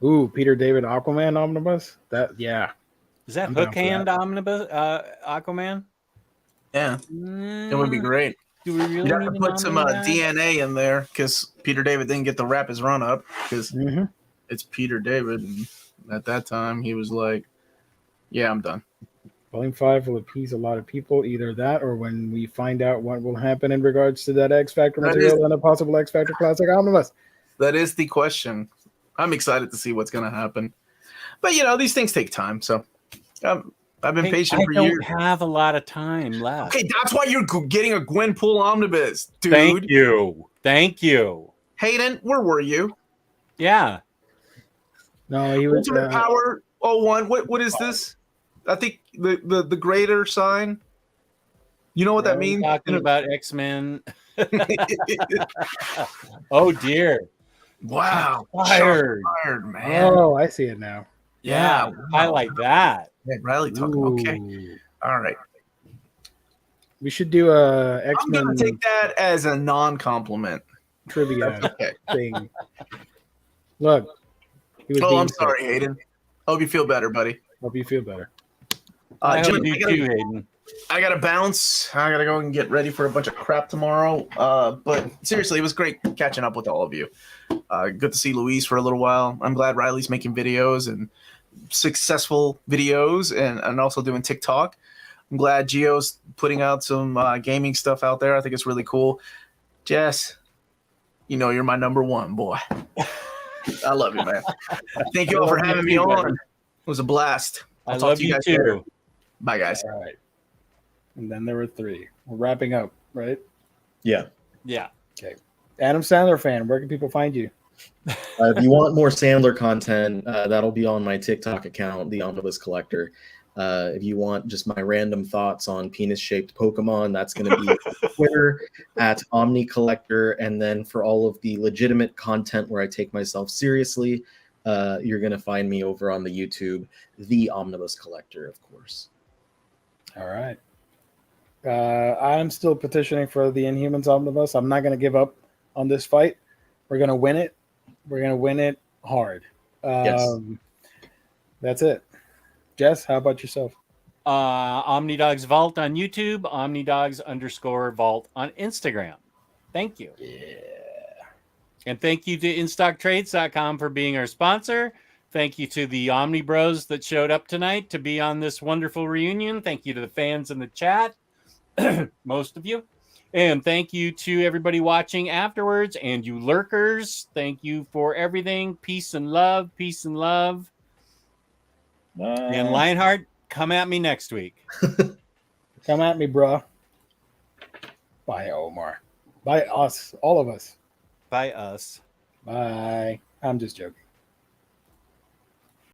Ooh, Peter David Aquaman omnibus. Yeah. Is that I'm down Hook for Hand Omnibus Aquaman? Yeah, it would be great. Do we really You'd have need to to put some nominate that? DNA in there because Peter David didn't get to wrap his run up because Mm-hmm. it's Peter David. And at that time, he was like, "Yeah, I'm done." Volume 5 will appease a lot of people. Either that, or when we find out what will happen in regards to that X Factor That material is- and a possible X Factor Classic Omnibus. That is the question. I'm excited to see what's going to happen, but these things take time. So I've been Hey, patient I for don't years. have a lot of time left. Okay, that's why you're getting a Gwenpool Omnibus, dude. Thank you. Thank you. Hayden, where were you? Yeah. No, he was. Ultimate Power 01. What is this? I think the greater sign. You know what that means? Talking about X-Men. Oh dear. Wow. Fired. Fired, man. Oh, I see it now. Yeah. I like that. Yeah, Riley talking. Okay. Ooh. All right. We should do a I'm X-Men gonna take that as a non-compliment. trivia Okay. thing. Look. He was Oh, being I'm sick. sorry, Hayden. Hope you feel better, buddy. Hope you feel better. I Jim, hope you do, Hayden. I gotta bounce. I gotta go and get ready for a bunch of crap tomorrow. But seriously, it was great catching up with all of you. Good to see Luis for a little while. I'm glad Riley's making videos and successful videos and also doing TikTok. I'm glad Gio's putting out some gaming stuff out there. I think it's really cool. Jess, you're my number one, boy. I love you, man. Thank you all for having me on. It was a blast. I I'll talk love to you you guys too. later. Bye, guys. All right. And then there were 3. We're wrapping up, right? Yeah. Yeah. Adam Sandler fan, where can people find you? If you want more Sandler content, that'll be on my TikTok account, the Omnibus Collector. If you want just my random thoughts on penis-shaped Pokemon, that's going to be on Twitter at Omni Collector. And then for all of the legitimate content where I take myself seriously, you're going to find me over on the YouTube, the Omnibus Collector, of course. All right. I'm still petitioning for the Inhumans Omnibus. I'm not going to give up on this fight. We're going to win it. We're going to win it hard. Yes. That's it. Jess, how about yourself? OmniDogs Vault on YouTube, OmniDogs_Vault on Instagram. Thank you. Yeah. And thank you to InStockTrades.com for being our sponsor. Thank you to the Omnibros that showed up tonight to be on this wonderful reunion. Thank you to the fans in the chat, most of you. And thank you to everybody watching afterwards and you lurkers. Thank you for everything. Peace and love. Peace and love. And Lionheart, come at me next week. Come at me, bro. Bye, Omar. Bye, us. All of us. By us. Bye. I'm just joking.